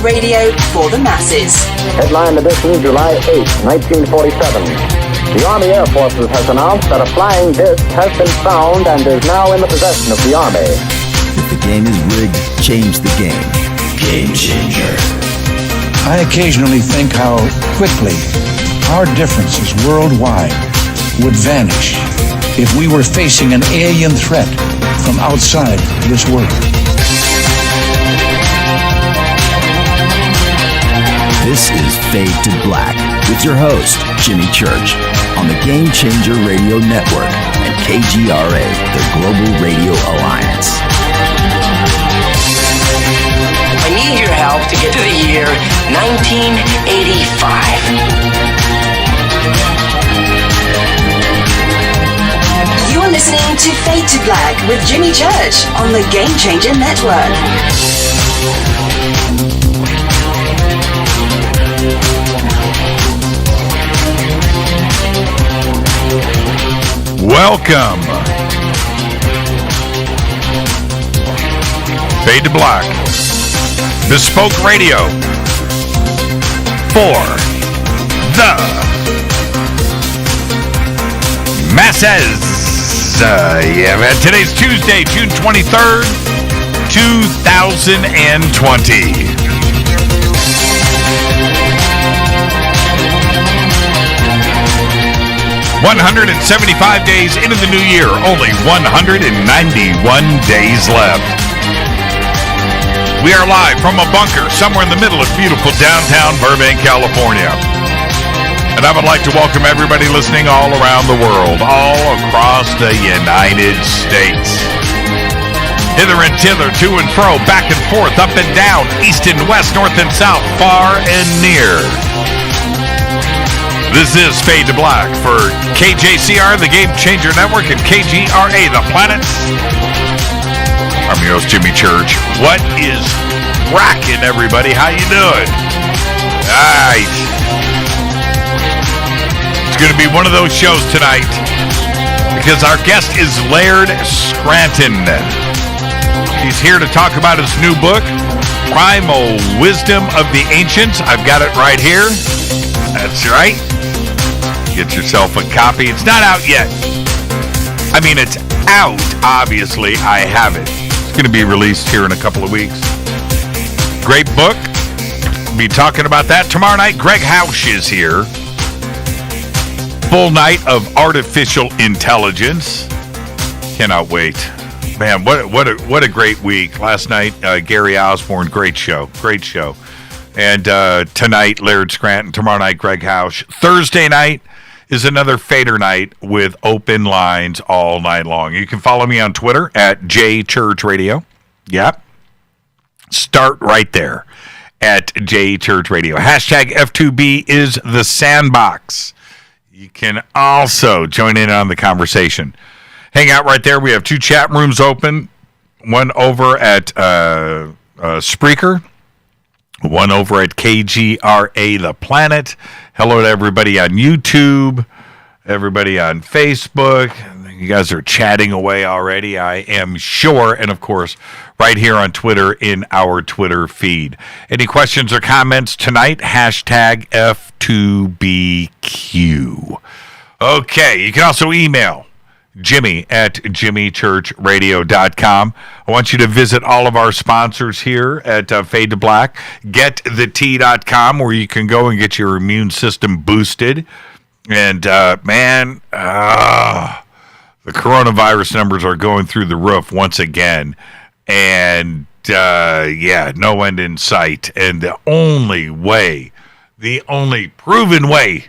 radio for the masses. Headline edition, July 8, 1947. The Army Air Forces has announced that a flying disc has been found and is now in the possession of the Army. If the game is rigged, change the game. Game changer. I occasionally think how quickly our differences worldwide would vanish if we were facing an alien threat from outside this world. This is Fade to Black with your host, Jimmy Church, on the Game Changer Radio Network and KGRA, the Global Radio Alliance. I need your help to get to the year 1985. You're listening to Fade to Black with Jimmy Church on the Game Changer Network. Welcome. Fade to Black. Bespoke radio for the masses. Today's Tuesday, June 23rd, 2020. 175 days into the new year, only 191 days left. We are live from a bunker somewhere in the middle of beautiful downtown Burbank, California. And I would like to welcome everybody listening all around the world, all across the United States. Hither and thither, to and fro, back and forth, up and down, east and west, north and south, far and near. This is Fade to Black for KJCR, the Game Changer Network, and KGRA, the Planet. I'm your host, Jimmy Church. What is rocking, everybody? How you doing? Nice. It's going to be one of those shows tonight because our guest is Laird Scranton. He's here to talk about his new book, Primal Wisdom of the Ancients. I've got it right here. That's right. Get yourself a copy. It's not out yet. I mean, it's out, obviously. I have it. It's going to be released here in a couple of weeks. Great book. We'll be talking about that. Tomorrow night, Greg Hausch is here. Full night of artificial intelligence. Cannot wait. Man, what a great week. Last night, Gary Osborne, great show. Great show. And tonight, Laird Scranton. Tomorrow night, Greg Hausch. Thursday night is another Fader night with open lines all night long. You can follow me on Twitter at JChurchRadio. Yep. Start right there at JChurchRadio. Hashtag F2B is the sandbox. You can also join in on the conversation. Hang out right there. We have 2 chat rooms open. One over at Spreaker. One over at KGRA, the Planet. Hello to everybody on YouTube, everybody on Facebook. You guys are chatting away already, I am sure. And, of course, right here on Twitter in our Twitter feed. Any questions or comments tonight? Hashtag F2BQ. Okay, you can also email Jimmy at jimmychurchradio.com. I want you to visit all of our sponsors here at Fade to Black. GetTheT.com, where you can go and get your immune system boosted. And, the coronavirus numbers are going through the roof once again. And, no end in sight. And the only proven way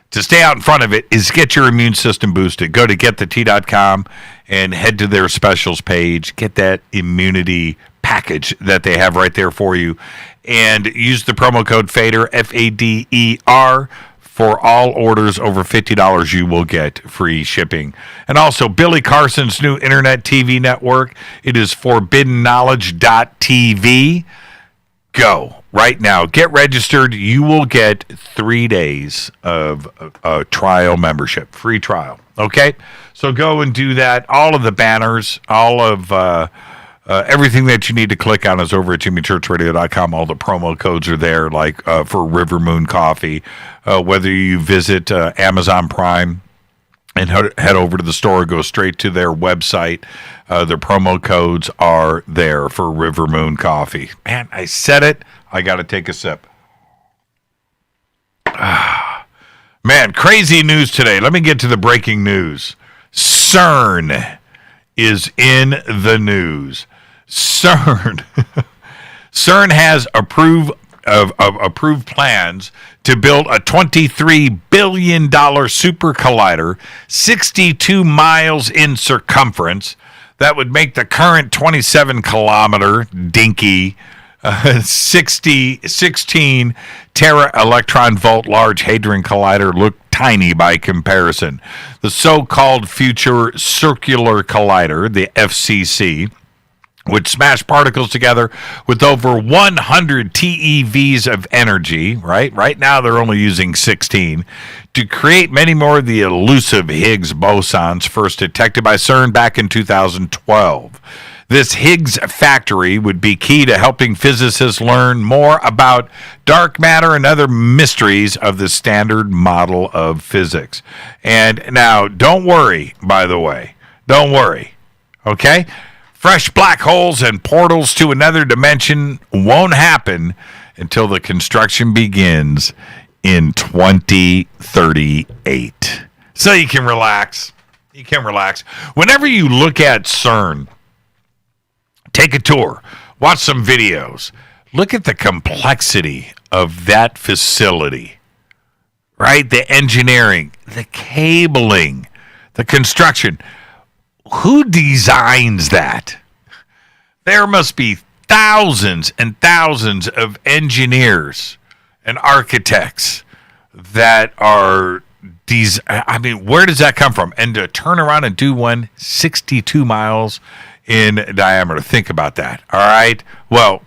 to stay out in front of it is get your immune system boosted. Go to GetTheT.com and head to their specials page. Get that immunity package that they have right there for you. And use the promo code FADER, FADER, for all orders over $50. You will get free shipping. And also, Billy Carson's new internet TV network. It is ForbiddenKnowledge.tv. Go right now. Get registered. You will get 3 days of a trial membership, free trial. Okay? So go and do that. All of the banners, all of Everything that you need to click on is over at jimmychurchradio.com. All the promo codes are there, like for River Moon Coffee. Whether you visit Amazon Prime and head over to the store, go straight to their website. The promo codes are there for River Moon Coffee. Man, I said it. I got to take a sip. Man, crazy news today. Let me get to the breaking news. CERN is in the news. CERN has approved plans to build a $23 billion super collider, 62 miles in circumference, that would make the current 27-kilometer dinky 16 tera-electron volt Large Hadron Collider look tiny by comparison. The so-called Future Circular Collider, the FCC, would smash particles together with over 100 TeVs of energy, right? Right now they're only using 16, to create many more of the elusive Higgs bosons first detected by CERN back in 2012. This Higgs factory would be key to helping physicists learn more about dark matter and other mysteries of the standard model of physics. And now, don't worry, by the way. Don't worry, okay? Fresh black holes and portals to another dimension won't happen until the construction begins in 2038. So you can relax. You can relax. Whenever you look at CERN, take a tour, watch some videos, look at the complexity of that facility, right? The engineering, the cabling, the construction. Who designs that? There must be thousands and thousands of engineers and architects that are I mean, where does that come from? And to turn around and do one 62 miles in diameter. Think about that. All right. Well,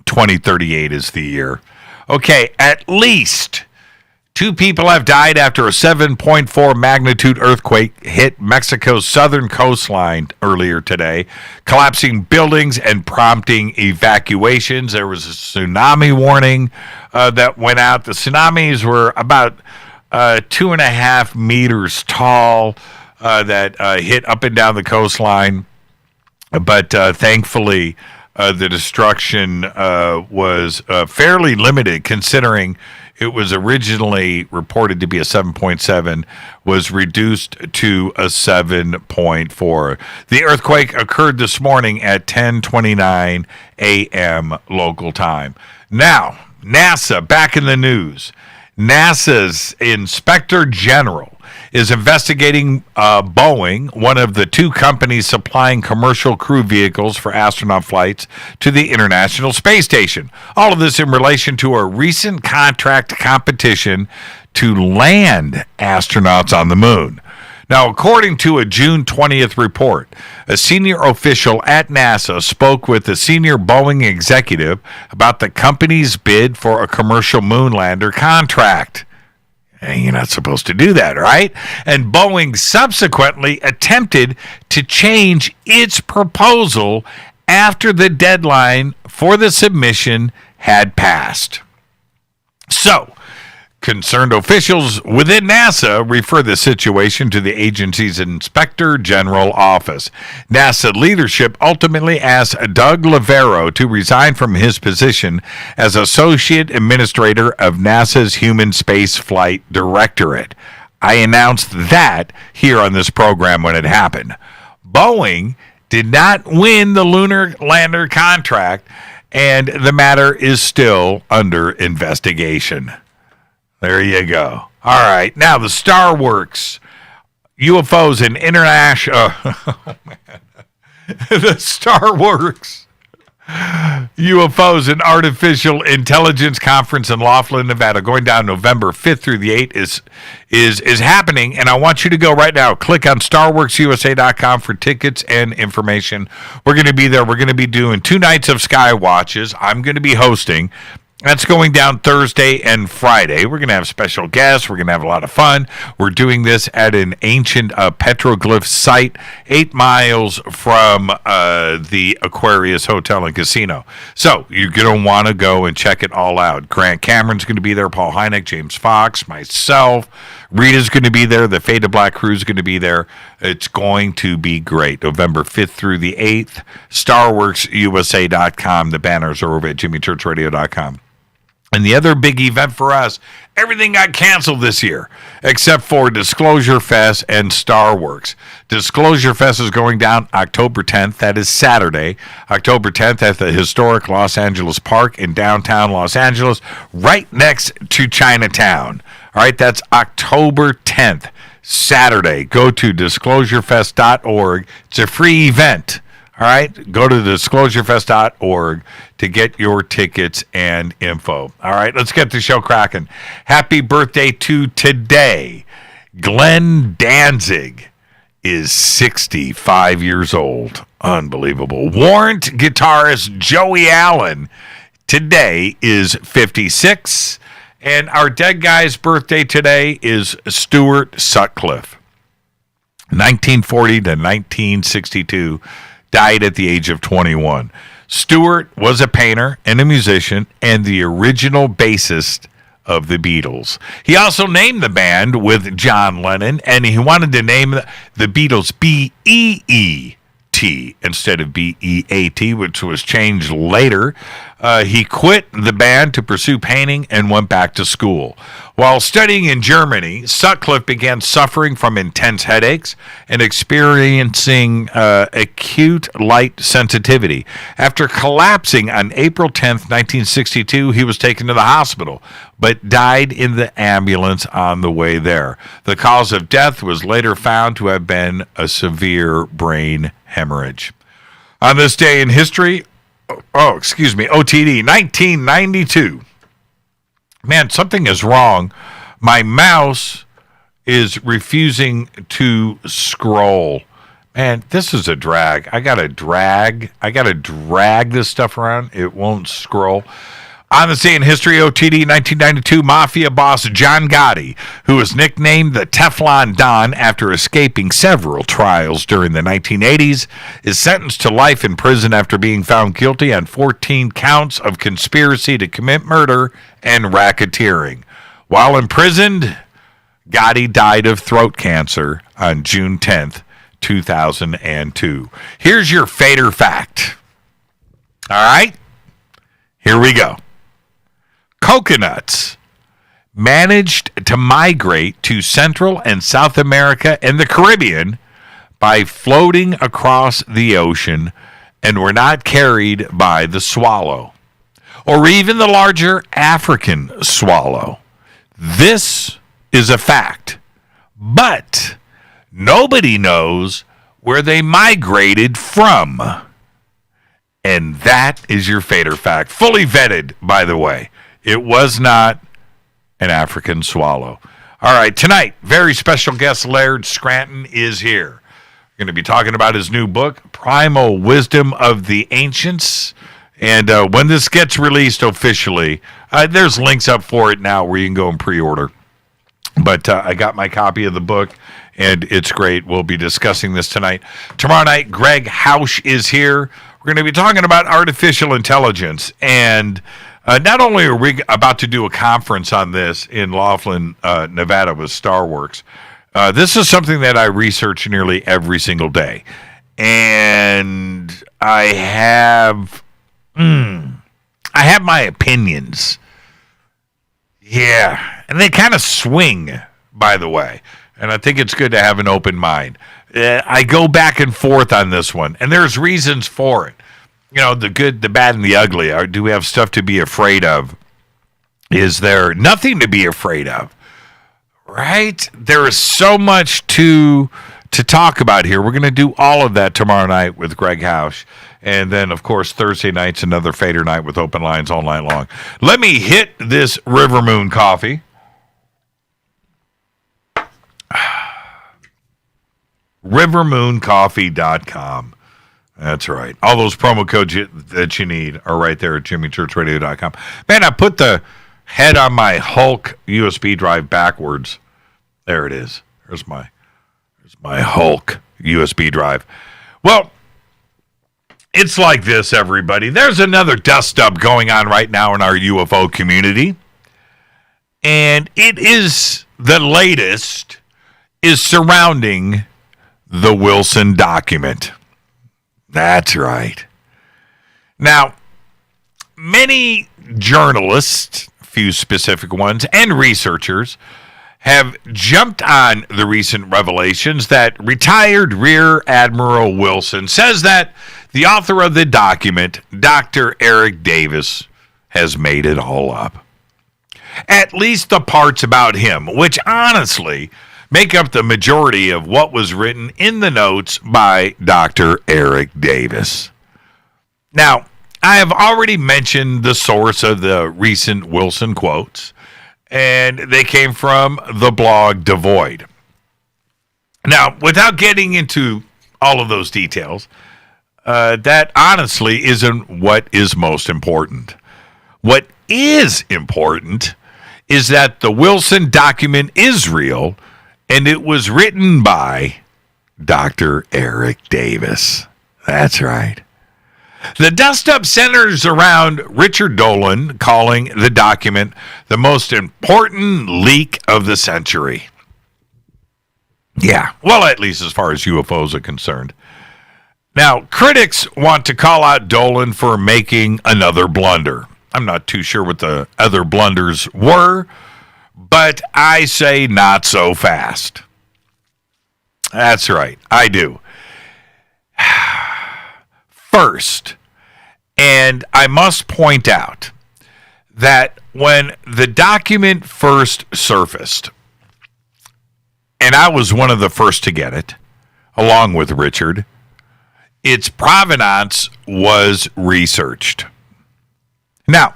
2038 is the year. Okay. At least 2 people have died after a 7.4 magnitude earthquake hit Mexico's southern coastline earlier today, collapsing buildings and prompting evacuations. There was a tsunami warning that went out. The tsunamis were about 2.5 meters tall that hit up and down the coastline. But thankfully, the destruction was fairly limited, considering it was originally reported to be a 7.7, was reduced to a 7.4. The earthquake occurred this morning at 10:29 a.m. local time. Now, NASA, back in the news. NASA's Inspector General is investigating Boeing, one of the 2 companies supplying commercial crew vehicles for astronaut flights to the International Space Station. All of this in relation to a recent contract competition to land astronauts on the moon. Now, according to a June 20th report, a senior official at NASA spoke with a senior Boeing executive about the company's bid for a commercial moon lander contract. You're not supposed to do that, right? And Boeing subsequently attempted to change its proposal after the deadline for the submission had passed. So, concerned officials within NASA refer the situation to the agency's Inspector General office. NASA leadership ultimately asked Doug Lavero to resign from his position as Associate Administrator of NASA's Human Spaceflight Directorate. I announced that here on this program when it happened. Boeing did not win the lunar lander contract, and the matter is still under investigation. There you go. All right. Now, the Star Works, UFOs and international... Oh, man. The Star Works UFOs and Artificial Intelligence Conference in Laughlin, Nevada, going down November 5th through the 8th is happening. And I want you to go right now. Click on StarWorksUSA.com for tickets and information. We're going to be there. We're going to be doing 2 nights of Sky Watches. I'm going to be hosting. That's going down Thursday and Friday. We're going to have special guests. We're going to have a lot of fun. We're doing this at an ancient petroglyph site 8 miles from the Aquarius Hotel and Casino. So you're going to want to go and check it all out. Grant Cameron's going to be there, Paul Hynek, James Fox, myself. Rita's going to be there. The Fade to Black crew is going to be there. It's going to be great. November 5th through the 8th. StarWorksUSA.com. The banners are over at JimmyChurchRadio.com. And the other big event for us, everything got canceled this year, except for Disclosure Fest and Star Works. Disclosure Fest is going down October 10th. That is Saturday, October 10th at the historic Los Angeles Park in downtown Los Angeles, right next to Chinatown. All right, that's October 10th, Saturday. Go to disclosurefest.org. It's a free event. All right, go to disclosurefest.org to get your tickets and info. All right, let's get the show cracking. Happy birthday to today. Glenn Danzig is 65 years old. Unbelievable. Warrant guitarist Joey Allen today is 56. And our dead guy's birthday today is Stuart Sutcliffe. 1940 to 1962. Died at the age of 21. Stewart was a painter and a musician and the original bassist of the Beatles. He also named the band with John Lennon, and he wanted to name the Beatles B-E-E-T instead of B-E-A-T, which was changed later. He quit the band to pursue painting and went back to school. While studying in Germany, Sutcliffe began suffering from intense headaches and experiencing acute light sensitivity. After collapsing on April 10th, 1962, he was taken to the hospital, but died in the ambulance on the way there. The cause of death was later found to have been a severe brain hemorrhage. On this day in history, OTD, 1992. Man, something is wrong. My mouse is refusing to scroll. Man, this is a drag. I gotta drag this stuff around. It won't scroll. On this day in history, OTD 1992, Mafia boss John Gotti, who was nicknamed the Teflon Don after escaping several trials during the 1980s, is sentenced to life in prison after being found guilty on 14 counts of conspiracy to commit murder and racketeering. While imprisoned, Gotti died of throat cancer on June 10th, 2002. Here's your Fader fact. All right? Here we go. Coconuts managed to migrate to Central and South America and the Caribbean by floating across the ocean and were not carried by the swallow, or even the larger African swallow. This is a fact, but nobody knows where they migrated from. And that is your Fader fact. Fully vetted, by the way. It was not an African swallow. All right, tonight, very special guest Laird Scranton is here. We're going to be talking about his new book, Primal Wisdom of the Ancients. And when this gets released officially, there's links up for it now where you can go and pre-order. But I got my copy of the book, and it's great. We'll be discussing this tonight. Tomorrow night, Greg Hausch is here. We're going to be talking about artificial intelligence. And not only are we about to do a conference on this in Laughlin, Nevada with StarWorks, this is something that I research nearly every single day. And I have my opinions. Yeah, and they kind of swing, by the way. And I think it's good to have an open mind. I go back and forth on this one, and there's reasons for it. You know, the good, the bad, and the ugly. Do we have stuff to be afraid of? Is there nothing to be afraid of? Right? There is so much to talk about here. We're going to do all of that tomorrow night with Greg Hausch. And then, of course, Thursday night's another Fader night with open lines all night long. Let me hit this River Moon coffee. RiverMoonCoffee.com. That's right. All those promo codes that you need are right there at jimmychurchradio.com. Man, I put the head on my Hulk USB drive backwards. There it is. There's my Hulk USB drive. Well, it's like this, everybody. There's another dust-up going on right now in our UFO community. And it is the latest is surrounding the Wilson document. That's right. Now, many journalists, a few specific ones, and researchers have jumped on the recent revelations that retired Rear Admiral Wilson says that the author of the document, Dr. Eric Davis, has made it all up. At least the parts about him, which honestly make up the majority of what was written in the notes by Dr. Eric Davis. Now, I have already mentioned the source of the recent Wilson quotes, and they came from the blog Devoid. Now, without getting into all of those details, that honestly isn't what is most important. What is important is that the Wilson document is real, and it was written by Dr. Eric Davis. That's right. The dust-up centers around Richard Dolan calling the document the most important leak of the century. Yeah, well, at least as far as UFOs are concerned. Now, critics want to call out Dolan for making another blunder. I'm not too sure what the other blunders were, but I say not so fast. That's right, I do. First, and I must point out that when the document first surfaced, and I was one of the first to get it, along with Richard, its provenance was researched. Now,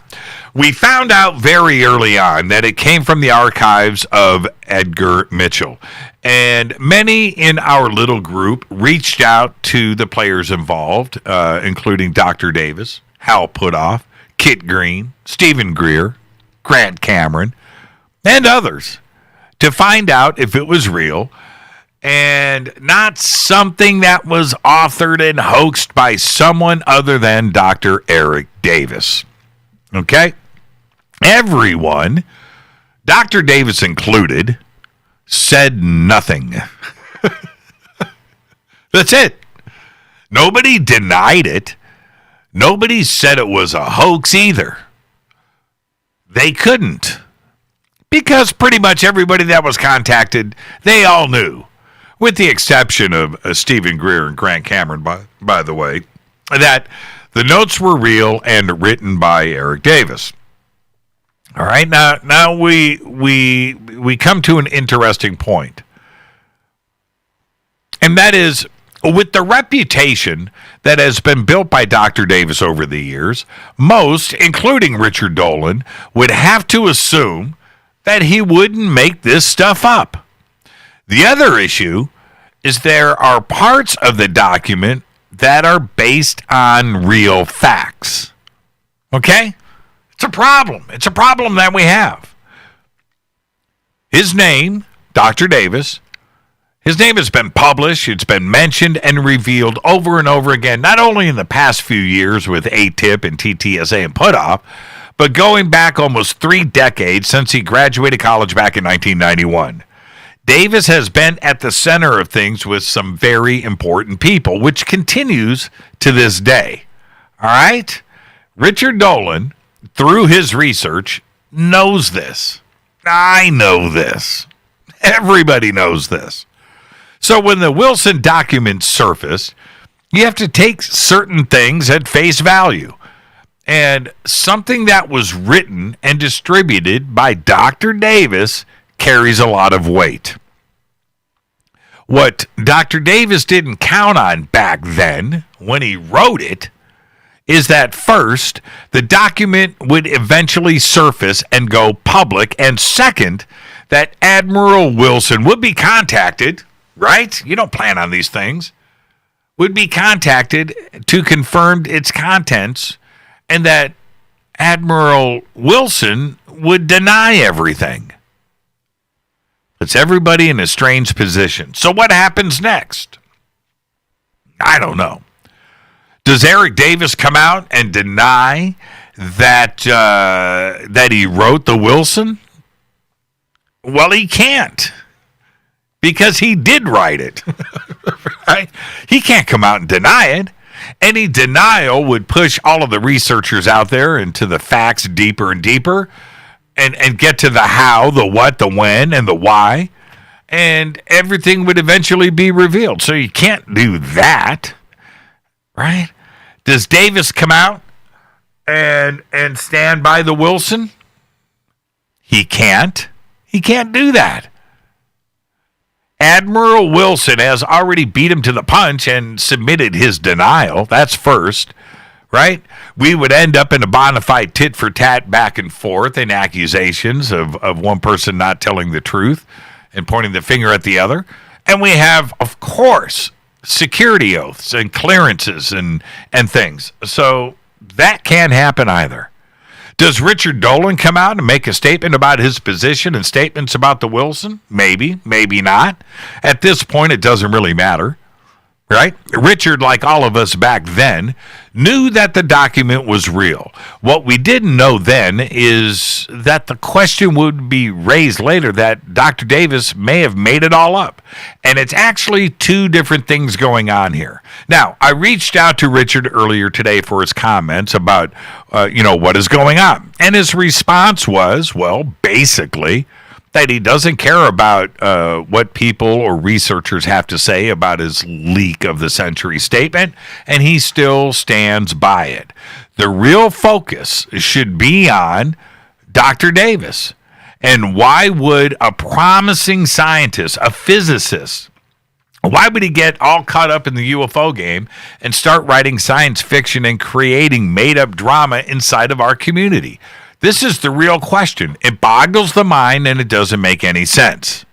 we found out very early on that it came from the archives of Edgar Mitchell, and many in our little group reached out to the players involved, including Dr. Davis, Hal Puthoff, Kit Green, Stephen Greer, Grant Cameron, and others, to find out if it was real and not something that was authored and hoaxed by someone other than Dr. Eric Davis. Okay? Everyone, Dr. Davis included, said nothing. That's it. Nobody denied it. Nobody said it was a hoax either. They couldn't. Because pretty much everybody that was contacted, they all knew. With the exception of Stephen Greer and Grant Cameron, by the way, that the notes were real and written by Eric Davis. All right, now we come to an interesting point. And that is, with the reputation that has been built by Dr. Davis over the years, most, including Richard Dolan, would have to assume that he wouldn't make this stuff up. The other issue is there are parts of the document that are based on real facts. Okay? It's a problem. It's a problem that we have. His name, Dr. Davis, his name has been published, it's been mentioned and revealed over and over again, not only in the past few years with ATIP and TTSA and Puthoff, but going back almost 3 decades since he graduated college back in 1991. Davis has been at the center of things with some very important people, which continues to this day. All right? Richard Dolan, through his research, knows this. I know this. Everybody knows this. So when the Wilson document surfaced, you have to take certain things at face value. And something that was written and distributed by Dr. Davis carries a lot of weight. What Dr. Davis didn't count on back then, when he wrote it, is that first, the document would eventually surface and go public, and second, that Admiral Wilson would be contacted, right? You don't plan on these things. would be contacted to confirm its contents, and that Admiral Wilson would deny everything. Puts everybody in a strange position. So what happens next? I don't know. Does Eric Davis come out and deny that he wrote the Wilson? Well, he can't, because he did write it. Right? He can't come out and deny it. Any denial would push all of the researchers out there into the facts deeper and deeper, and get to the how, the what, the when, and the why, and everything would eventually be revealed. So you can't do that, right? Does Davis come out and stand by the Wilson? He can't. He can't do that. Admiral Wilson has already beat him to the punch and submitted his denial. That's first, right? We would end up in a bona fide tit-for-tat back and forth and accusations of one person not telling the truth and pointing the finger at the other. And we have, of course, security oaths and clearances and things. So that can't happen either. Does Richard Dolan come out and make a statement about his position and statements about the Wilson? Maybe, maybe not. At this point, it doesn't really matter, right? Richard, like all of us back then, knew that the document was real. What we didn't know then is that the question would be raised later that Dr. Davis may have made it all up. And it's actually two different things going on here. Now, I reached out to Richard earlier today for his comments about, what is going on. And his response was, well, basically, that he doesn't care about what people or researchers have to say about his leak of the century statement, and he still stands by it. The real focus should be on Dr. Davis. And why would a promising scientist, a physicist, why would he get all caught up in the UFO game and start writing science fiction and creating made-up drama inside of our community? This is the real question. It boggles the mind, and it doesn't make any sense.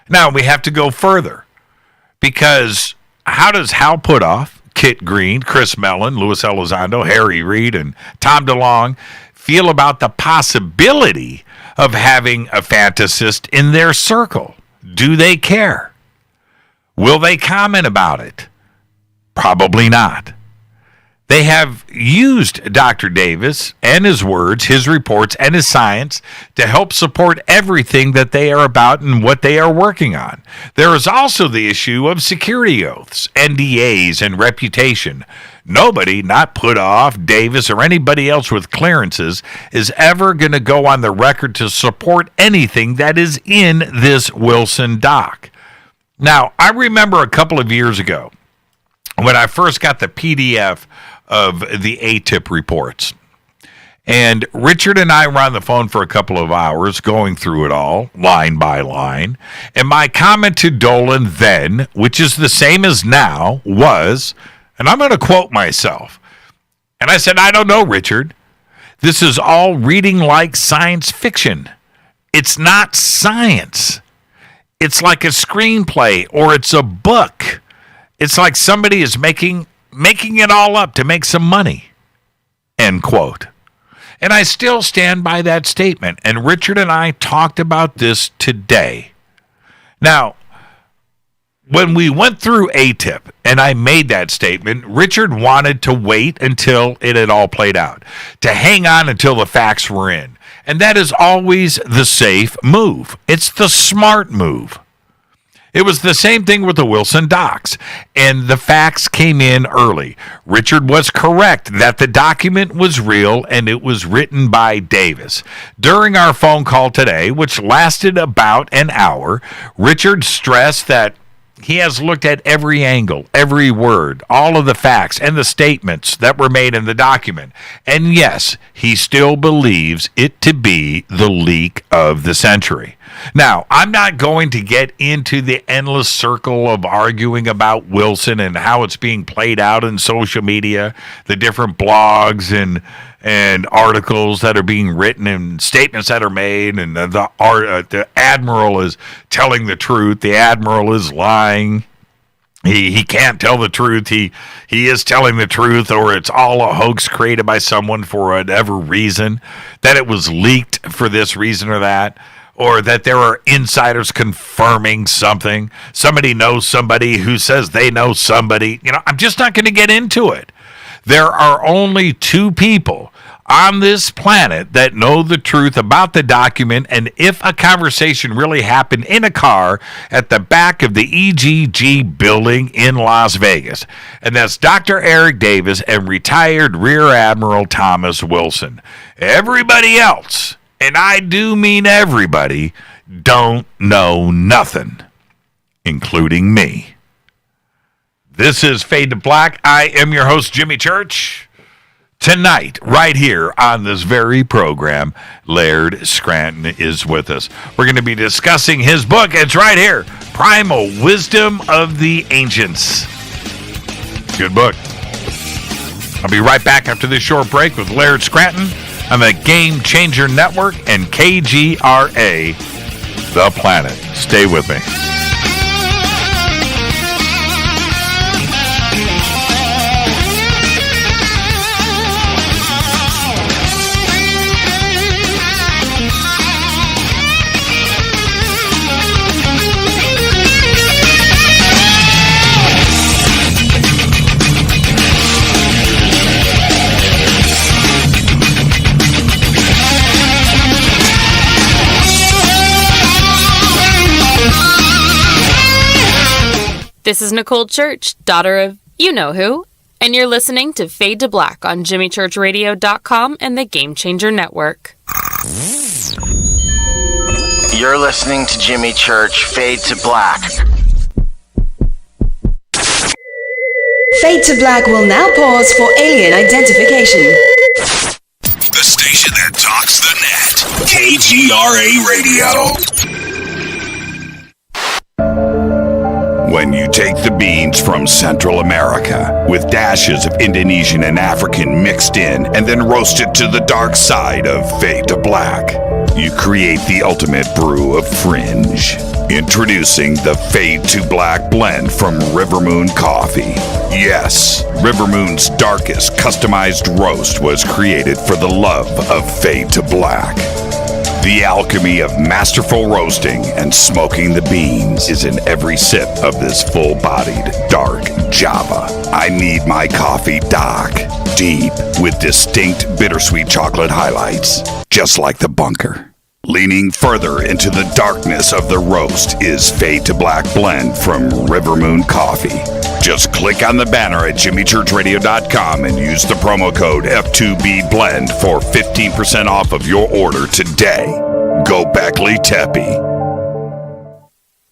Now, we have to go further, because how does Hal Puthoff, Kit Green, Chris Mellon, Louis Elizondo, Harry Reid, and Tom DeLonge feel about the possibility of having a fantasist in their circle? Do they care? Will they comment about it? Probably not. They have used Dr. Davis and his words, his reports, and his science to help support everything that they are about and what they are working on. There is also the issue of security oaths, NDAs, and reputation. Nobody, not Puthoff, Davis, or anybody else with clearances, is ever going to go on the record to support anything that is in this Wilson doc. Now, I remember a couple of years ago when I first got the PDF of the ATIP reports. And Richard and I were on the phone for a couple of hours going through it all, line by line. And my comment to Dolan then, which is the same as now, was, and I'm going to quote myself, and I said, I don't know, Richard. This is all reading like science fiction. It's not science. It's like a screenplay, or it's a book. It's like somebody is making it all up to make some money, end quote. And I still stand by that statement. And Richard and I talked about this today. Now, when we went through ATIP and I made that statement, Richard wanted to wait until it had all played out, to hang on until the facts were in. And that is always the safe move. It's the smart move. It was the same thing with the Wilson docs, and the facts came in early. Richard was correct that the document was real and it was written by Davis. During our phone call today, which lasted about an hour, Richard stressed that he has looked at every angle, every word, all of the facts and the statements that were made in the document. And yes, he still believes it to be the leak of the century. Now, I'm not going to get into the endless circle of arguing about Wilson and how it's being played out in social media, the different blogs and articles that are being written and statements that are made, and the admiral is telling the truth, the admiral is lying. He can't tell the truth. He is telling the truth, or it's all a hoax created by someone for whatever reason, that it was leaked for this reason or that, or that there are insiders confirming something. Somebody knows somebody who says they know somebody. I'm just not going to get into it. There are only two people on this planet that know the truth about the document, and if a conversation really happened in a car at the back of the EGG building in Las Vegas. And that's Dr. Eric Davis and retired Rear Admiral Thomas Wilson. Everybody else, and I do mean everybody, don't know nothing, including me. This is Fade to Black. I am your host, Jimmy Church. Tonight, right here on this very program, Laird Scranton is with us. We're going to be discussing his book. It's right here, Primal Wisdom of the Ancients. Good book. I'll be right back after this short break with Laird Scranton on the Game Changer Network and KGRA, The Planet. Stay with me. This is Nicole Church, daughter of you-know-who, and you're listening to Fade to Black on JimmyChurchRadio.com and the Game Changer Network. You're listening to Jimmy Church, Fade to Black. Fade to Black will now pause for alien identification. The station that talks the net. KGRA Radio. When you take the beans from Central America with dashes of Indonesian and African mixed in and then roast it to the dark side of Fade to Black, you create the ultimate brew of fringe. Introducing the Fade to Black blend from Rivermoon Coffee. Yes, Rivermoon's darkest customized roast was created for the love of Fade to Black. The alchemy of masterful roasting and smoking the beans is in every sip of this full-bodied, dark Java. I need my coffee dark, deep, with distinct bittersweet chocolate highlights, just like the bunker. Leaning further into the darkness of the roast is Fade to Black blend from Rivermoon Coffee. Just click on the banner at JimmyChurchRadio.com and use the promo code F2BBLEND for 15% off of your order today. Gobekli Tepe.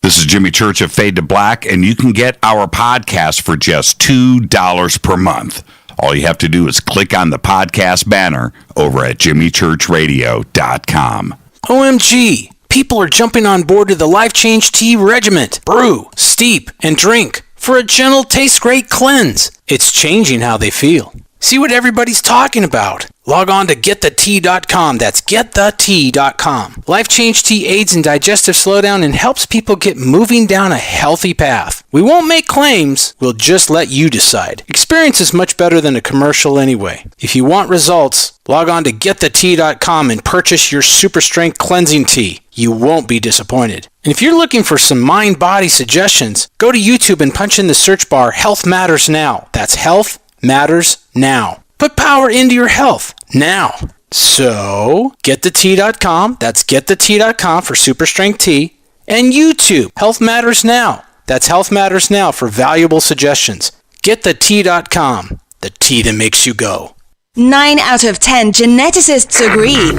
This is Jimmy Church of Fade to Black, and you can get our podcast for just $2 per month. All you have to do is click on the podcast banner over at JimmyChurchRadio.com. OMG! People are jumping on board to the Life Change Tea Regiment. Brew, steep, and drink for a gentle, taste-great cleanse. It's changing how they feel. See what everybody's talking about. Log on to getthetea.com. That's getthetea.com. Life Change Tea aids in digestive slowdown and helps people get moving down a healthy path. We won't make claims. We'll just let you decide. Experience is much better than a commercial anyway. If you want results, log on to getthetea.com and purchase your super strength cleansing tea. You won't be disappointed. And if you're looking for some mind-body suggestions, go to YouTube and punch in the search bar Health Matters Now. That's Health Matters Now. Put power into your health now. So, getthetea.com. That's getthetea.com for super strength tea. And YouTube, Health Matters Now. That's Health Matters Now for valuable suggestions. Getthetea.com. The tea that makes you go. 9 out of 10 geneticists agree.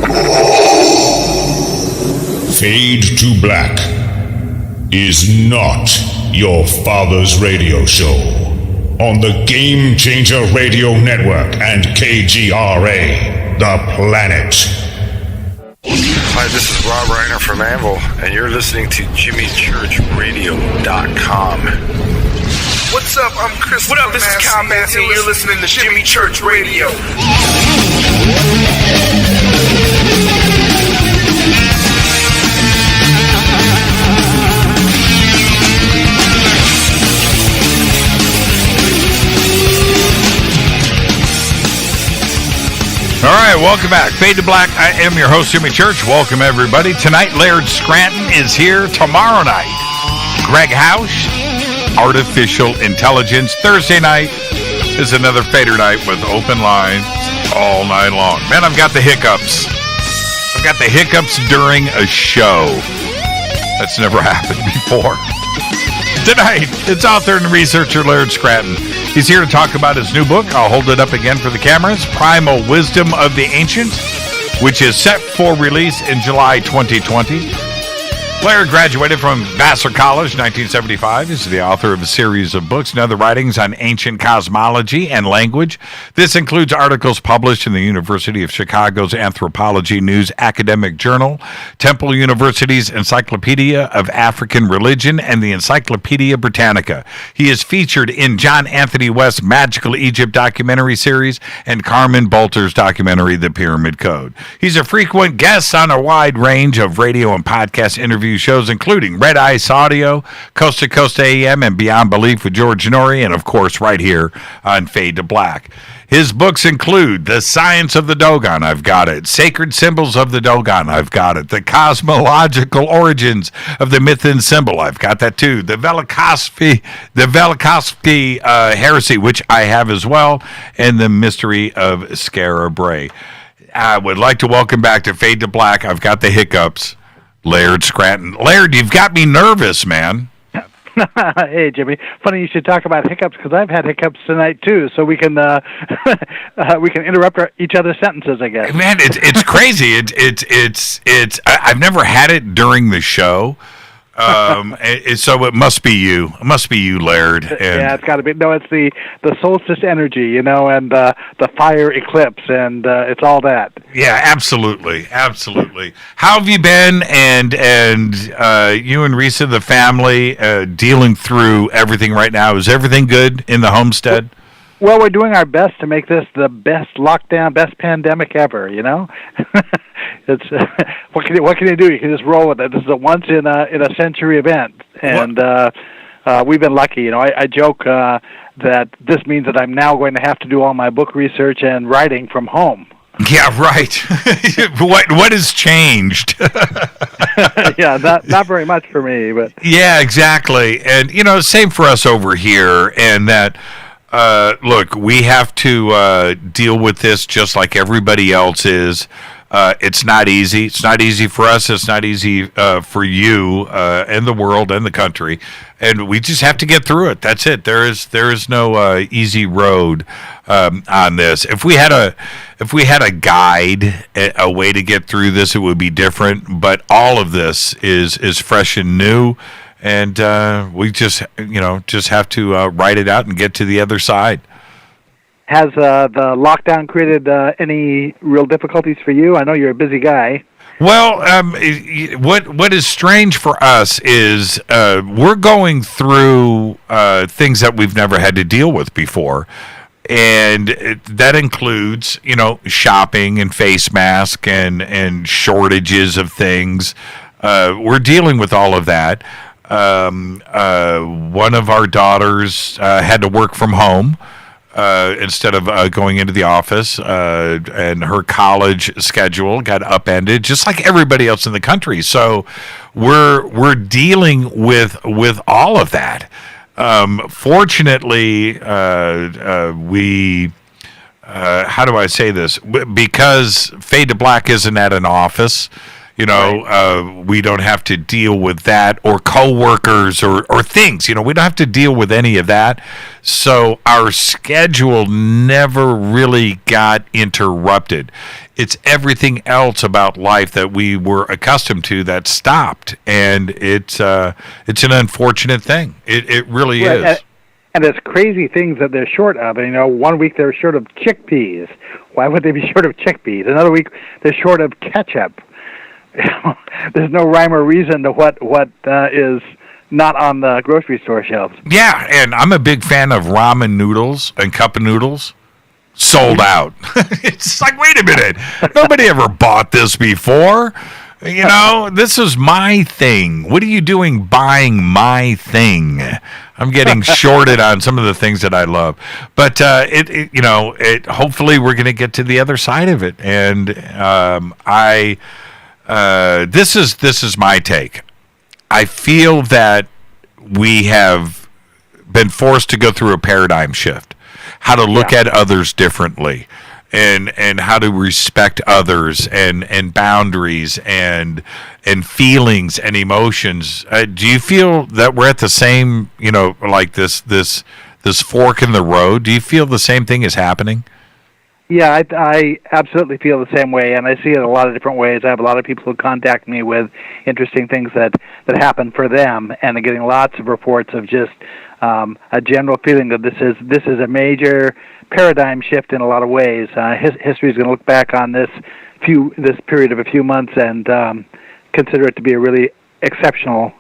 Fade to Black is not your father's radio show on the Game Changer Radio Network and KGRA, The Planet. Hi, this is Rob Reiner from Anvil, and you're listening to JimmyChurchRadio.com. What's up? I'm Chris. What up? This is Kyle Massey, and you're listening to Jimmy Church Radio. right, welcome back. Fade to Black. I am your host, Jimmy Church. Welcome, everybody. Tonight, Laird Scranton is here. Tomorrow night, Greg Hausch, Artificial Intelligence. Thursday night is another Fader night with open lines all night long. Man, I've got the hiccups. I've got the hiccups during a show. That's never happened before. Tonight, it's author and researcher Laird Scranton. He's here to talk about his new book. I'll hold it up again for the cameras. Primal Wisdom of the Ancients, which is set for release in July 2020. Laird graduated from Vassar College in 1975. He's the author of a series of books and other writings on ancient cosmology and language. This includes articles published in the University of Chicago's Anthropology News Academic Journal, Temple University's Encyclopedia of African Religion, and the Encyclopedia Britannica. He is featured in John Anthony West's Magical Egypt documentary series and Carmen Boulter's documentary, The Pyramid Code. He's a frequent guest on a wide range of radio and podcast interviews shows, including Red Ice Audio, Coast to Coast AM, and Beyond Belief with George Noory, and of course right here on Fade to Black. His books include The Science of the Dogon, I've got it. Sacred Symbols of the Dogon, I've got it. The Cosmological Origins of the Myth and Symbol, I've got that too. The Velikovsky Heresy, which I have as well, and The Mystery of Skara Brae. I would like to welcome back to Fade to Black. I've got the hiccups. Laird Scranton. Laird, you've got me nervous, man. Hey, Jimmy. Funny you should talk about hiccups because I've had hiccups tonight too. So we can interrupt each other's sentences, I guess. Man, it's crazy. It's. I've never had it during the show. So it must be you. It must be you, Laird. Yeah, it's got to be. No, it's the solstice energy, and the fire eclipse, and it's all that. Yeah, absolutely. How have you been? And you and Risa, the family, dealing through everything right now. Is everything good in the homestead? Well, we're doing our best to make this the best lockdown, best pandemic ever. It's what can you do? You can just roll with it. This is a once in a century event, and we've been lucky. I joke that this means that I'm now going to have to do all my book research and writing from home. Yeah, right. What has changed? Yeah, not very much for me, but yeah, exactly. And same for us over here. And that look, we have to deal with this just like everybody else is. It's not easy. It's not easy for us. It's not easy for you and the world and the country. And we just have to get through it. That's it. There is no easy road on this. If we had a guide, a way to get through this, it would be different. But all of this is fresh and new, and we just have to write it out and get to the other side. Has the lockdown created any real difficulties for you? I know you're a busy guy. Well, what is strange for us is we're going through things that we've never had to deal with before. And that includes, shopping and face masks and shortages of things. We're dealing with all of that. One of our daughters had to work from home. Instead of going into the office, and her college schedule got upended, just like everybody else in the country. So we're dealing with all of that. Fortunately, we how do I say this? Because Fade to Black isn't at an office. Right. We don't have to deal with that, or coworkers or things. We don't have to deal with any of that. So our schedule never really got interrupted. It's everything else about life that we were accustomed to that stopped, and it's an unfortunate thing. It really is. And there's crazy things that they're short of. 1 week they're short of chickpeas. Why would they be short of chickpeas? Another week they're short of ketchup. There's no rhyme or reason to what is not on the grocery store shelves. Yeah, and I'm a big fan of ramen noodles and cup of noodles. Sold out. It's like, wait a minute. Nobody ever bought this before. This is my thing. What are you doing buying my thing? I'm getting shorted on some of the things that I love, but hopefully we're going to get to the other side of it. And this is my take. I feel that we have been forced to go through a paradigm shift, how to look at others differently, and how to respect others and boundaries and feelings and emotions. Do you feel that we're at the same, like this fork in the road? Do you feel the same thing is happening? Yeah, I absolutely feel the same way, and I see it in a lot of different ways. I have a lot of people who contact me with interesting things that happen for them, and I'm getting lots of reports of just a general feeling that this is a major paradigm shift in a lot of ways. History is going to look back on this period of a few months and consider it to be a really exceptional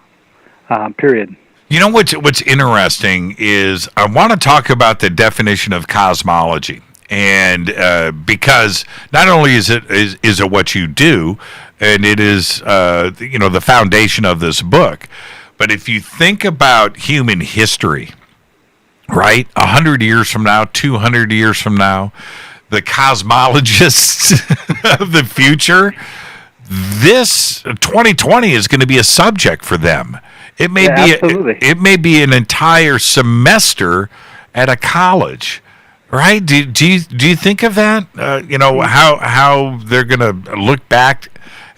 period. You know what's interesting is I want to talk about the definition of cosmology. And because not only is it what you do, and it is the foundation of this book, but if you think about human history, right, 100 years from now, 200 years from now, the cosmologists of the future, this 2020 is going to be a subject for them. It may it may be an entire semester at a college. Right? Do you think of that? How they're going to look back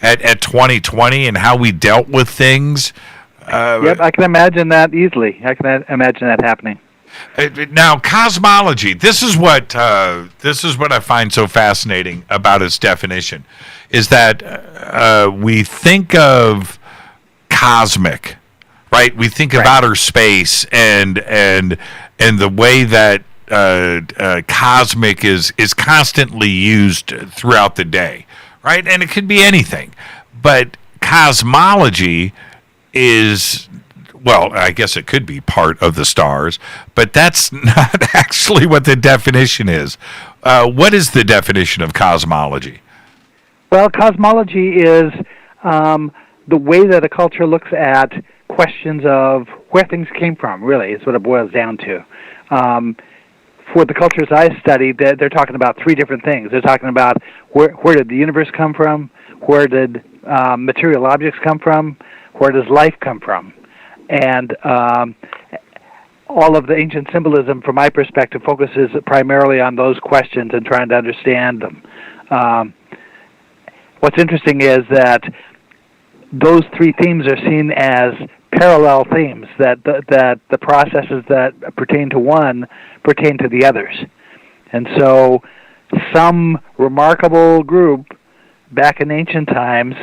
at 2020 and how we dealt with things? Yep, I can imagine that easily. I can imagine that happening. Now, cosmology. This is what I find so fascinating about its definition, is that we think of cosmic, right? We think of outer space and the way that cosmic is constantly used throughout the day, right? And it could be anything, but cosmology is, well, I guess it could be part of the stars, but that's not actually what the definition is. What is the definition of cosmology? Well, cosmology is the way that a culture looks at questions of where things came from, really, is what it boils down to. For the cultures I studied, they're talking about three different things. They're talking about where did the universe come from, where did material objects come from, where does life come from, and all of the ancient symbolism, from my perspective, focuses primarily on those questions and trying to understand them. What's interesting is that those three themes are seen as parallel themes, that the processes that pertain to one pertain to the others. And so some remarkable group back in ancient times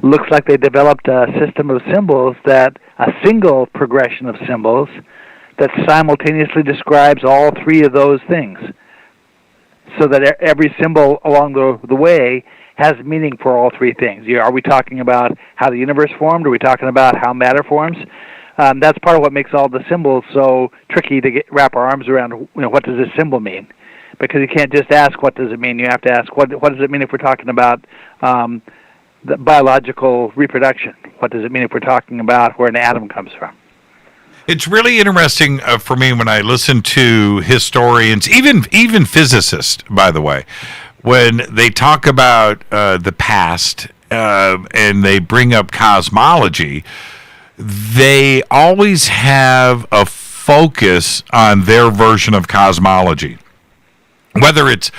looks like they developed a system of symbols, that a single progression of symbols that simultaneously describes all three of those things, so that every symbol along the way has meaning for all three things. Are we talking about how the universe formed? Are we talking about how matter forms? That's part of what makes all the symbols so tricky to wrap our arms around. What does this symbol mean? Because you can't just ask what does it mean. You have to ask what does it mean if we're talking about the biological reproduction? What does it mean if we're talking about where an atom comes from? It's really interesting for me when I listen to historians, even physicists, by the way, when they talk about the past and they bring up cosmology, they always have a focus on their version of cosmology. Whether it's,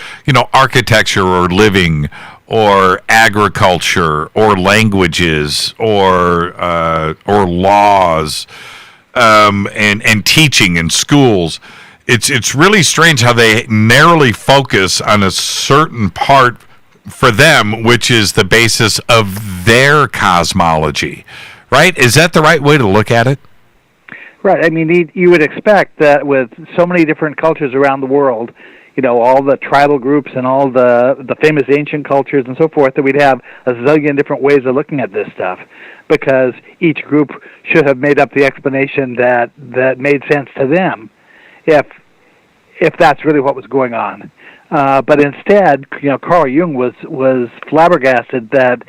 architecture or living or agriculture or languages or laws and teaching in schools. It's really strange how they narrowly focus on a certain part for them, which is the basis of their cosmology, right? Is that the right way to look at it? Right. I mean, you would expect that with so many different cultures around the world, all the tribal groups and all the famous ancient cultures and so forth, that we'd have a zillion different ways of looking at this stuff, because each group should have made up the explanation that made sense to them, if that's really what was going on. But instead, Carl Jung was flabbergasted that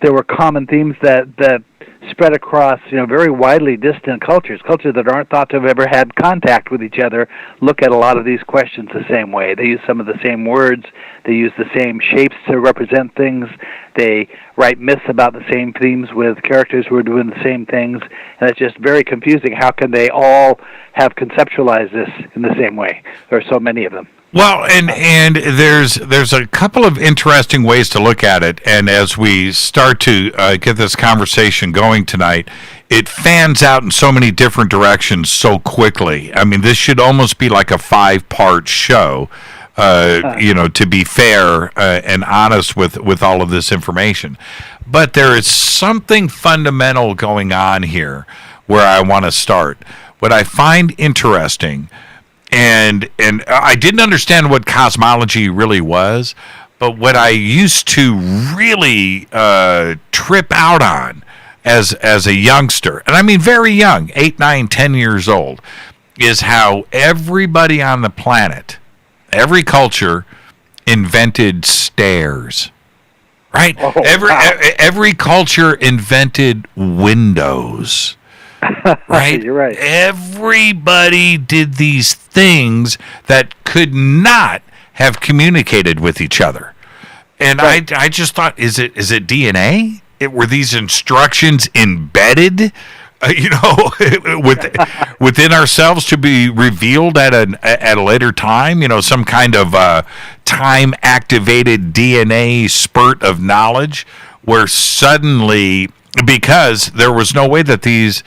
there were common themes that spread across, very widely distant cultures that aren't thought to have ever had contact with each other, look at a lot of these questions the same way. They use some of the same words. They use the same shapes to represent things. They write myths about the same themes with characters who are doing the same things. And it's just very confusing. How can they all have conceptualized this in the same way? There are so many of them. Well, and there's a couple of interesting ways to look at it, and as we start to get this conversation going tonight, it fans out in so many different directions so quickly. I mean, this should almost be like a 5-part show, to be fair and honest with all of this information. But there is something fundamental going on here where I want to start. What I find interesting, and I didn't understand what cosmology really was, but what I used to really trip out on as a youngster, and I mean very young, 8, 9, 10 years old, is how everybody on the planet, every culture, invented stairs. Right? Oh, wow. Every culture invented windows. Right? You're right. Everybody did these things that could not have communicated with each other. And right. I just thought, is it DNA? Were these instructions embedded, within ourselves to be revealed at a later time? Some kind of time-activated DNA spurt of knowledge, where suddenly, because there was no way that these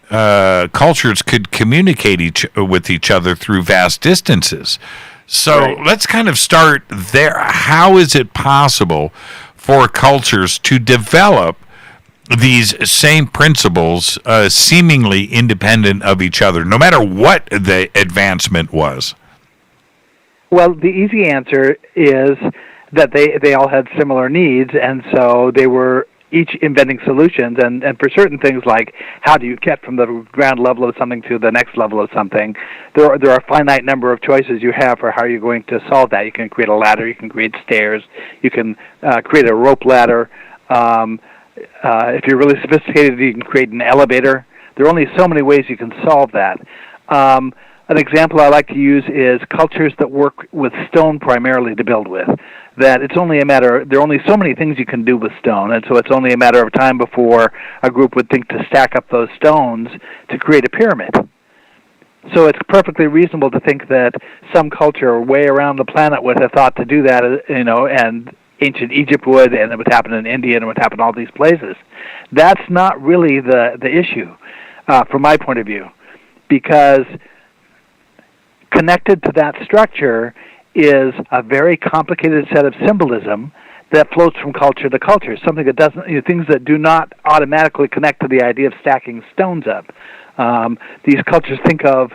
cultures could communicate with each other through vast distances. So let's kind of start there. How is it possible for cultures to develop these same principles seemingly independent of each other, no matter what the advancement was? Well, the easy answer is that they all had similar needs, and so they were each inventing solutions, and for certain things like how do you get from the ground level of something to the next level of something, there are a finite number of choices you have for how you're going to solve that. You can create a ladder, you can create stairs, you can create a rope ladder. If you're really sophisticated, you can create an elevator. There are only so many ways you can solve that. An example I like to use is cultures that work with stone primarily to build with. That there are only so many things you can do with stone, and so it's only a matter of time before a group would think to stack up those stones to create a pyramid. So it's perfectly reasonable to think that some culture way around the planet would have thought to do that, and ancient Egypt would, and it would happen in India, and it would happen in all these places. That's not really the issue, from my point of view, because connected to that structure is a very complicated set of symbolism that floats from culture to culture, something that doesn't, things that do not automatically connect to the idea of stacking stones up. These cultures think of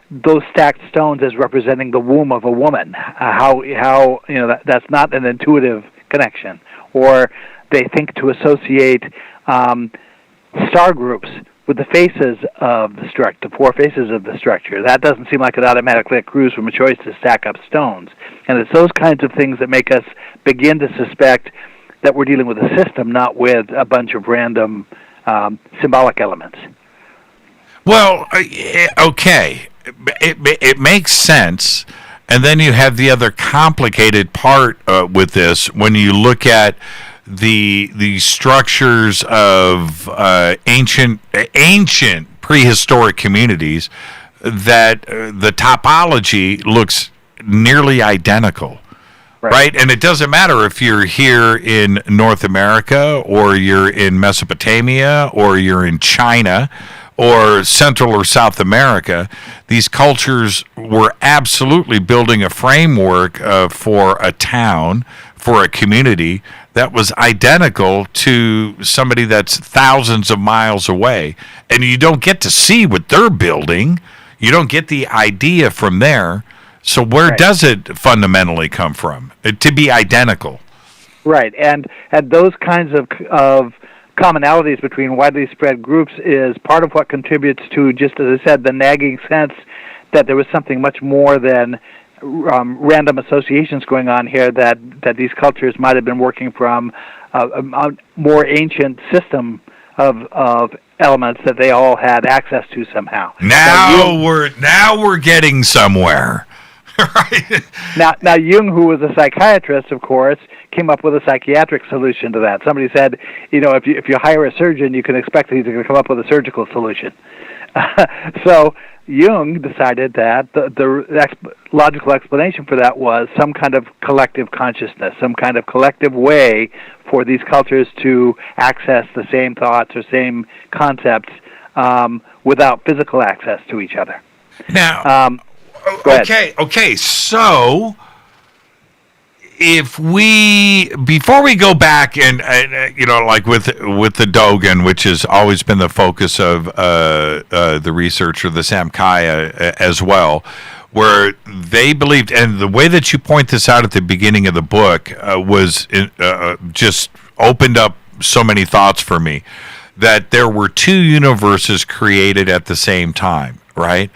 those stacked stones as representing the womb of a woman. That's not an intuitive connection. Or they think to associate star groups with the faces of the structure, the 4 faces of the structure. That doesn't seem like it automatically accrues from a choice to stack up stones. And it's those kinds of things that make us begin to suspect that we're dealing with a system, not with a bunch of random symbolic elements. Well, okay. It makes sense. And then you have the other complicated part with this when you look at the structures of ancient prehistoric communities, that the topology looks nearly identical, right? And it doesn't matter if you're here in North America, or you're in Mesopotamia, or you're in China, or Central or South America. These cultures were absolutely building a framework for a town, for a community, that was identical to somebody that's thousands of miles away. And you don't get to see what they're building. You don't get the idea from there. So where does it fundamentally come from, to be identical? Right, and those kinds of commonalities between widely spread groups is part of what contributes to, just as I said, the nagging sense that there was something much more than random associations going on here, that these cultures might have been working from a more ancient system of elements that they all had access to somehow. Now we're getting somewhere. Right? Now Jung, who was a psychiatrist, of course, came up with a psychiatric solution to that. Somebody said, if you hire a surgeon, you can expect that he's going to come up with a surgical solution. So Jung decided that the logical explanation for that was some kind of collective consciousness, some kind of collective way for these cultures to access the same thoughts or same concepts without physical access to each other. Now, okay, so before we go back and like with the Dogon, which has always been the focus of the research, or the Samkhya as well, where they believed, and the way that you point this out at the beginning of the book was just opened up so many thoughts for me, that there were two universes created at the same time, right?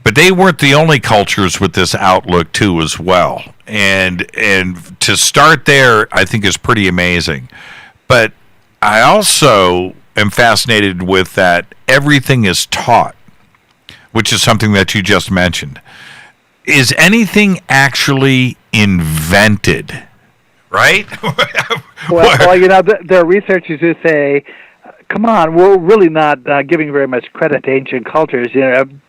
But they weren't the only cultures with this outlook too, as well. And to start there, I think is pretty amazing. But I also am fascinated with that everything is taught, which is something that you just mentioned. Is anything actually invented? Right? Well, there are researchers who say, come on, we're really not giving very much credit to ancient cultures,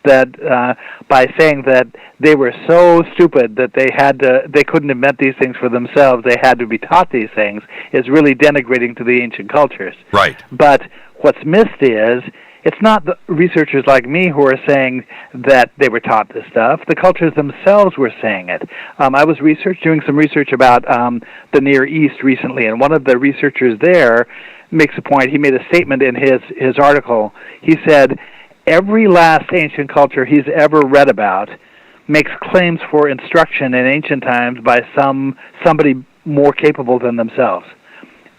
that by saying that they were so stupid that they couldn't invent these things for themselves, they had to be taught these things, is really denigrating to the ancient cultures. Right. But what's missed is, it's not the researchers like me who are saying that they were taught this stuff. The cultures themselves were saying it. I was doing some research about the Near East recently, and one of the researchers there makes a point. He made a statement in his article. He said, every last ancient culture he's ever read about makes claims for instruction in ancient times by somebody more capable than themselves.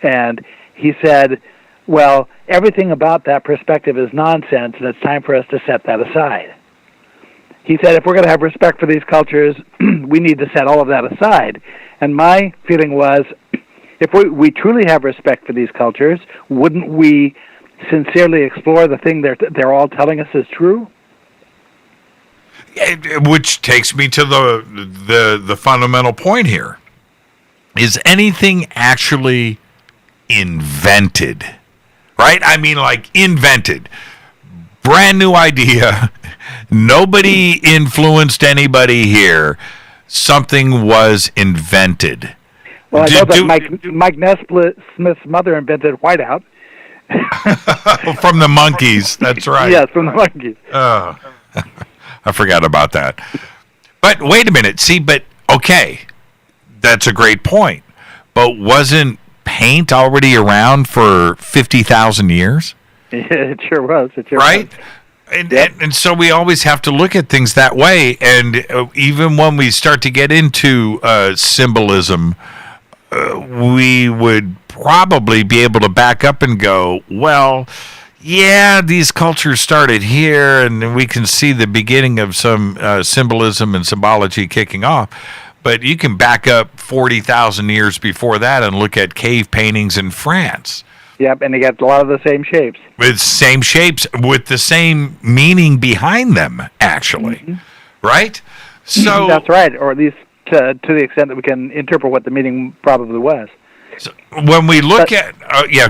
And he said, well, everything about that perspective is nonsense, and it's time for us to set that aside. He said, if we're going to have respect for these cultures, we need to set all of that aside. And my feeling was, if we truly have respect for these cultures, wouldn't we sincerely explore the thing they're all telling us is true? Which takes me to the fundamental point here. Is anything actually invented? Right? I mean, like, invented. Brand new idea. Nobody influenced anybody here. Something was invented. Well, I know that Mike Nesmith's mother invented whiteout. From the monkeys, that's right. Yes, from the monkeys. Oh, I forgot about that. But wait a minute. See, okay, that's a great point. But wasn't paint already around for 50,000 years? It sure was. Right? And so we always have to look at things that way. And even when we start to get into symbolism, we would probably be able to back up and go, well, yeah, these cultures started here, and we can see the beginning of some symbolism and symbology kicking off. But you can back up 40,000 years before that and look at cave paintings in France. Yep, and they got a lot of the same shapes. With same shapes, with the same meaning behind them, actually. Right? So that's right, or at least to the extent that we can interpret what the meaning probably was. So when we look at...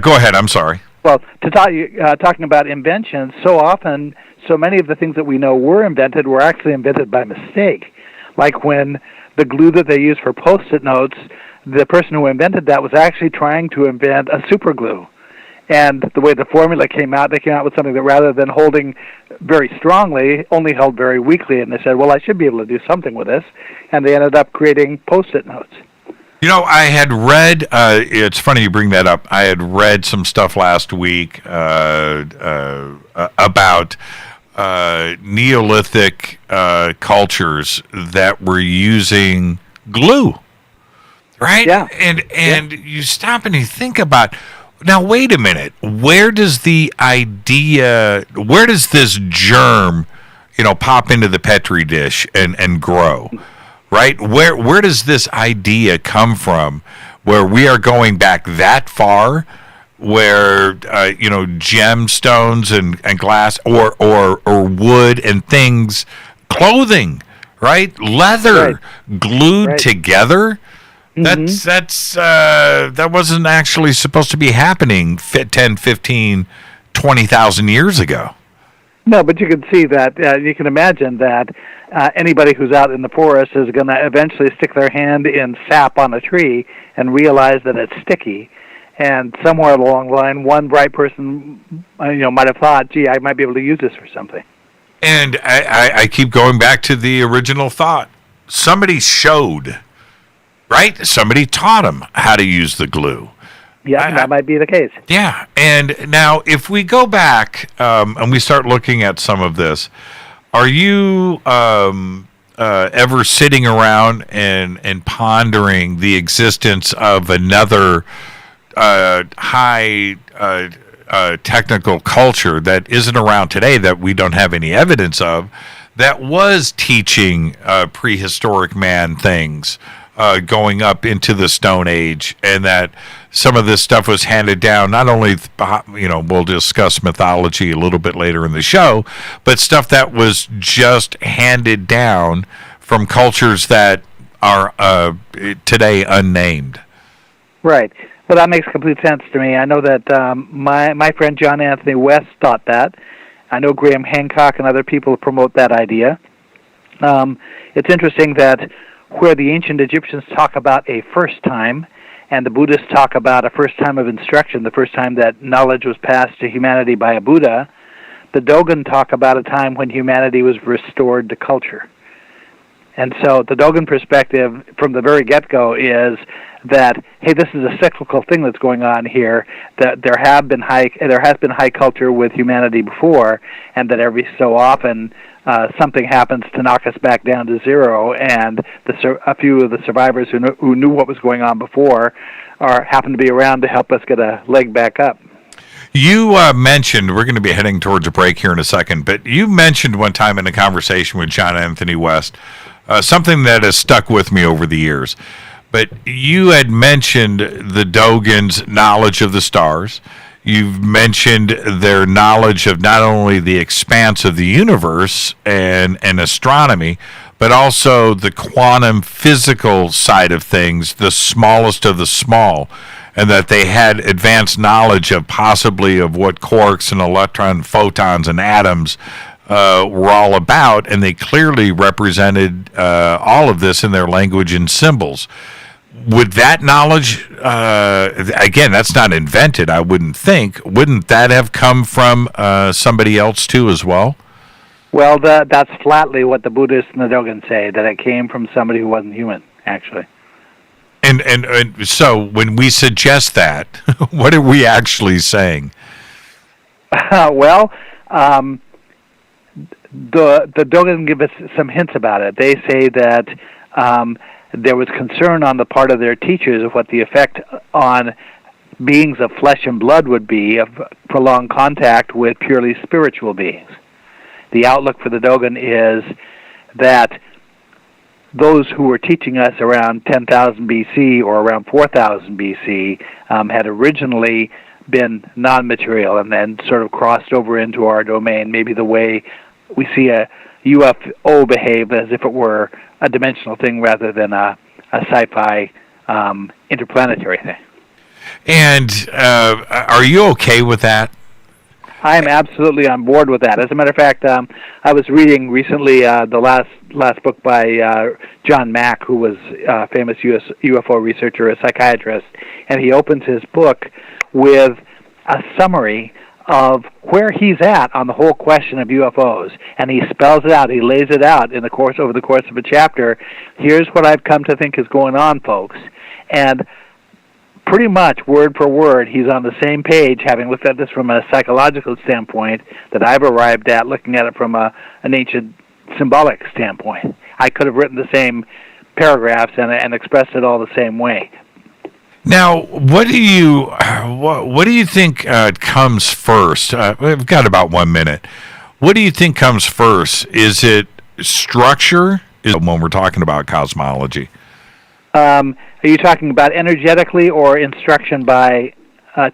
go ahead, I'm sorry. Well, talking about inventions, so often, so many of the things that we know were actually invented by mistake. Like when the glue that they use for Post-it notes, the person who invented that was actually trying to invent a super glue. And the way the formula came out, they came out with something that rather than holding very strongly, only held very weakly. And they said, well, I should be able to do something with this. And they ended up creating Post-it notes. I had read, it's funny you bring that up, I had read some stuff last week about Neolithic cultures that were using glue, right? Yeah. And you stop and you think about, now wait a minute, where does this germ, pop into the Petri dish and grow? Right? Where does this idea come from where we are going back that far where gemstones and glass or wood and things, clothing, right, leather, glued together. That wasn't actually supposed to be happening 10, 15, 20,000 years ago. No, but you can see that, you can imagine that anybody who's out in the forest is going to eventually stick their hand in sap on a tree and realize that it's sticky. And somewhere along the line, one bright person, might have thought, gee, I might be able to use this for something. And I keep going back to the original thought. Somebody showed, right? Somebody taught them how to use the glue. Yeah, that might be the case. Yeah, and now if we go back and we start looking at some of this, are you ever sitting around and pondering the existence of another high technical culture that isn't around today, that we don't have any evidence of, that was teaching prehistoric man things going up into the Stone Age, and that some of this stuff was handed down, not only, we'll discuss mythology a little bit later in the show, but stuff that was just handed down from cultures that are today unnamed? Right. Well, that makes complete sense to me. I know that my friend John Anthony West thought that. I know Graham Hancock and other people promote that idea. It's interesting that where the ancient Egyptians talk about a first time, and the Buddhists talk about a first time of instruction, the first time that knowledge was passed to humanity by a Buddha, the Dogon talk about a time when humanity was restored to culture. And so the Dogon perspective from the very get-go is that, hey, this is a cyclical thing that's going on here, that there has been high culture with humanity before, and that every so often something happens to knock us back down to zero, and a few of the survivors who knew what was going on before happen to be around to help us get a leg back up. You mentioned, we're going to be heading towards a break here in a second, but you mentioned one time in a conversation with John Anthony West something that has stuck with me over the years. But you had mentioned the Dogons' knowledge of the stars. You've mentioned their knowledge of not only the expanse of the universe and astronomy, but also the quantum physical side of things, the smallest of the small, and that they had advanced knowledge of possibly of what quarks and electrons, photons, and atoms were all about, and they clearly represented all of this in their language and symbols. Would that knowledge, again, that's not invented, I wouldn't think, wouldn't that have come from somebody else too as well? Well, that's flatly what the Buddhists and the Dogon say, that it came from somebody who wasn't human, actually. And so when we suggest that, what are we actually saying? Well, the Dogon give us some hints about it. They say that there was concern on the part of their teachers of what the effect on beings of flesh and blood would be of prolonged contact with purely spiritual beings. The outlook for the Dogon is that those who were teaching us around 10,000 BC or around 4,000 BC had originally been non-material and then sort of crossed over into our domain, maybe the way we see a UFO behave as if it were a dimensional thing rather than a sci-fi interplanetary thing. And are you okay with that? I am absolutely on board with that. As a matter of fact, I was reading recently the last book by John Mack, who was a famous UFO researcher, a psychiatrist, and he opens his book with a summary of where he's at on the whole question of UFOs, and he spells it out. He lays it out over the course of a chapter. Here's what I've come to think is going on, folks, and pretty much word for word, he's on the same page, having looked at this from a psychological standpoint that I've arrived at, looking at it from an ancient symbolic standpoint. I could have written the same paragraphs and expressed it all the same way. Now, what do you think comes first? We've got about 1 minute. What do you think comes first? Is it structure? When we're talking about cosmology, are you talking about energetically or instruction by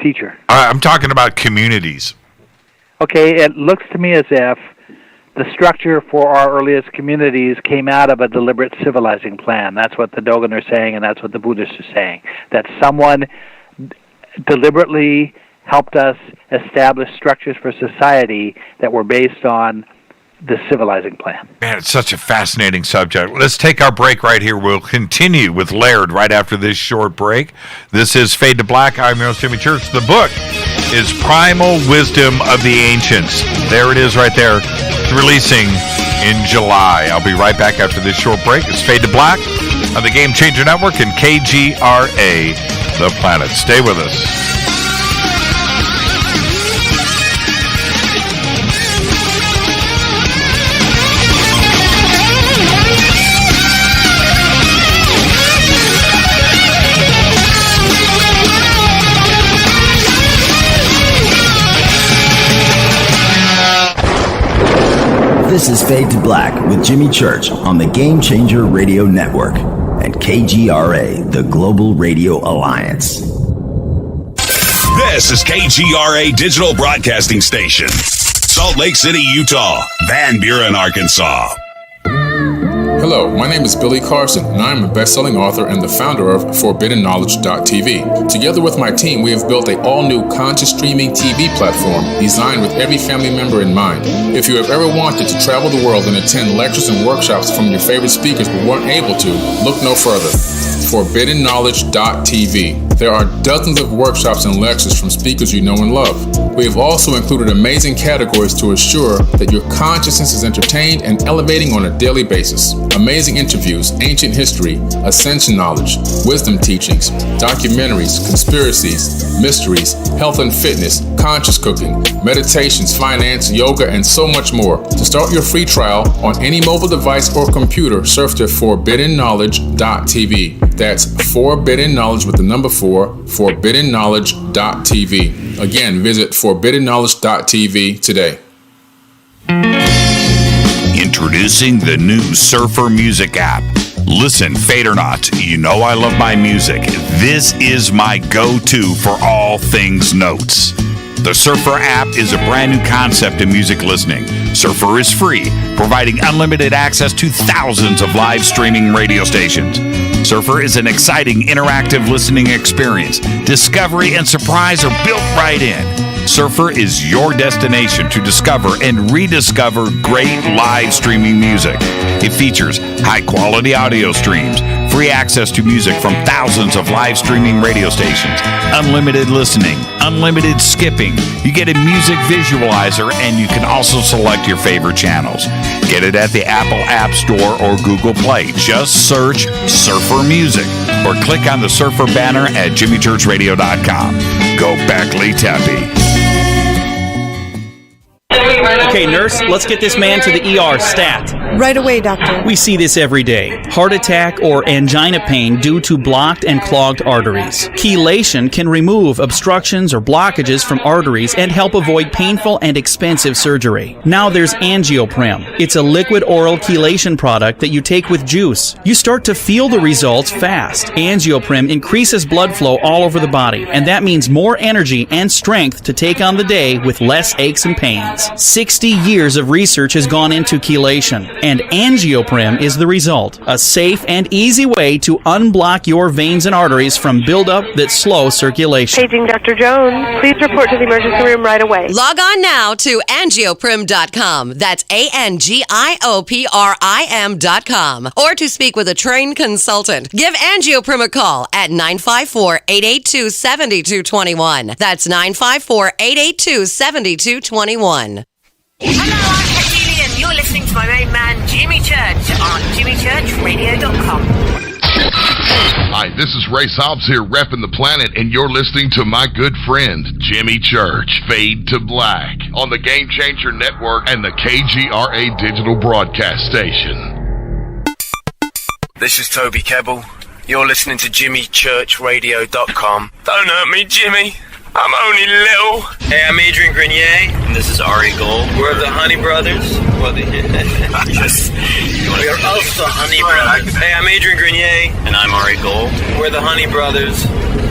teacher. I'm talking about communities. Okay, it looks to me as if the structure for our earliest communities came out of a deliberate civilizing plan. That's what the Dogon are saying, and that's what the Buddhists are saying. That someone deliberately helped us establish structures for society that were based on the civilizing plan. Man, it's such a fascinating subject. Let's take our break right here. We'll continue with Laird right after this short break. This is Fade to Black. I'm your host, Jimmy Church. The book is Primal Wisdom of the Ancients. There it is right there. It's releasing in July. I'll be right back after this short break. It's Fade to Black on the Game Changer Network and KGRA, The Planet. Stay with us. This is Fade to Black with Jimmy Church on the Game Changer Radio Network and KGRA, the Global Radio Alliance. This is KGRA Digital Broadcasting Station, Salt Lake City, Utah, Van Buren, Arkansas. Hello, my name is Billy Carson, and I'm a best-selling author and the founder of ForbiddenKnowledge.tv. Together with my team, we have built an all-new conscious streaming TV platform designed with every family member in mind. If you have ever wanted to travel the world and attend lectures and workshops from your favorite speakers but weren't able to, look no further. ForbiddenKnowledge.tv. There are dozens of workshops and lectures from speakers you know and love. We have also included amazing categories to assure that your consciousness is entertained and elevating on a daily basis. Amazing interviews, ancient history, ascension knowledge, wisdom teachings, documentaries, conspiracies, mysteries, health and fitness, conscious cooking, meditations, finance, yoga, and so much more. To start your free trial on any mobile device or computer, surf to ForbiddenKnowledge.tv. That's Forbidden Knowledge with the number 4, ForbiddenKnowledge.tv. Again, visit ForbiddenKnowledge.tv today. Introducing the new Surfer Music app. Listen, fade or not, you know I love my music. This is my go-to for all things notes. The Surfer app is a brand new concept in music listening. Surfer is free, providing unlimited access to thousands of live streaming radio stations. Surfer is an exciting, interactive listening experience. Discovery and surprise are built right in. Surfer is your destination to discover and rediscover great live streaming music. It features high-quality audio streams, free access to music from thousands of live streaming radio stations, unlimited listening, unlimited skipping. You get a music visualizer, and you can also select your favorite channels. Get it at the Apple App Store or Google Play. Just search Surfer Music or click on the Surfer banner at jimmychurchradio.com. Gobekli Tepe. Okay, nurse, let's get this man to the ER stat. Right away, doctor. We see this every day. Heart attack or angina pain due to blocked and clogged arteries. Chelation can remove obstructions or blockages from arteries and help avoid painful and expensive surgery. Now there's Angioprim. It's a liquid oral chelation product that you take with juice. You start to feel the results fast. Angioprim increases blood flow all over the body, and that means more energy and strength to take on the day with less aches and pains. 60 years of research has gone into chelation, and Angioprim is the result. A safe and easy way to unblock your veins and arteries from buildup that slow circulation. Paging Dr. Jones. Please report to the emergency room right away. Log on now to angioprim.com. That's ANGIOPRIM.com. Or to speak with a trained consultant. Give Angioprim a call at 954-882-7221. That's 954-882-7221. Hello, I'm Katie, and you're listening to my main man, Jimmy Church, on jimmychurchradio.com. Hi, this is Ray Hobbs here, repping the planet, and you're listening to my good friend, Jimmy Church, Fade to Black, on the Game Changer Network and the KGRA Digital Broadcast Station. This is Toby Kebbell. You're listening to jimmychurchradio.com. Don't hurt me, Jimmy. I'm only little. Hey, I'm Adrian Grenier. And this is Ari Gold. We're the Honey Brothers. We're also Honey Brothers. Hey, I'm Adrian Grenier. And I'm Ari Gold. We're the Honey Brothers.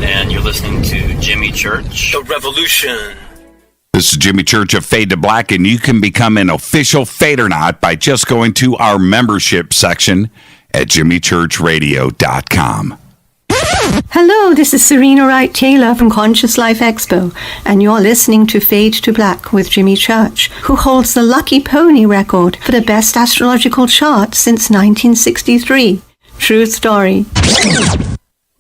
And you're listening to Jimmy Church. The Revolution. This is Jimmy Church of Fade to Black, and you can become an official Fadernaut by just going to our membership section at jimmychurchradio.com. Hello, this is Serena Wright Taylor from Conscious Life Expo, and you're listening to Fade to Black with Jimmy Church, who holds the Lucky Pony record for the best astrological chart since 1963. True story.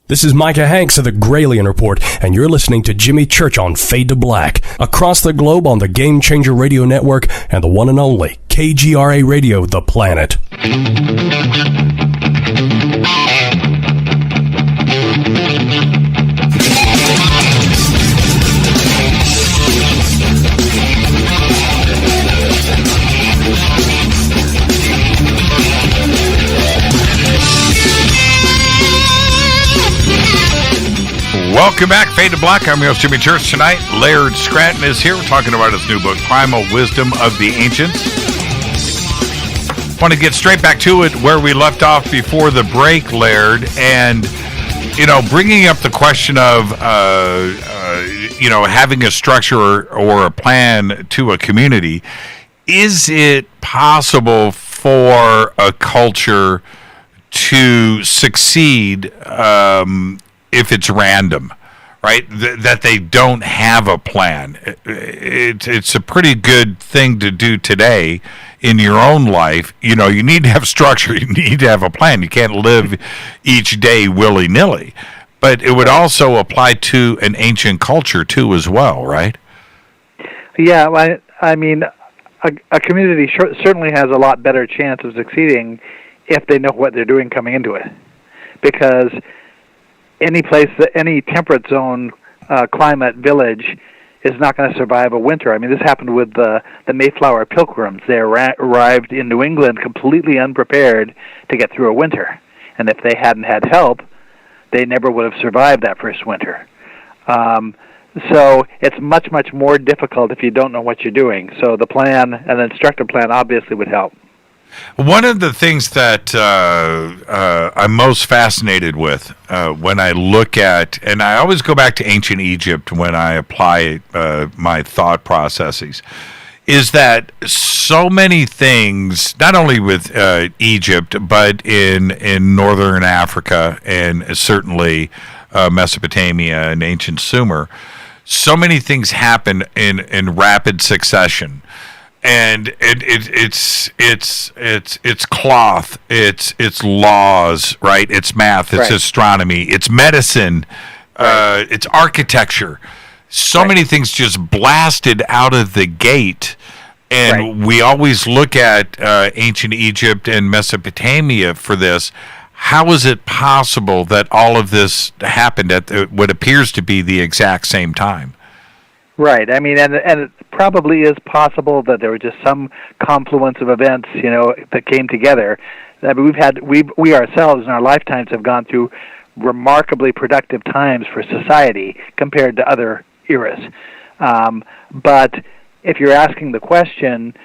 This is Micah Hanks of the Gralien Report, and you're listening to Jimmy Church on Fade to Black, across the globe on the Game Changer Radio Network and the one and only KGRA Radio, The Planet. Welcome back, Fade to Black. I'm your host, Jimmy Church. Tonight, Laird Scranton is here. We're talking about his new book, Primal Wisdom of the Ancients. Want to get straight back to it where we left off before the break, Laird, and, bringing up the question of, having a structure or a plan to a community. Is it possible for a culture to succeed if it's random, right? That they don't have a plan. It's a pretty good thing to do today in your own life. You need to have structure. You need to have a plan. You can't live each day willy-nilly. But it would also apply to an ancient culture, too, as well, right? Yeah, I mean, a community certainly has a lot better chance of succeeding if they know what they're doing coming into it. Because any temperate zone climate village is not going to survive a winter. I mean, this happened with the Mayflower Pilgrims. They arrived in New England completely unprepared to get through a winter. And if they hadn't had help, they never would have survived that first winter. So it's much, much more difficult if you don't know what you're doing. So the plan, an instructor plan, obviously would help. One of the things that I'm most fascinated with when I look at, and I always go back to ancient Egypt when I apply my thought processes, is that so many things, not only with Egypt, but in northern Africa and certainly Mesopotamia and ancient Sumer, so many things happen in rapid succession. And it's cloth, it's laws, right? It's math, it's astronomy, it's medicine, it's architecture. So many things just blasted out of the gate. And we always look at ancient Egypt and Mesopotamia for this. How is it possible that all of this happened at what appears to be the exact same time? Right. I mean, and it probably is possible that there were just some confluence of events, that came together. I mean, we ourselves in our lifetimes have gone through remarkably productive times for society compared to other eras. But if you're asking the question,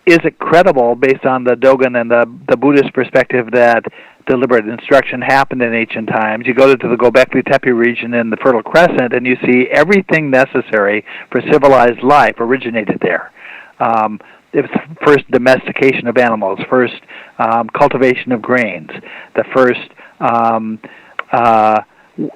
is it credible based on the Dogon and the Buddhist perspective that deliberate instruction happened in ancient times? You go to the Gobekli Tepe region in the Fertile Crescent and you see everything necessary for civilized life originated there. It was the first domestication of animals, first cultivation of grains, the first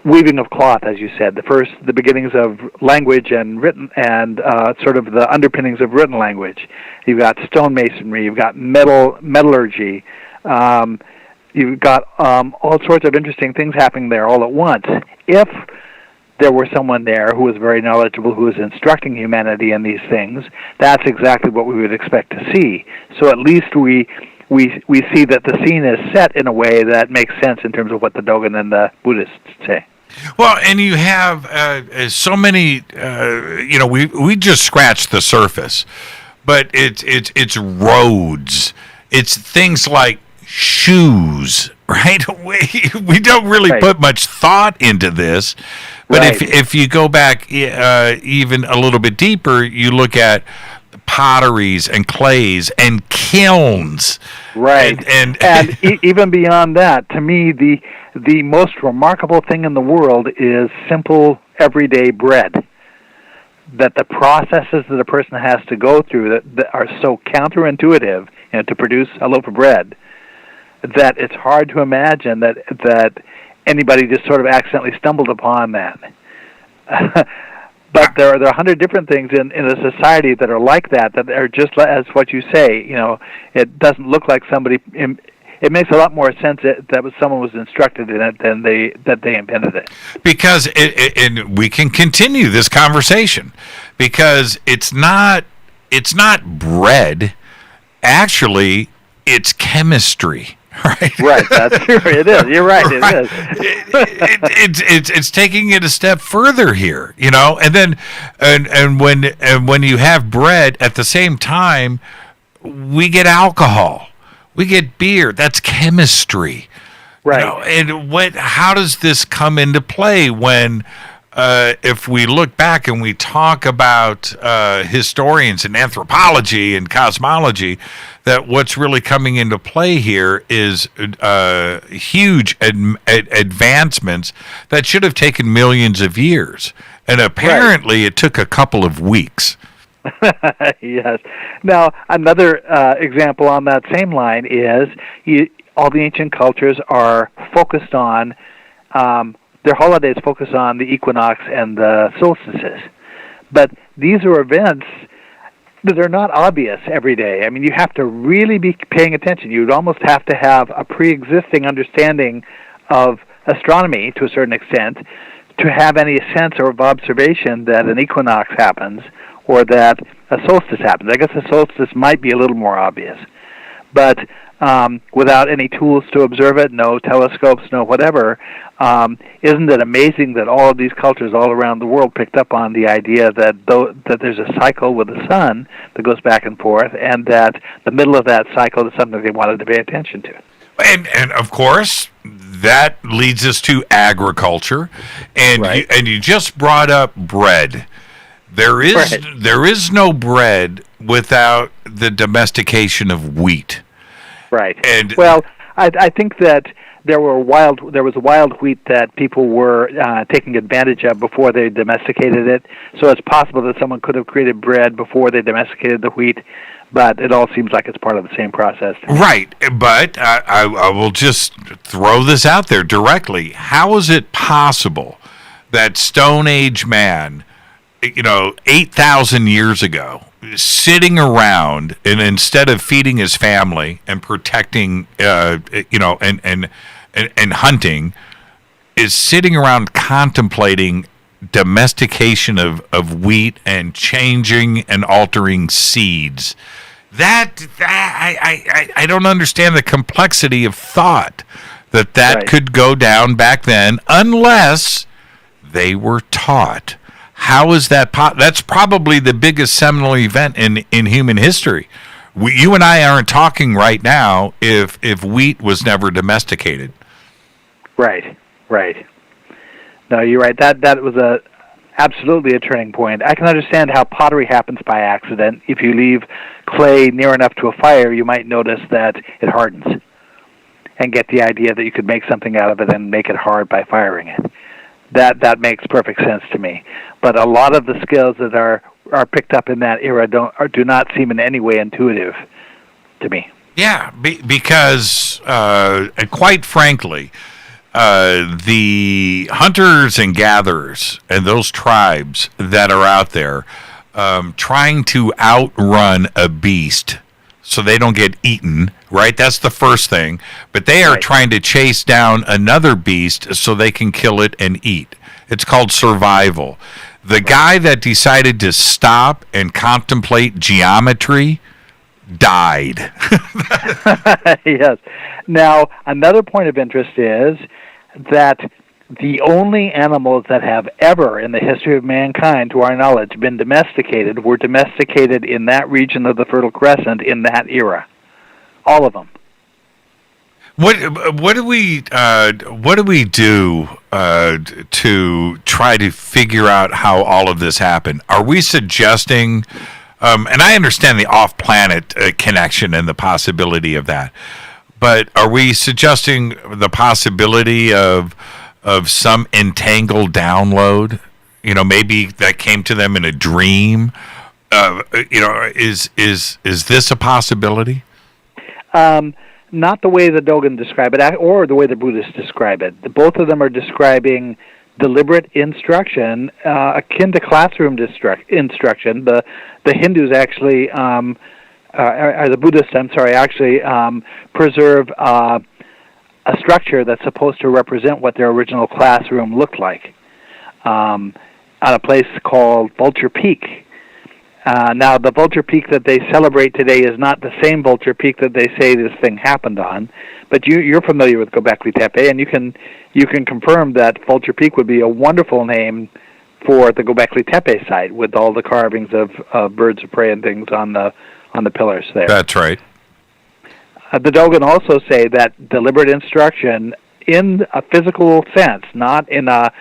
weaving of cloth, as you said, the beginnings of language and written and sort of the underpinnings of written language. You've got stonemasonry, you've got metallurgy, you've got all sorts of interesting things happening there all at once. If there were someone there who was very knowledgeable, who was instructing humanity in these things, that's exactly what we would expect to see. So at least we see that the scene is set in a way that makes sense in terms of what the Dogon and the Buddhists say. Well, and you have so many, we just scratched the surface, but it's roads, it's things like shoes, right? We don't really put much thought into this, but if you go back even a little bit deeper, you look at potteries and clays and kilns. Right. And even beyond that, to me, the most remarkable thing in the world is simple, everyday bread. That the processes that a person has to go through that are so counterintuitive, to produce a loaf of bread, that it's hard to imagine that anybody just sort of accidentally stumbled upon that. But there are 100 different things in a society that are like that are just as what you say. It doesn't look like somebody. It makes a lot more sense that someone was instructed in it than that they invented it. Because and we can continue this conversation because it's not bread. Actually, it's chemistry. Right, that's true. It is. You're right. It is. It's taking it a step further here, and then and when you have bread at the same time, we get alcohol, we get beer. That's chemistry, right? And how does this come into play when? If we look back and we talk about historians and anthropology and cosmology, that what's really coming into play here is huge advancements that should have taken millions of years. And apparently it took a couple of weeks. Yes. Now, another example on that same line is all the ancient cultures are focused on their holidays focus on the equinox and the solstices. But these are events that are not obvious every day. I mean, you have to really be paying attention. You'd almost have to have a pre-existing understanding of astronomy to a certain extent to have any sense of observation that an equinox happens or that a solstice happens. I guess a solstice might be a little more obvious. But without any tools to observe it, no telescopes, no whatever, isn't it amazing that all of these cultures all around the world picked up on the idea that there's a cycle with the sun that goes back and forth, and that the middle of that cycle is something they wanted to pay attention to. And of course, that leads us to agriculture, and right. you just brought up bread. There is no bread without the domestication of wheat. Right. And I think that there was wild wheat that people were taking advantage of before they domesticated it. So it's possible that someone could have created bread before they domesticated the wheat, but it all seems like it's part of the same process. Right. But I will just throw this out there directly. How is it possible that Stone Age man, 8,000 years ago, sitting around and instead of feeding his family and protecting, and hunting, is sitting around contemplating domestication of wheat and changing and altering seeds? I don't understand the complexity of thought that right. could go down back then unless they were taught. How is that? That's probably the biggest seminal event in human history. You and I aren't talking right now if wheat was never domesticated. Right. No, you're right. That was absolutely a turning point. I can understand how pottery happens by accident. If you leave clay near enough to a fire, you might notice that it hardens, and get the idea that you could make something out of it and make it hard by firing it. That makes perfect sense to me. But a lot of the skills that are picked up in that era do not seem in any way intuitive to me. Yeah, because quite frankly, the hunters and gatherers and those tribes that are out there trying to outrun a beast so they don't get eaten, right? That's the first thing. But they are trying to chase down another beast so they can kill it and eat. It's called survival. The guy that decided to stop and contemplate geometry died. Yes. Now, another point of interest is that the only animals that have ever, in the history of mankind, to our knowledge, been domesticated were domesticated in that region of the Fertile Crescent in that era. All of them. What do we do to try to figure out how all of this happened? Are we suggesting And I understand the off-planet connection and the possibility of that. But are we suggesting the possibility of some entangled download? Maybe that came to them in a dream. Is this a possibility? Not the way the Dogen describe it, or the way the Buddhists describe it. Both of them are describing deliberate instruction, akin to classroom instruction. The Hindus actually, or the Buddhists, actually preserve a structure that's supposed to represent what their original classroom looked like, on a place called Vulture Peak. Now, the Vulture Peak that they celebrate today is not the same Vulture Peak that they say this thing happened on. But you're familiar with Gobekli Tepe, and you can confirm that Vulture Peak would be a wonderful name for the Gobekli Tepe site, with all the carvings of birds of prey and things on the pillars there. That's right. The Dogen also say that deliberate instruction in a physical sense, not in a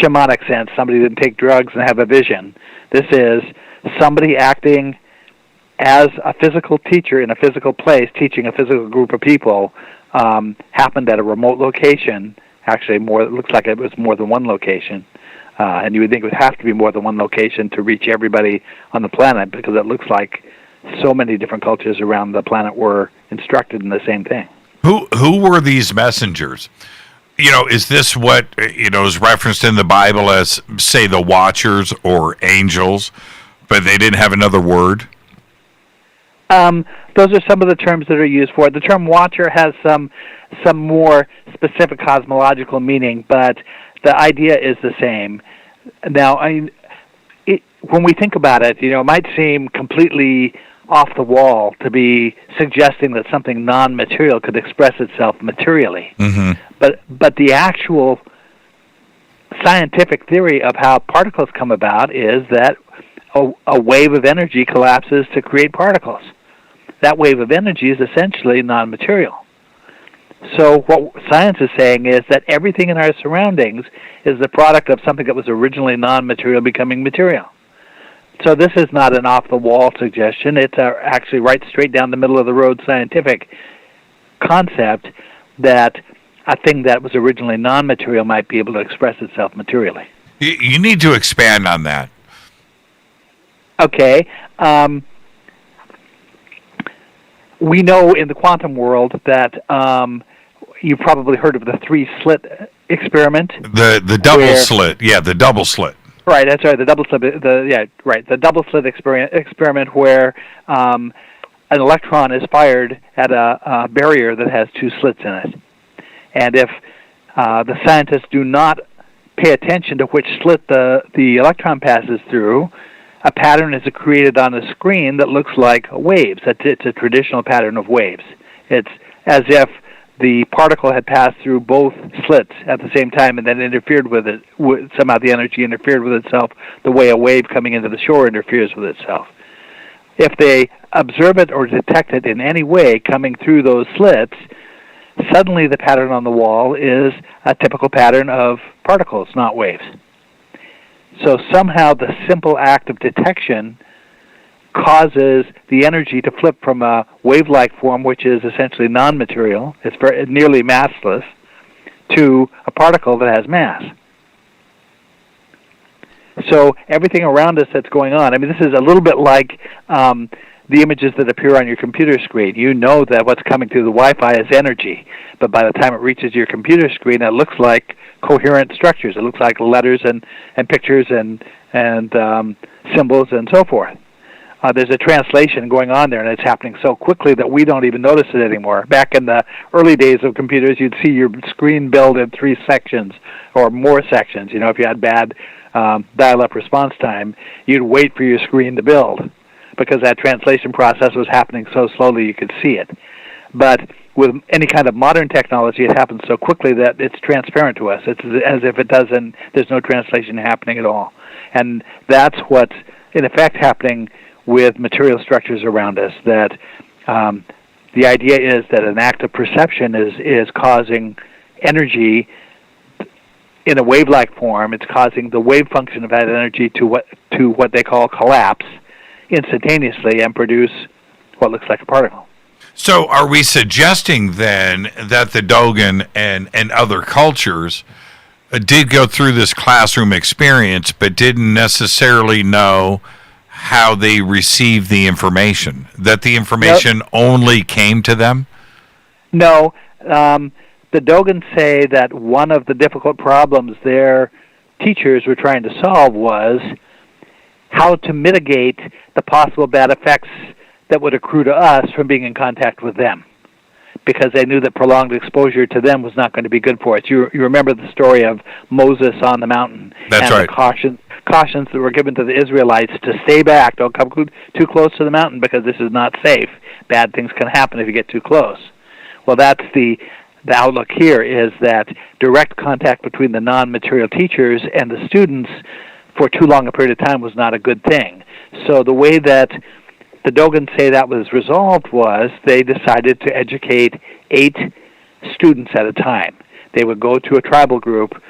shamanic sense, somebody didn't take drugs and have a vision. This is somebody acting as a physical teacher in a physical place, teaching a physical group of people, happened at a remote location. Actually, it looks like it was more than one location. And you would think it would have to be more than one location to reach everybody on the planet, because it looks like so many different cultures around the planet were instructed in the same thing. Who were these messengers? Is this what is referenced in the Bible as, say, the Watchers or angels, but they didn't have another word? Those are some of the terms that are used for it. The term Watcher has some more specific cosmological meaning, but the idea is the same. Now, when we think about it, it might seem completely off the wall to be suggesting that something non-material could express itself materially. Mm-hmm. But the actual scientific theory of how particles come about is that a wave of energy collapses to create particles. That wave of energy is essentially non-material. So what science is saying is that everything in our surroundings is the product of something that was originally non-material becoming material. So this is not an off-the-wall suggestion. It's actually right straight down the middle of the road scientific concept that a thing that was originally non-material might be able to express itself materially. You need to expand on that. Okay. We know in the quantum world that you've probably heard of the three-slit experiment. The double slit. Yeah, the double slit. Right, that's right. The double slit. The double slit experiment where an electron is fired at a barrier that has two slits in it, and if the scientists do not pay attention to which slit the electron passes through, a pattern is created on the screen that looks like waves. It's a traditional pattern of waves. It's as if the particle had passed through both slits at the same time and then interfered with it. Somehow the energy interfered with itself the way a wave coming into the shore interferes with itself. If they observe it or detect it in any way coming through those slits, suddenly the pattern on the wall is a typical pattern of particles, not waves. So somehow the simple act of detection causes the energy to flip from a wave-like form, which is essentially non-material, it's nearly massless, to a particle that has mass. So everything around us that's going on, this is a little bit like the images that appear on your computer screen. You know that what's coming through the Wi-Fi is energy, but by the time it reaches your computer screen, it looks like coherent structures. It looks like letters and pictures and symbols and so forth. There's a translation going on there, and it's happening so quickly that we don't even notice it anymore. Back in the early days of computers, you'd see your screen build in 3 sections or more sections. If you had bad dial-up response time, you'd wait for your screen to build because that translation process was happening so slowly you could see it. But with any kind of modern technology, it happens so quickly that it's transparent to us. It's as if there's no translation happening at all. And that's what's, in effect, happening with material structures around us, that the idea is that an act of perception is causing energy in a wave-like form. It's causing the wave function of that energy to what they call collapse instantaneously and produce what looks like a particle. So are we suggesting then that the Dogon and other cultures did go through this classroom experience but didn't necessarily know how they received the information, that the information only came to them? No. The Dogons say that one of the difficult problems their teachers were trying to solve was how to mitigate the possible bad effects that would accrue to us from being in contact with them, because they knew that prolonged exposure to them was not going to be good for us. You remember the story of Moses on the mountain. That's and right. The cautions that were given to the Israelites to stay back, don't come too close to the mountain because this is not safe. Bad things can happen if you get too close. Well, that's the outlook here, is that direct contact between the non-material teachers and the students for too long a period of time was not a good thing. So the way that the Dogons say that was resolved was they decided to educate 8 students at a time. They would go to a tribal group,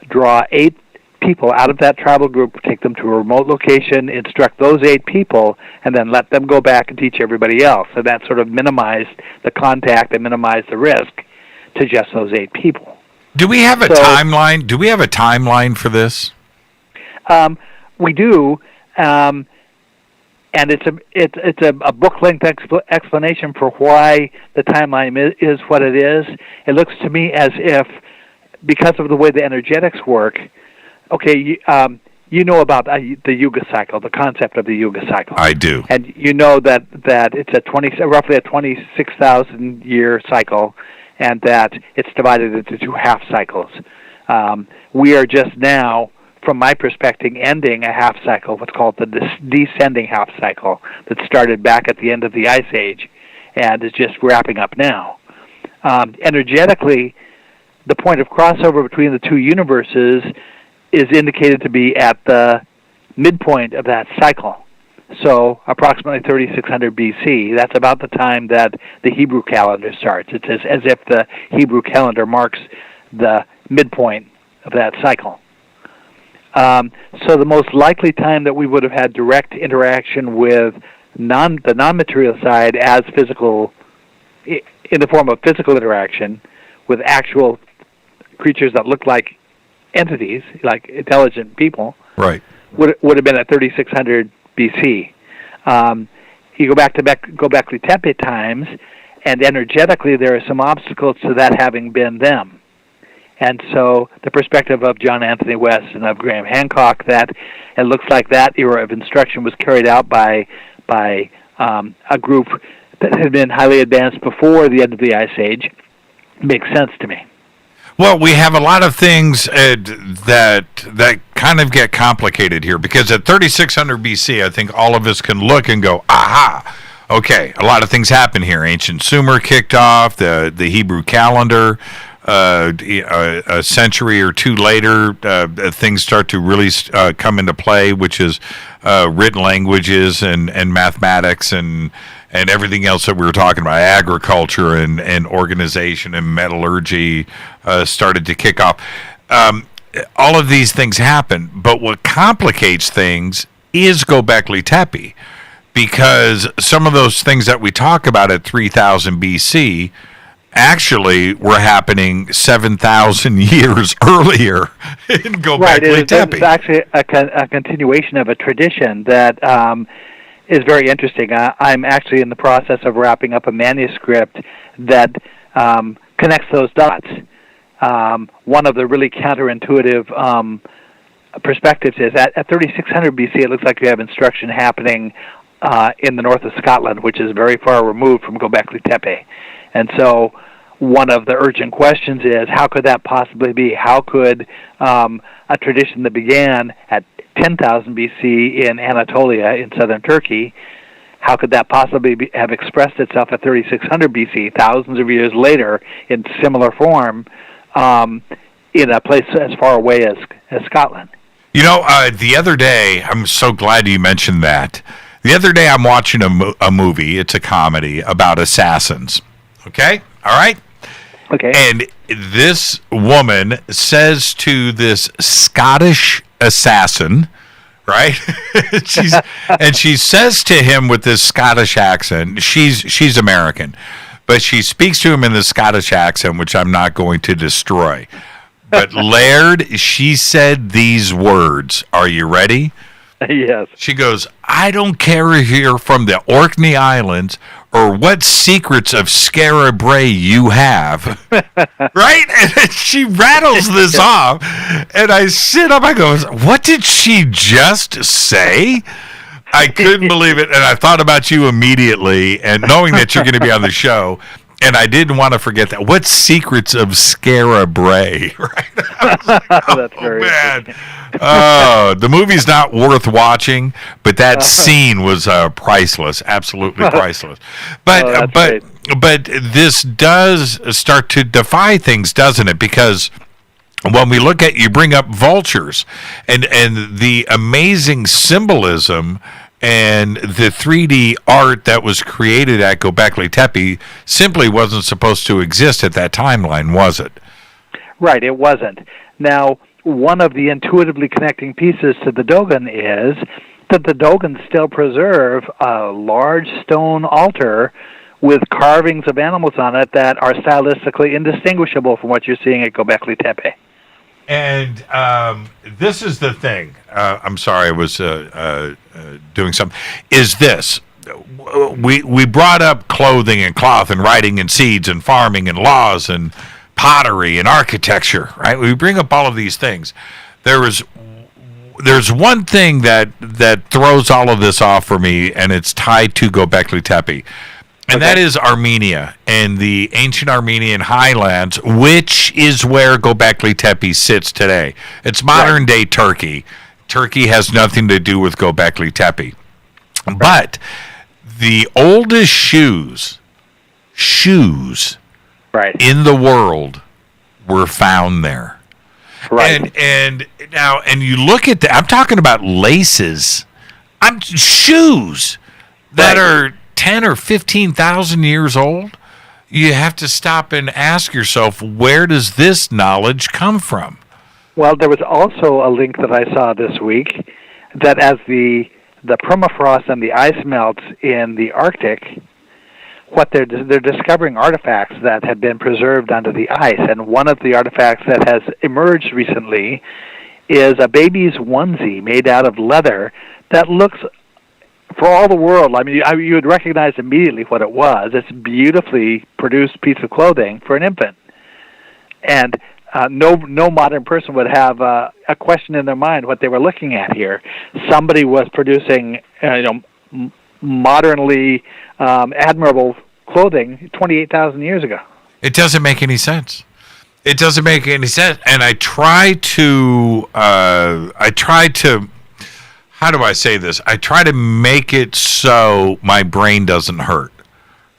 draw 8 people out of that tribal group, take them to a remote location, instruct those 8 people, and then let them go back and teach everybody else. So that sort of minimized the contact and minimized the risk to just those 8 people. Do we have a timeline? Do we have a timeline for this? We do, and it's a book-length explanation for why the timeline is what it is. It looks to me as if, because of the way the energetics work, okay, you know about the Yuga cycle, the concept of the Yuga cycle. I do. And you know that it's roughly a 26,000-year cycle, and that it's divided into 2 half cycles. We are just now, from my perspective, ending a half cycle, what's called the descending half cycle, that started back at the end of the Ice Age and is just wrapping up now. Energetically, the point of crossover between the 2 universes is indicated to be at the midpoint of that cycle. So approximately 3600 BC, that's about the time that the Hebrew calendar starts. It's as if the Hebrew calendar marks the midpoint of that cycle. So the most likely time that we would have had direct interaction with the non-material side as physical, in the form of physical interaction with actual creatures that look like entities, like intelligent people, right, would have been at 3600 BC. You go back to Gobekli Tepe times, and energetically there are some obstacles to that having been them. And so the perspective of John Anthony West and of Graham Hancock, that it looks like that era of instruction was carried out by a group that had been highly advanced before the end of the Ice Age, makes sense to me. Well, we have a lot of things that kind of get complicated here, because at 3600 BC, I think all of us can look and go, aha, okay, a lot of things happen here. Ancient Sumer kicked off, the Hebrew calendar, a century or 2 later, things start to really come into play, which is written languages and mathematics and everything else that we were talking about, agriculture and organization and metallurgy started to kick off. All of these things happen, but what complicates things is Gobekli Tepe, because some of those things that we talk about at 3000 BC actually were happening 7,000 years earlier in Gobekli Tepe. It's actually a continuation of a tradition that is very interesting. I'm actually in the process of wrapping up a manuscript that connects those dots. One of the really counterintuitive perspectives is at 3600 BC, it looks like you have instruction happening in the north of Scotland, which is very far removed from Gobekli Tepe. And so one of the urgent questions is, how could that possibly be? How could a tradition that began at 10,000 BC in Anatolia in southern Turkey, how could that possibly have expressed itself at 3600 BC, thousands of years later, in similar form, in a place as far away as Scotland? You know, the other day, I'm so glad you mentioned that. The other day, I'm watching a movie. It's a comedy about assassins. Okay? All right? Okay. And this woman says to this Scottish assassin, right? And she says to him with this Scottish accent, she's American, but she speaks to him in the Scottish accent, which I'm not going to destroy. But Laird, she said these words. Are you ready? Yes. She goes, I don't care if you're from the Orkney Islands or what secrets of Skara Brae you have. Right? And she rattles this off. And I sit up, I go, what did she just say? I couldn't believe it. And I thought about you immediately, and knowing that you're going to be on the show. And I didn't want to forget that. What secrets of Skara Brae? Right? Like, That's very man. Oh, the movie's not worth watching, but that scene was priceless, absolutely priceless. But this does start to defy things, doesn't it? Because when we look at, you bring up vultures and the amazing symbolism and the 3D art that was created at Gobekli Tepe simply wasn't supposed to exist at that timeline, was it? Right, it wasn't. Now, one of the intuitively connecting pieces to the Dogon is that the Dogons still preserve a large stone altar with carvings of animals on it that are stylistically indistinguishable from what you're seeing at Gobekli Tepe. And this is the thing. I'm sorry, I was doing something. Is this. We brought up clothing and cloth and writing and seeds and farming and laws and pottery and architecture, right? We bring up all of these things. There's one thing that throws all of this off for me, and it's tied to Gobekli Tepe. And that is Armenia and the ancient Armenian highlands, which is where Gobekli Tepe sits today. It's modern-day Turkey. Turkey has nothing to do with Gobekli Tepe. But the oldest shoes in the world were found there. Right. And now, and you look at I'm talking about laces. Shoes that are 10 or 15,000 years old. You have to stop and ask yourself, where does this knowledge come from? Well, there was also a link that I saw this week that as the permafrost and the ice melts in the Arctic, what they're discovering artifacts that had been preserved under the ice. And one of the artifacts that has emerged recently is a baby's onesie made out of leather that looks, for all the world, I mean, you would recognize immediately what it was. It's a beautifully produced piece of clothing for an infant. And no modern person would have a question in their mind what they were looking at here. Somebody was producing, modernly admirable clothing 28,000 years ago. It doesn't make any sense. It doesn't make any sense. And I try to, how do I say this? I try to make it so my brain doesn't hurt,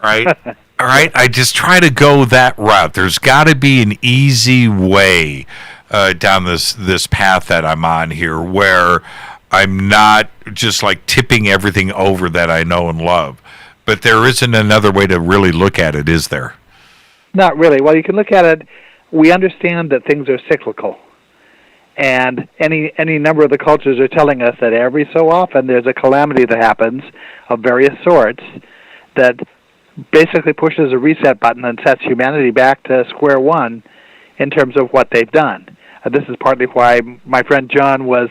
right? All right? I just try to go that route. There's got to be an easy way down this path that I'm on here where I'm not just like tipping everything over that I know and love. But there isn't another way to really look at it, is there? Not really. Well, you can look at it. We understand that things are cyclical. And any number of the cultures are telling us that every so often there's a calamity that happens of various sorts that basically pushes a reset button and sets humanity back to square one in terms of what they've done. This is partly why my friend John was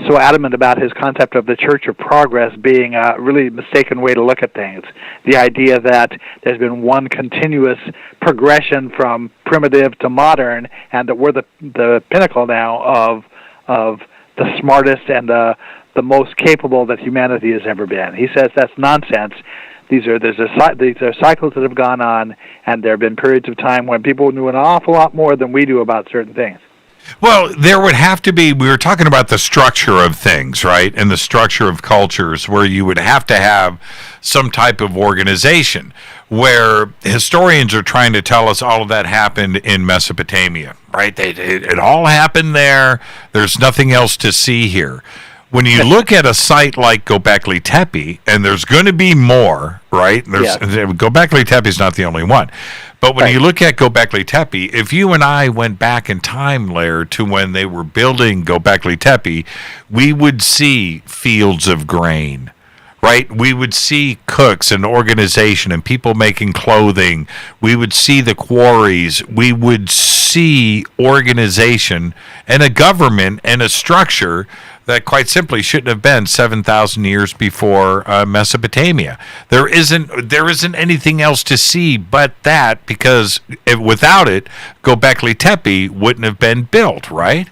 so adamant about his concept of the Church of Progress being a really mistaken way to look at things. The idea that there's been one continuous progression from primitive to modern, and that we're the pinnacle now of the smartest and the most capable that humanity has ever been. He says that's nonsense. These are cycles that have gone on, and there have been periods of time when people knew an awful lot more than we do about certain things. Well, there would have to be, we were talking about the structure of things, right? And the structure of cultures where you would have to have some type of organization where historians are trying to tell us all of that happened in Mesopotamia, right? It all happened there. There's nothing else to see here. When you look at a site like Gobekli Tepe, and there's going to be more, right? Gobekli Tepe is not the only one. But when you look at Gobekli Tepe, if you and I went back in time, Laird, to when they were building Gobekli Tepe, we would see fields of grain, right? We would see cooks and organization and people making clothing. We would see the quarries. We would see organization and a government and a structure that quite simply shouldn't have been 7,000 years before Mesopotamia. There isn't anything else to see but that, because without it, Gobekli Tepe wouldn't have been built, right?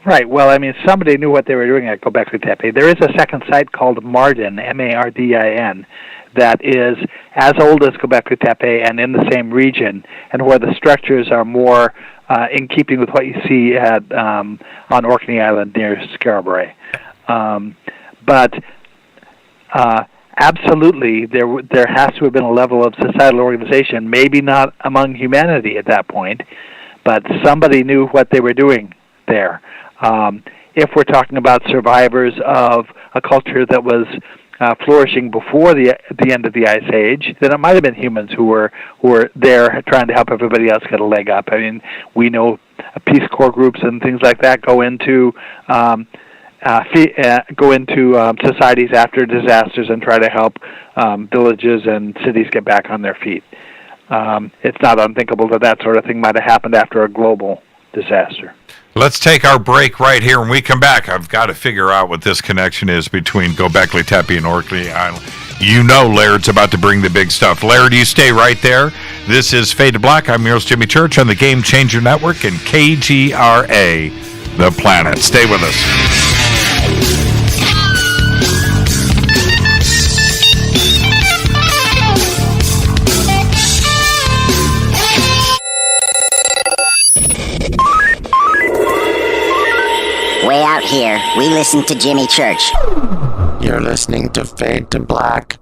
Right. Well, I mean, somebody knew what they were doing at Gobekli Tepe. There is a second site called Mardin, M-A-R-D-I-N, that is as old as Gobekli Tepe and in the same region, and where the structures are more in keeping with what you see at on Orkney Island near Scarborough. But absolutely, there has to have been a level of societal organization, maybe not among humanity at that point, but somebody knew what they were doing there. If we're talking about survivors of a culture that was flourishing before the end of the Ice Age, then it might have been humans who were there trying to help everybody else get a leg up. I mean, we know Peace Corps groups and things like that go into societies after disasters and try to help villages and cities get back on their feet. It's not unthinkable that sort of thing might have happened after a global disaster. Let's take our break right here. When we come back, I've got to figure out what this connection is between Gobekli Tepe and Orkney Island. You know Laird's about to bring the big stuff. Laird, you stay right there. This is Fade to Black. I'm your host, Jimmy Church, on the Game Changer Network and KGRA, The Planet. Stay with us. Way out here, we listen to Jimmy Church. You're listening to Fade to Black.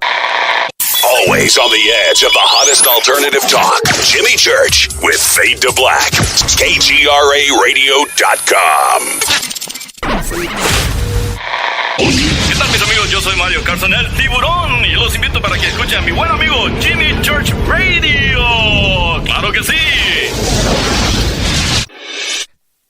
Always on the edge of the hottest alternative talk. Jimmy Church with Fade to Black. KGRARadio.com. ¿Qué tal, mis amigos? Yo soy Mario Carson, el tiburón, y los invito para que escuchen a mi buen amigo Jimmy Church Radio. ¡Claro que sí!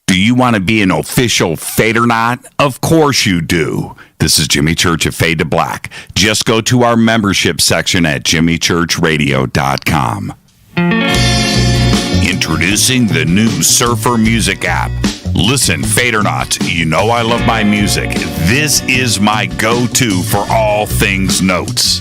Do you want to be an official Fadernaut? Of course you do. This is Jimmy Church of Fade to Black. Just go to our membership section at jimmychurchradio.com. Introducing the new Surfer Music app. Listen, Fadernauts, you know I love my music. This is my go-to for all things notes.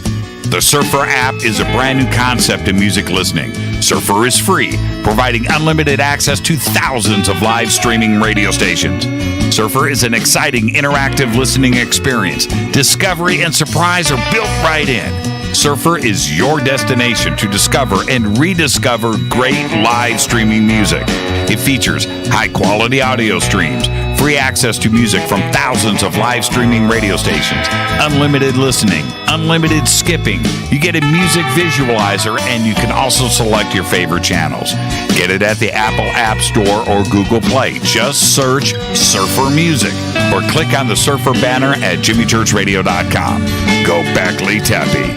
The Surfer app is a brand new concept in music listening. Surfer is free, providing unlimited access to thousands of live streaming radio stations. Surfer is an exciting interactive listening experience. Discovery and surprise are built right in. Surfer is your destination to discover and rediscover great live streaming music. It features high-quality audio streams, free access to music from thousands of live streaming radio stations, unlimited listening, unlimited skipping. You get a music visualizer, and you can also select your favorite channels. Get it at the Apple App Store or Google Play. Just search Surfer Music or click on the Surfer banner at jimmychurchradio.com. Gobekli Tepe.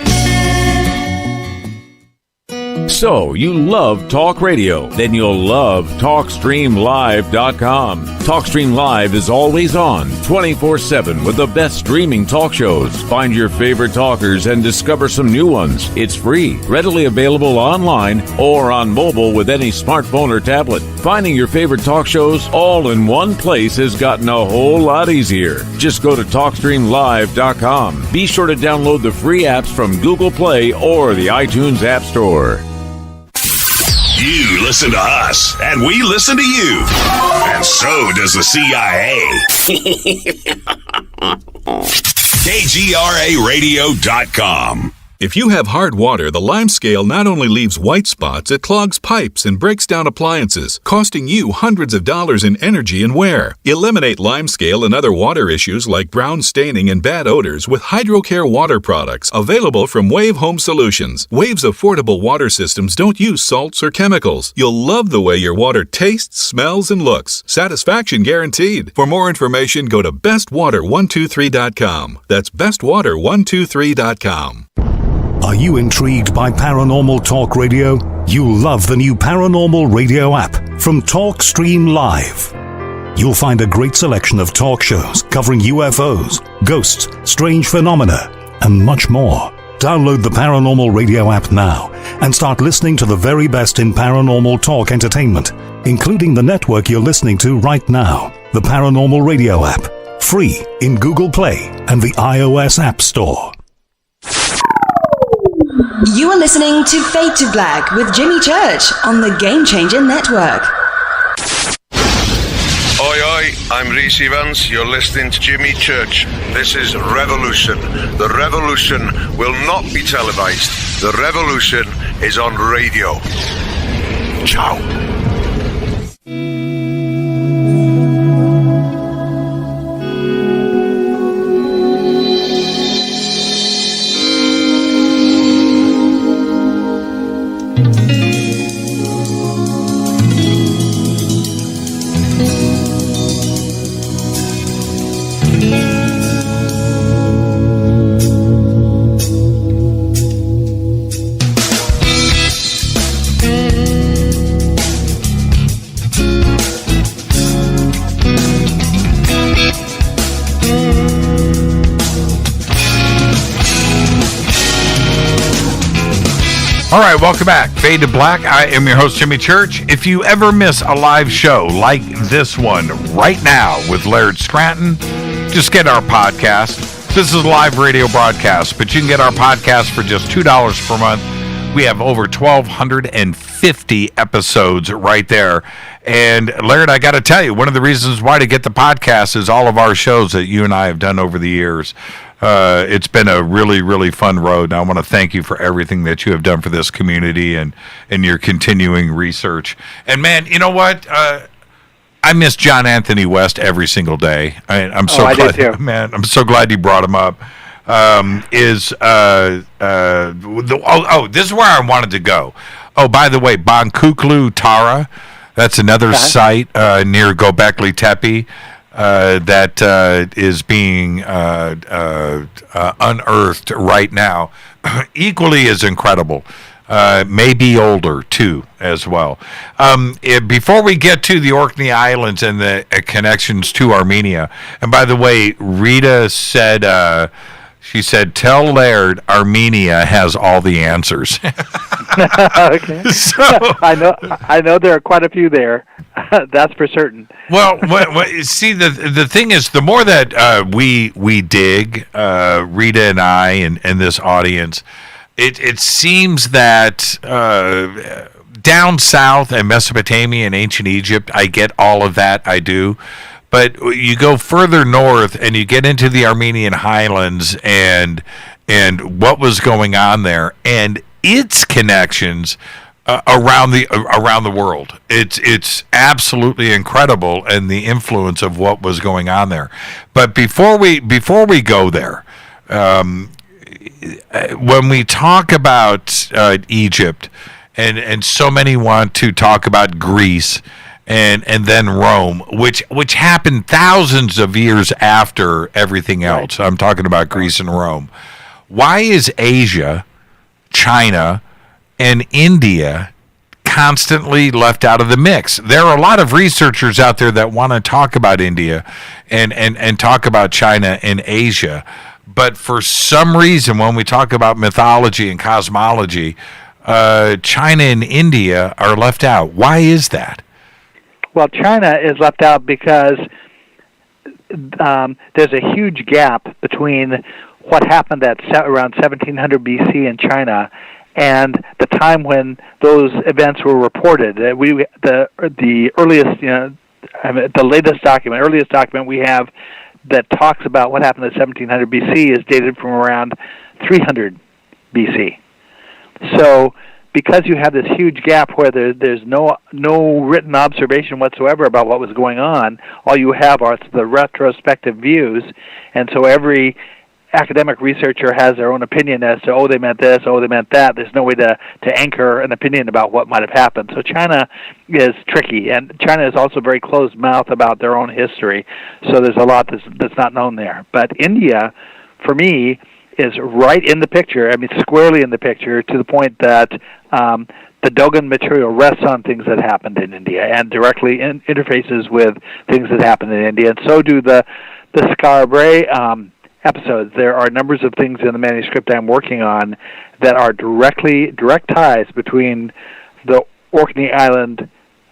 So, you love talk radio? Then you'll love TalkStreamLive.com. TalkStream Live is always on, 24/7 with the best streaming talk shows. Find your favorite talkers and discover some new ones. It's free, readily available online or on mobile with any smartphone or tablet. Finding your favorite talk shows all in one place has gotten a whole lot easier. Just go to TalkStreamLive.com. Be sure to download the free apps from Google Play or the iTunes App Store. You listen to us, and we listen to you. And so does the CIA. KGRARadio.com. If you have hard water, the lime scale not only leaves white spots, it clogs pipes and breaks down appliances, costing you hundreds of dollars in energy and wear. Eliminate lime scale and other water issues like brown staining and bad odors with HydroCare water products available from Wave Home Solutions. Wave's affordable water systems don't use salts or chemicals. You'll love the way your water tastes, smells, and looks. Satisfaction guaranteed. For more information, go to bestwater123.com. That's bestwater123.com. Are you intrigued by Paranormal Talk Radio? You'll love the new Paranormal Radio app from TalkStream Live. You'll find a great selection of talk shows covering UFOs, ghosts, strange phenomena, and much more. Download the Paranormal Radio app now and start listening to the very best in paranormal talk entertainment, including the network you're listening to right now, the Paranormal Radio app. Free in Google Play and the iOS App Store. You are listening to Fade to Black with Jimmy Church on the Game Changer Network. Oi, oi, I'm Reese Evans. You're listening to Jimmy Church. This is Revolution. The revolution will not be televised. The revolution is on radio. Ciao. All right, welcome back. Fade to Black. I am your host, Jimmy Church. If you ever miss a live show like this one right now with Laird Scranton, just get our podcast. This is a live radio broadcast, but you can get our podcast for just $2 per month. We have over 1,250 episodes right there. And Laird, I got to tell you, one of the reasons why to get the podcast is all of our shows that you and I have done over the years. It's been a really, really fun road, and I want to thank you for everything that you have done for this community and your continuing research. And, man, you know what? I miss John Anthony West every single day. I'm so glad, do too. Man, I'm so glad you brought him up. This is where I wanted to go. Oh, by the way, Bonkuklu Tara, that's another site near Gobekli Tepe. That is being unearthed right now, equally as incredible, maybe older too as well. Before we get to the Orkney Islands and the connections to Armenia, and by the way, Rita said, she said, tell Laird Armenia has all the answers. Okay. So, I know there are quite a few there. That's for certain. Well, see, the thing is, the more that we dig, Rita and I and this audience, it seems that down south and Mesopotamia and ancient Egypt, I get all of that, I do. But you go further north and you get into the Armenian highlands and what was going on there and its connections around the world. It's absolutely incredible, and the influence of what was going on there. But before we go there, when we talk about Egypt, and so many want to talk about Greece and then Rome, which happened thousands of years after everything else. Right. I'm talking about Greece and Rome. Why is Asia, China, and India constantly left out of the mix? There are a lot of researchers out there that want to talk about India and talk about China and Asia. But for some reason, when we talk about mythology and cosmology, China and India are left out. Why is that? Well, China is left out because there's a huge gap between what happened at around 1700 BC in China and the time when those events were reported. The earliest, the latest document, earliest document we have that talks about what happened at 1700 BC is dated from around 300 BC. So, because you have this huge gap where there's no written observation whatsoever about what was going on, all you have are the retrospective views, and so every academic researcher has their own opinion as to, they meant this, they meant that. There's no way to anchor an opinion about what might have happened. So China is tricky, and China is also very closed-mouthed about their own history, so there's a lot that's not known there. But India, for me, is right in the picture. I mean, squarely in the picture, to the point that the Dogon material rests on things that happened in India and directly interfaces with things that happened in India, and so do the Skara-Brae episodes. There are numbers of things in the manuscript I'm working on that are direct ties between the Orkney Island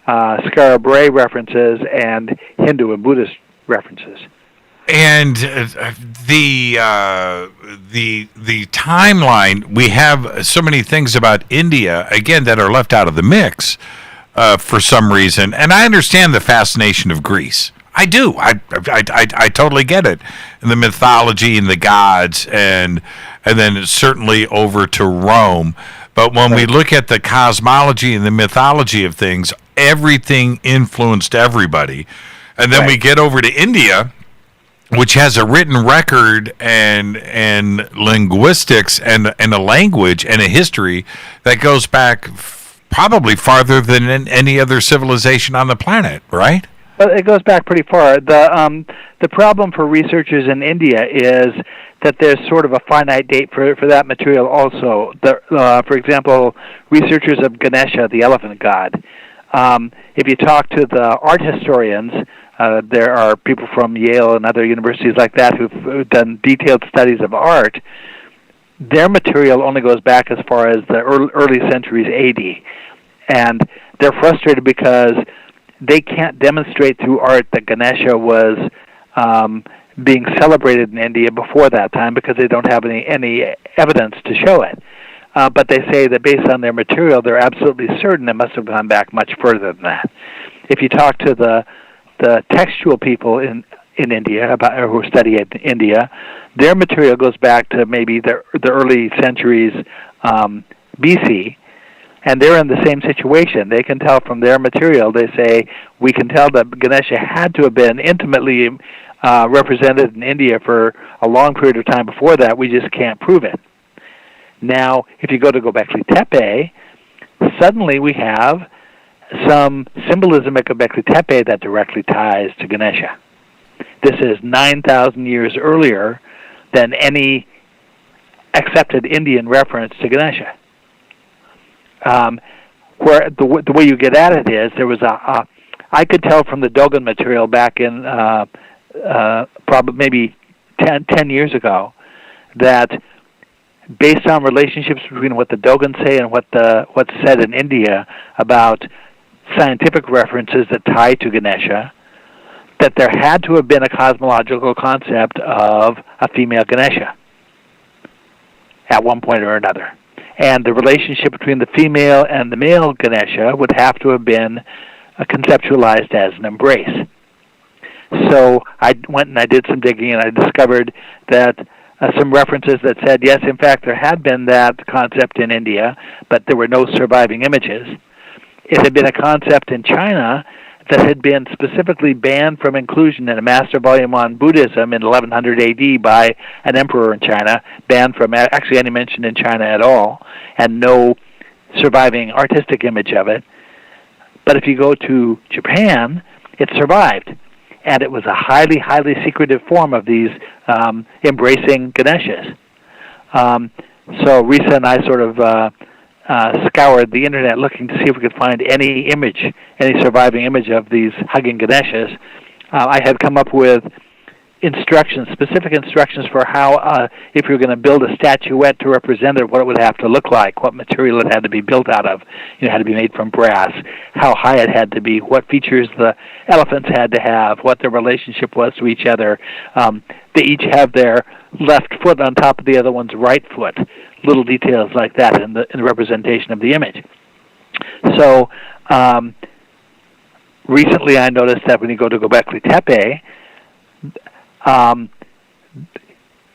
Skara-Brae references and Hindu and Buddhist references. And the timeline, we have so many things about India, again, that are left out of the mix for some reason. And I understand the fascination of Greece. I do. I totally get it. And the mythology and the gods, and then certainly over to Rome. But when we look at the cosmology and the mythology of things, everything influenced everybody. And then we get over to India, which has a written record and linguistics and a language and a history that goes back probably farther than any other civilization on the planet, right? Well, it goes back pretty far. The problem for researchers in India is that there's sort of a finite date for that material also. For example, researchers of Ganesha, the elephant god, if you talk to the art historians, there are people from Yale and other universities like that who've done detailed studies of art. Their material only goes back as far as the early centuries AD. And they're frustrated because they can't demonstrate through art that Ganesha was being celebrated in India before that time because they don't have any evidence to show it. But they say that based on their material, they're absolutely certain it must have gone back much further than that. If you talk to the textual people in India who study India, their material goes back to maybe the early centuries BC, and they're in the same situation. They can tell from their material. They say we can tell that Ganesha had to have been intimately represented in India for a long period of time before that. We just can't prove it. Now, if you go to Gobekli Tepe, suddenly we have some symbolism at Gobekli Tepe that directly ties to Ganesha. This is 9,000 years earlier than any accepted Indian reference to Ganesha. Where the way you get at it is, there was I could tell from the Dogon material back in probably maybe 10 years ago that based on relationships between what the Dogon say and what's said in India about scientific references that tie to Ganesha, that there had to have been a cosmological concept of a female Ganesha at one point or another. And the relationship between the female and the male Ganesha would have to have been conceptualized as an embrace. So I went and I did some digging, and I discovered that some references that said, yes, in fact, there had been that concept in India, but there were no surviving images. It had been a concept in China that had been specifically banned from inclusion in a master volume on Buddhism in 1100 AD by an emperor in China, banned from actually any mention in China at all, and no surviving artistic image of it. But if you go to Japan, it survived, and it was a highly, highly secretive form of these embracing Ganeshas. So Risa and I sort of scoured the internet looking to see if we could find any surviving image of these hugging Ganeshas. I had come up with specific instructions for how, if you were going to build a statuette to represent it, what it would have to look like, what material it had to be built out of. It had to be made from brass, how high it had to be, what features the elephants had to have, what their relationship was to each other. They each have their left foot on top of the other one's right foot. Little details like that in the representation of the image. So recently I noticed that when you go to Gobekli Tepe,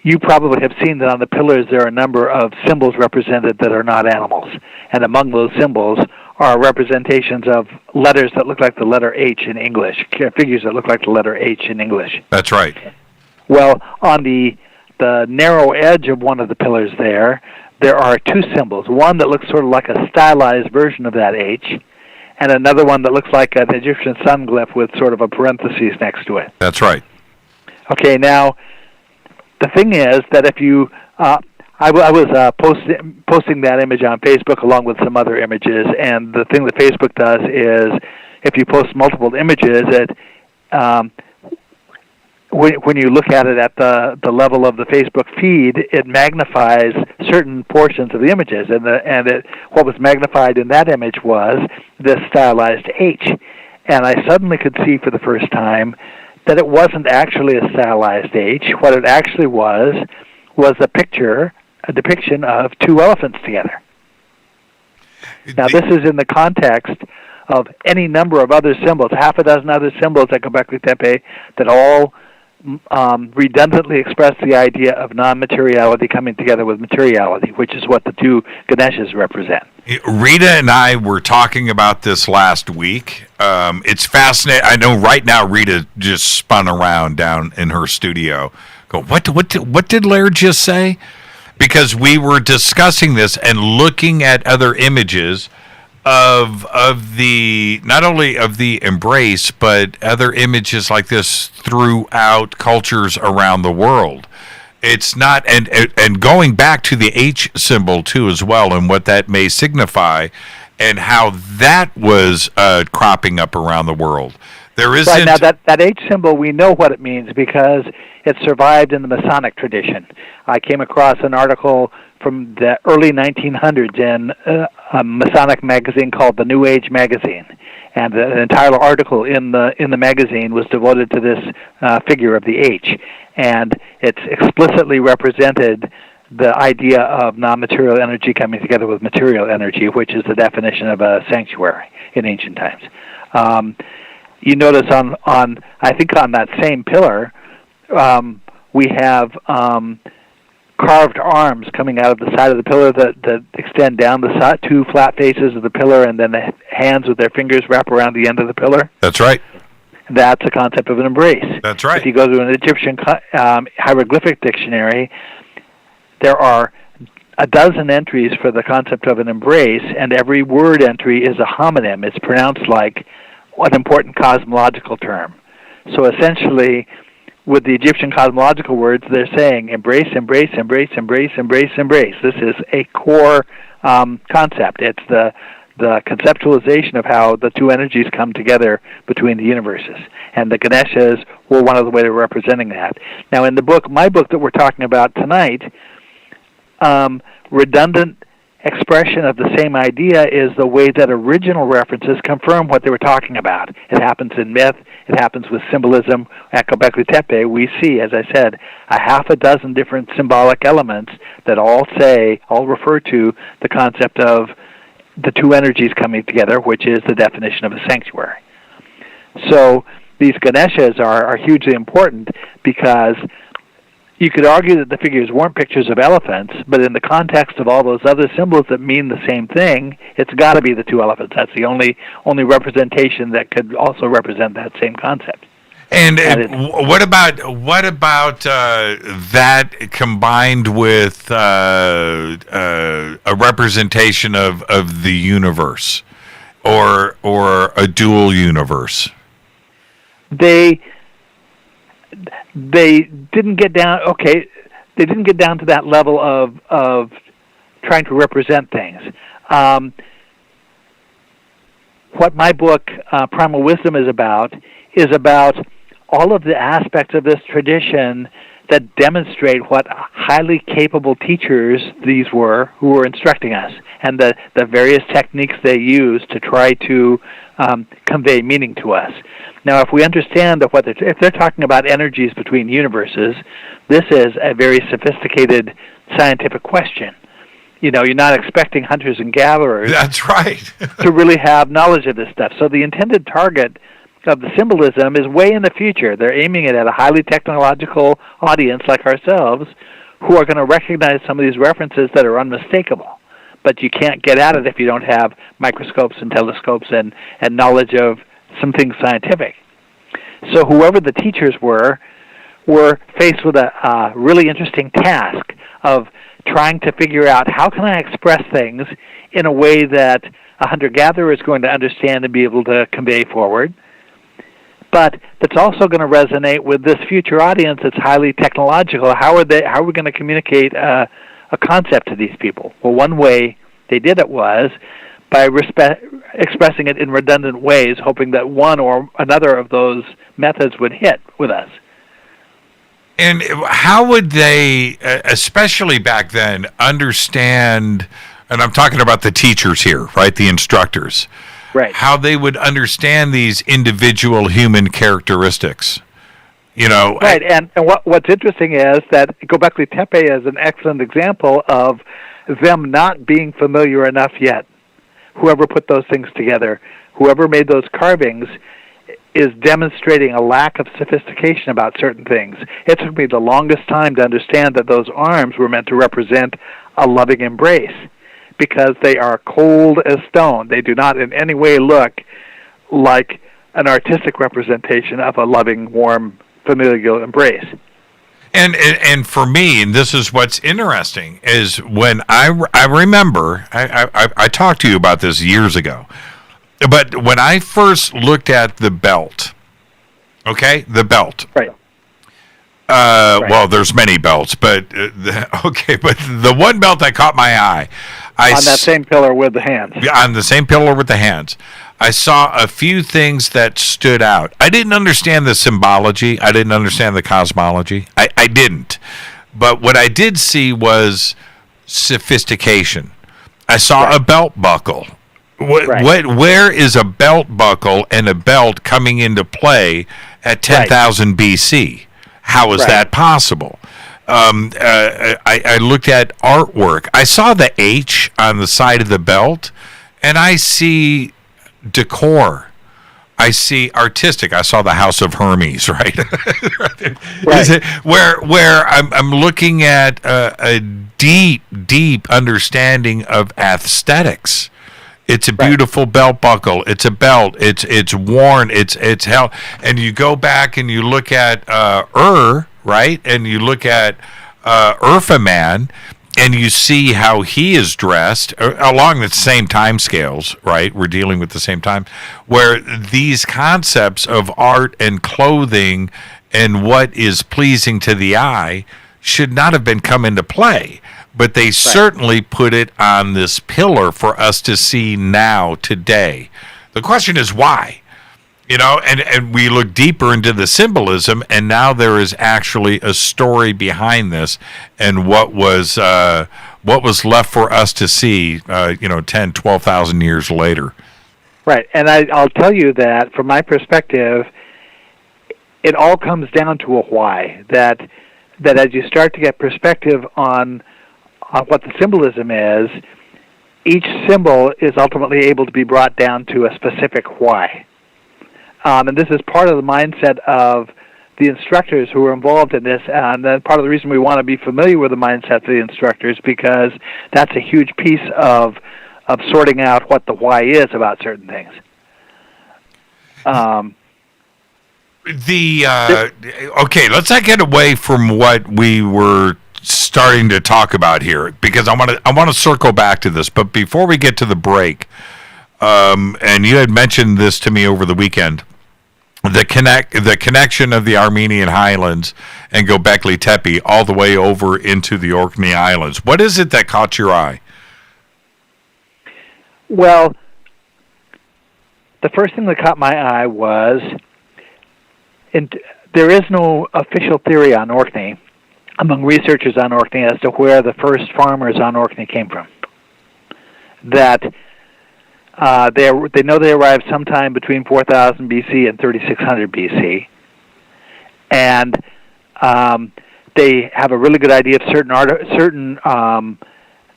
you probably have seen that on the pillars there are a number of symbols represented that are not animals. And among those symbols are representations of letters that look like the letter H in English, figures that look like the letter H in English. That's right. Well, on the narrow edge of one of the pillars there are two symbols. One that looks sort of like a stylized version of that H, and another one that looks like an Egyptian sun glyph with sort of a parenthesis next to it. That's right. Okay, now, the thing is that if you I was posting that image on Facebook along with some other images, and the thing that Facebook does is, if you post multiple images, when you look at it at the level of the Facebook feed, it magnifies certain portions of the images, what was magnified in that image was this stylized H, and I suddenly could see for the first time that it wasn't actually a stylized H. What it actually was a depiction of two elephants together. Now, this is in the context of any number of other symbols, half a dozen other symbols at Gobekli Tepe that all redundantly express the idea of non-materiality coming together with materiality, which is what the two Ganeshas represent. Rita and I were talking about this last week. It's fascinating. I know right now Rita just spun around down in her studio. Go, what did Laird just say? Because we were discussing this and looking at other images of the, not only of the embrace, but other images like this throughout cultures around the world. It's not, and going back to the H symbol too as well, and what that may signify, and how that was cropping up around the world. There isn't. Right, now that H symbol, we know what it means because it survived in the Masonic tradition. I came across an article from the early 1900s in a Masonic magazine called the New Age magazine, and an entire article in the magazine was devoted to this figure of the H, and it explicitly represented the idea of non-material energy coming together with material energy, which is the definition of a sanctuary in ancient times. You notice on I think on that same pillar, we have carved arms coming out of the side of the pillar that extend down the side, two flat faces of the pillar, and then the hands with their fingers wrap around the end of the pillar. That's right. That's a concept of an embrace. That's right. If you go to an Egyptian hieroglyphic dictionary, there are a dozen entries for the concept of an embrace, and every word entry is a homonym. It's pronounced like an important cosmological term. So essentially, with the Egyptian cosmological words, they're saying embrace, embrace, embrace, embrace, embrace, embrace. This is a core concept. It's the conceptualization of how the two energies come together between the universes. And the Ganeshas were one of the ways of representing that. Now, in the book, my book that we're talking about tonight, redundant expression of the same idea is the way that original references confirm what they were talking about. It happens in myth. It happens with symbolism. At Gobekli Tepe, we see, as I said, a half a dozen different symbolic elements that all refer to the concept of the two energies coming together, which is the definition of a sanctuary. So these Ganeshas are hugely important because you could argue that the figures weren't pictures of elephants, but in the context of all those other symbols that mean the same thing, it's got to be the two elephants. That's the only representation that could also represent that same concept. And what about that combined with a representation of the universe, or a dual universe? They didn't get down. Okay, they didn't get down to that level of trying to represent things. What my book Primal Wisdom is about all of the aspects of this tradition that demonstrate what highly capable teachers these were who were instructing us, and the various techniques they used to try to convey meaning to us. Now, if we understand that if they're talking about energies between universes, this is a very sophisticated scientific question. You know, you're not expecting hunters and gatherers. That's right. to really have knowledge of this stuff. So the intended target of the symbolism is way in the future. They're aiming it at a highly technological audience like ourselves who are going to recognize some of these references that are unmistakable. But you can't get at it if you don't have microscopes and telescopes and knowledge of some things scientific. So whoever the teachers were faced with a really interesting task of trying to figure out how can I express things in a way that a hunter-gatherer is going to understand and be able to convey forward, but that's also going to resonate with this future audience that's highly technological. How are we going to communicate a concept to these people? Well, one way they did it was by expressing it in redundant ways, hoping that one or another of those methods would hit with us. And how would they, especially back then, understand, and I'm talking about the teachers here, right, the instructors, right? How they would understand these individual human characteristics, you know? Right, and what's interesting is that Gobekli Tepe is an excellent example of them not being familiar enough yet. Whoever put those things together, whoever made those carvings, is demonstrating a lack of sophistication about certain things. It took me the longest time to understand that those arms were meant to represent a loving embrace, because they are cold as stone. They do not in any way look like an artistic representation of a loving, warm, familial embrace. And for me, and this is what's interesting, is when I remember, I talked to you about this years ago, but when I first looked at the belt, okay, the belt. Right. Right. Well, there's many belts, but but the one belt that caught my eye, on that same pillar with the hands. On the same pillar with the hands, I saw a few things that stood out. I didn't understand the symbology. I didn't understand the cosmology. I didn't. But what I did see was sophistication. I saw a belt buckle. Where is a belt buckle and a belt coming into play at 10,000 BC? How is that possible? I looked at artwork. I saw the H on the side of the belt, and I see decor. I see artistic. I saw the House of Hermes, right? Is it, where I'm looking at a deep understanding of aesthetics. It's a beautiful belt buckle. It's a belt. It's worn. It's held. And you go back and you look at right? And you look at Man, and you see how he is dressed along the same time scales, right? We're dealing with the same time, where these concepts of art and clothing and what is pleasing to the eye should not have been come into play. But they certainly put it on this pillar for us to see now, today. The question is why? You know, and we look deeper into the symbolism, and now there is actually a story behind this, and what was left for us to see, 10, 12,000 years later. Right, and I'll tell you that from my perspective, it all comes down to a why. That as you start to get perspective on what the symbolism is, each symbol is ultimately able to be brought down to a specific why. And this is part of the mindset of the instructors who are involved in this, and then part of the reason we want to be familiar with the mindset of the instructors, because that's a huge piece of sorting out what the why is about certain things. Okay, let's not get away from what we were starting to talk about here, because I want to circle back to this. But before we get to the break, and you had mentioned this to me over the weekend, the connection of the Armenian Highlands and Gobekli Tepe all the way over into the Orkney Islands. What is it that caught your eye? Well, the first thing that caught my eye was, there is no official theory on Orkney among researchers on Orkney as to where the first farmers on Orkney came from. That they know they arrived sometime between 4000 BC and 3600 BC, and they have a really good idea of certain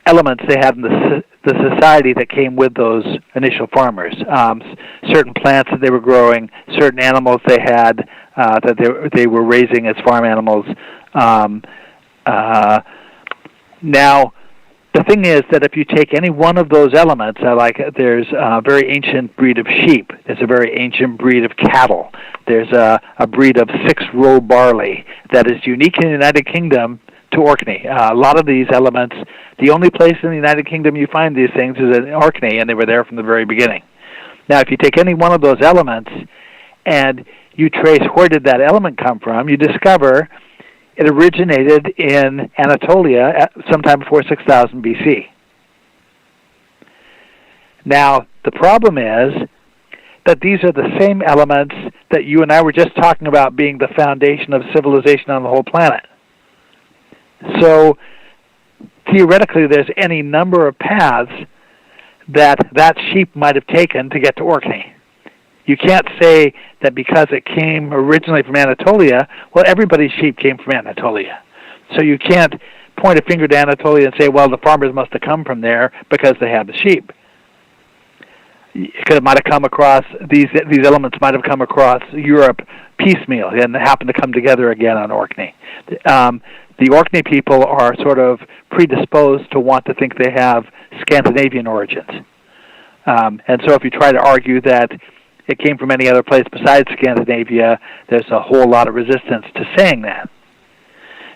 elements they had in the society that came with those initial farmers. Certain plants that they were growing, certain animals they had that they were raising as farm animals. Now, the thing is that if you take any one of those elements, like there's a very ancient breed of sheep, there's a very ancient breed of cattle, there's a breed of 6-row barley that is unique in the United Kingdom to Orkney. A lot of these elements, the only place in the United Kingdom you find these things is in Orkney, and they were there from the very beginning. Now, if you take any one of those elements and you trace where did that element come from, you discover it originated in Anatolia sometime before 6000 BC. Now, the problem is that these are the same elements that you and I were just talking about being the foundation of civilization on the whole planet. So, theoretically, there's any number of paths that sheep might have taken to get to Orkney. You can't say that because it came originally from Anatolia, well, everybody's sheep came from Anatolia. So you can't point a finger to Anatolia and say, well, the farmers must have come from there because they had the sheep. It might have come across, these elements might have come across Europe piecemeal and happened to come together again on Orkney. The Orkney people are sort of predisposed to want to think they have Scandinavian origins. And so if you try to argue that it came from any other place besides Scandinavia, there's a whole lot of resistance to saying that.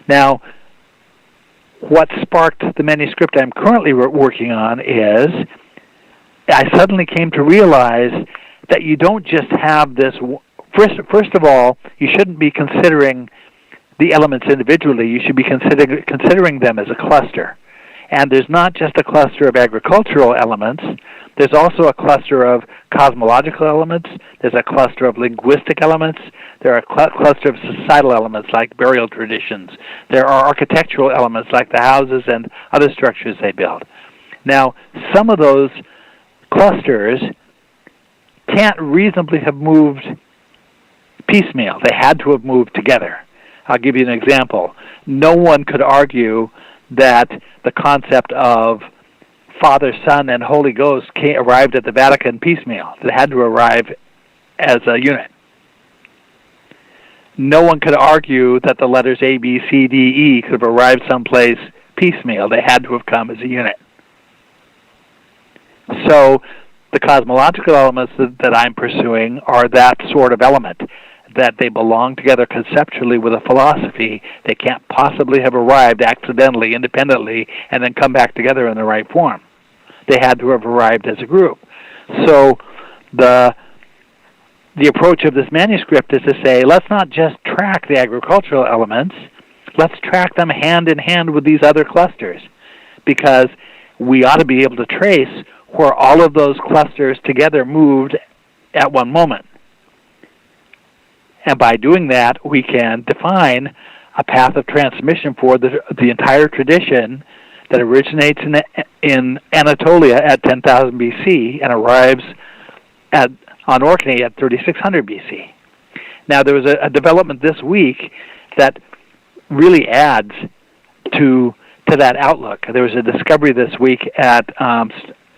Now, what sparked the manuscript I'm currently working on is I suddenly came to realize that you don't just have this. First of all, you shouldn't be considering the elements individually. You should be considering them as a cluster. And there's not just a cluster of agricultural elements. There's also a cluster of cosmological elements. There's a cluster of linguistic elements. There are a cluster of societal elements like burial traditions. There are architectural elements like the houses and other structures they build. Now, some of those clusters can't reasonably have moved piecemeal. They had to have moved together. I'll give you an example. No one could argue that the concept of Father, Son, and Holy Ghost arrived at the Vatican piecemeal. They had to arrive as a unit. No one could argue that the letters A, B, C, D, E could have arrived someplace piecemeal. They had to have come as a unit. So the cosmological elements that I'm pursuing are that sort of element, that they belong together conceptually with a philosophy. They can't possibly have arrived accidentally, independently, and then come back together in the right form. They had to have arrived as a group. So the approach of this manuscript is to say, let's not just track the agricultural elements, let's track them hand in hand with these other clusters, because we ought to be able to trace where all of those clusters together moved at one moment. And by doing that, we can define a path of transmission for the entire tradition that originates in Anatolia at 10,000 BC and arrives on Orkney at 3600 BC. Now, there was a development this week that really adds to that outlook. There was a discovery this week at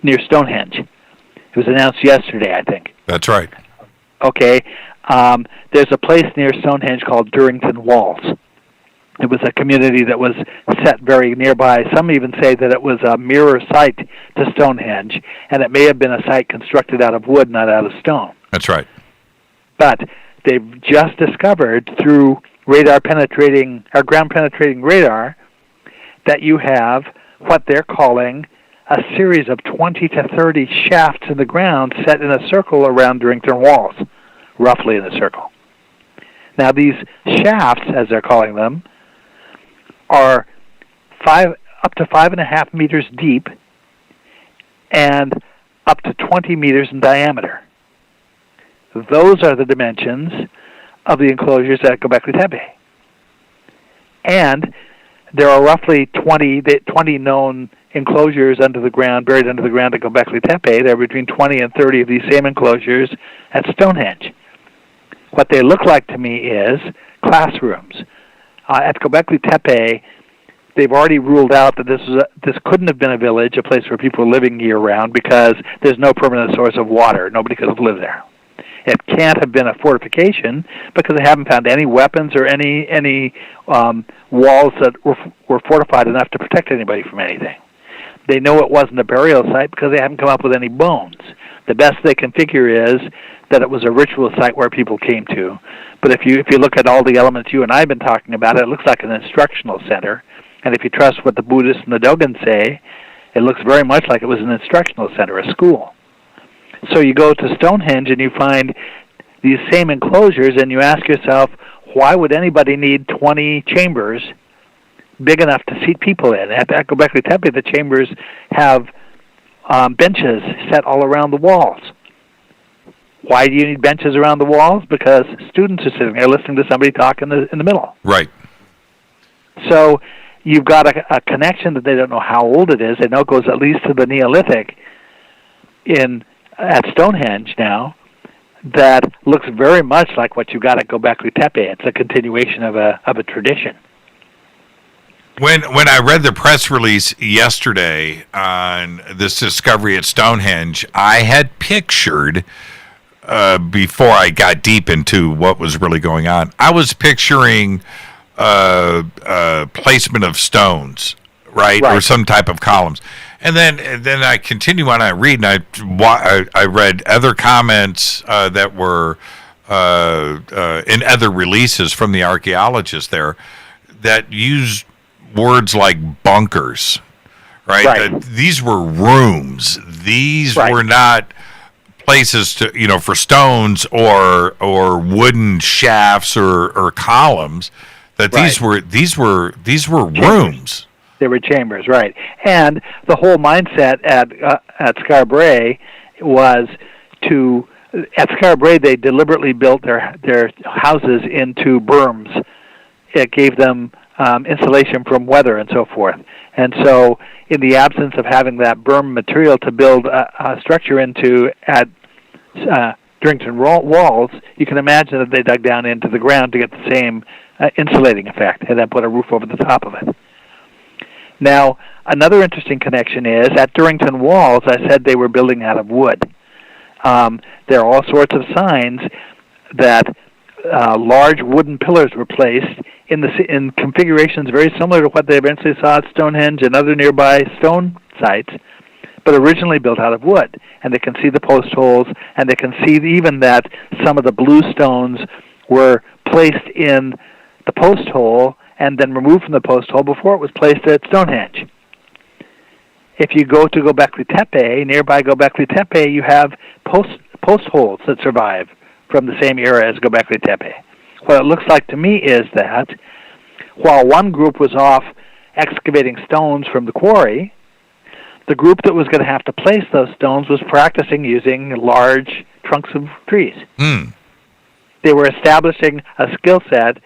near Stonehenge. It was announced yesterday, I think. That's right. Okay. There's a place near Stonehenge called Durrington Walls. It was a community that was set very nearby. Some even say that it was a mirror site to Stonehenge, and it may have been a site constructed out of wood, not out of stone. That's right. But they've just discovered through ground-penetrating radar, that you have what they're calling a series of 20 to 30 shafts in the ground set in a circle around Durrington Walls, roughly in a circle. Now, these shafts, as they're calling them, are up to 5.5 meters deep and up to 20 meters in diameter. Those are the dimensions of the enclosures at Gobekli Tepe. And there are roughly 20 known enclosures under the ground, buried under the ground at Gobekli Tepe. There are between 20 and 30 of these same enclosures at Stonehenge. What they look like to me is classrooms. At Gobekli Tepe, they've already ruled out that this couldn't have been a village, a place where people were living year-round, because there's no permanent source of water. Nobody could have lived there. It can't have been a fortification because they haven't found any weapons or any walls that were fortified enough to protect anybody from anything. They know it wasn't a burial site because they haven't come up with any bones. The best they can figure is that it was a ritual site where people came to. But if you look at all the elements you and I have been talking about, it looks like an instructional center. And if you trust what the Buddhists and the Dogen say, it looks very much like it was an instructional center, a school. So you go to Stonehenge and you find these same enclosures, and you ask yourself, why would anybody need 20 chambers big enough to seat people in? At Gobekli Tepe, the chambers have benches set all around the walls. Why do you need benches around the walls? Because students are sitting there listening to somebody talk in the middle. Right. So you've got a connection that they don't know how old it is. They know it goes at least to the Neolithic at Stonehenge now, that looks very much like what you got at Gobekli Tepe. It's a continuation of a tradition. When I read the press release yesterday on this discovery at Stonehenge, I had pictured, before I got deep into what was really going on, I was picturing placement of stones, right, or some type of columns. And then I continue on. I read, and I read other comments that were in other releases from the archaeologists there that used words like bunkers, right? That these were rooms. These were not places to for stones or wooden shafts or columns. That these were rooms. They were chambers, right? And the whole mindset at Skarbray was at Skarbray they deliberately built their houses into berms. It gave them insulation from weather and so forth. And so, in the absence of having that berm material to build a structure into at Durrington walls, you can imagine that they dug down into the ground to get the same insulating effect, and then put a roof over the top of it. Now, another interesting connection is, at Durrington walls, I said they were building out of wood. There are all sorts of signs that large wooden pillars were placed in configurations very similar to what they eventually saw at Stonehenge and other nearby stone sites, but originally built out of wood. And they can see the post holes, and they can see even that some of the blue stones were placed in the post hole and then removed from the post hole before it was placed at Stonehenge. If you go to Gobekli Tepe, nearby Gobekli Tepe, you have post holes that survive from the same era as Gobekli Tepe. What it looks like to me is that while one group was off excavating stones from the quarry, the group that was going to have to place those stones was practicing using large trunks of trees. They were establishing a skill set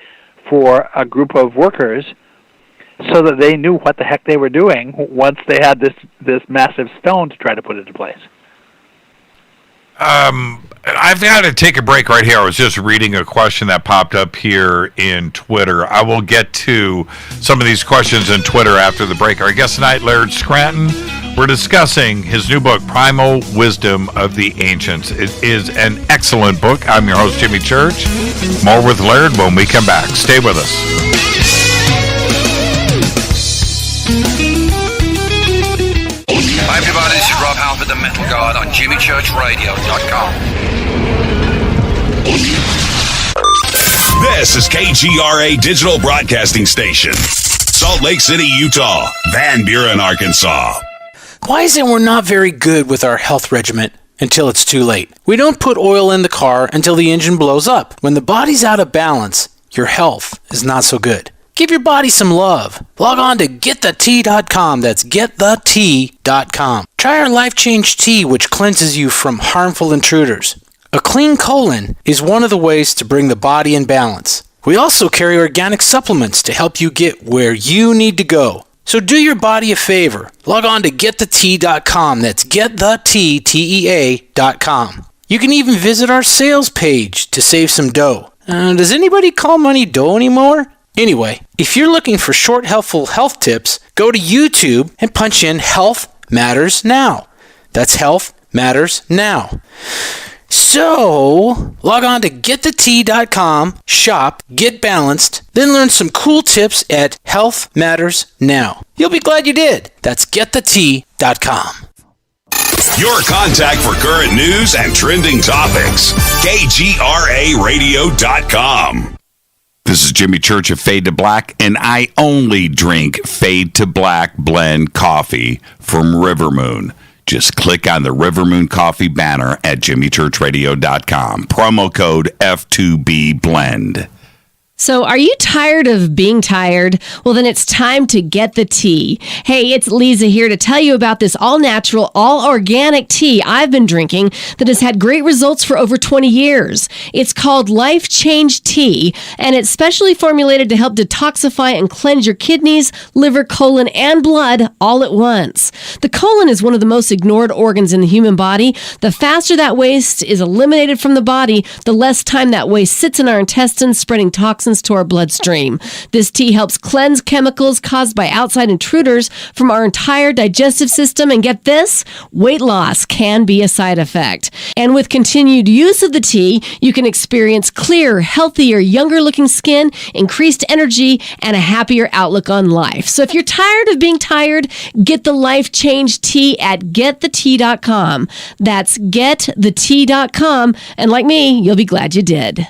for a group of workers so that they knew what the heck they were doing once they had this massive stone to try to put into place. I've got to take a break right here. I was just reading a question that popped up here in Twitter. I will get to some of these questions in Twitter after the break. Our guest tonight, Laird Scranton. We're discussing his new book, Primal Wisdom of the Ancients. It is an excellent book. I'm your host, Jimmy Church. More with Laird when we come back. Stay with us. Hi everybody, this is Rob Halford, the Metal God on JimmyChurchRadio.com. This is KGRA Digital Broadcasting Station, Salt Lake City, Utah, Van Buren, Arkansas. Why is it we're not very good with our health regimen until it's too late? We don't put oil in the car until the engine blows up. When the body's out of balance, your health is not so good. Give your body some love. Log on to GetTheT.com. That's GetTheT.com. Try our Life Change Tea, which cleanses you from harmful intruders. A clean colon is one of the ways to bring the body in balance. We also carry organic supplements to help you get where you need to go. So do your body a favor. Log on to GetTheT.com. That's GetTheT.com. You can even visit our sales page to save some dough. Does anybody call money dough anymore? Anyway, if you're looking for short, helpful health tips, go to YouTube and punch in Health Matters Now. That's Health Matters Now. So, log on to GetTheT.com, shop, get balanced, then learn some cool tips at Health Matters Now. You'll be glad you did. That's GetTheT.com. Your contact for current news and trending topics. KGRARadio.com. This is Jimmy Church of Fade to Black, and I only drink Fade to Black blend coffee from River Moon. Just click on the River Moon Coffee banner at jimmychurchradio.com. Promo code F2B Blend. So are you tired of being tired? Well, then it's time to get the tea. Hey, it's Lisa here to tell you about this all-natural, all-organic tea I've been drinking that has had great results for over 20 years. It's called Life Change Tea, and it's specially formulated to help detoxify and cleanse your kidneys, liver, colon, and blood all at once. The colon is one of the most ignored organs in the human body. The faster that waste is eliminated from the body, the less time that waste sits in our intestines, spreading toxins to our bloodstream. This tea helps cleanse chemicals caused by outside intruders from our entire digestive system. And get this, weight loss can be a side effect. And with continued use of the tea, you can experience clearer, healthier, younger looking skin, increased energy, and a happier outlook on life. So if you're tired of being tired, get the Life Change Tea at getthetea.com. That's getthetea.com. And like me, you'll be glad you did.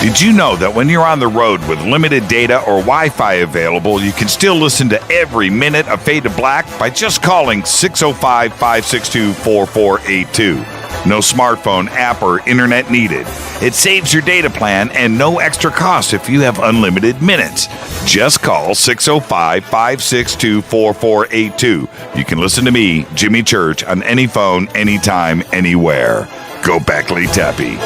Did you know that when you're on the road with limited data or Wi-Fi available, you can still listen to every minute of Fade to Black by just calling 605-562-4482? No smartphone, app, or internet needed. It saves your data plan and no extra cost if you have unlimited minutes. Just call 605-562-4482. You can listen to me, Jimmy Church, on any phone, anytime, anywhere. Gobekli Tepe.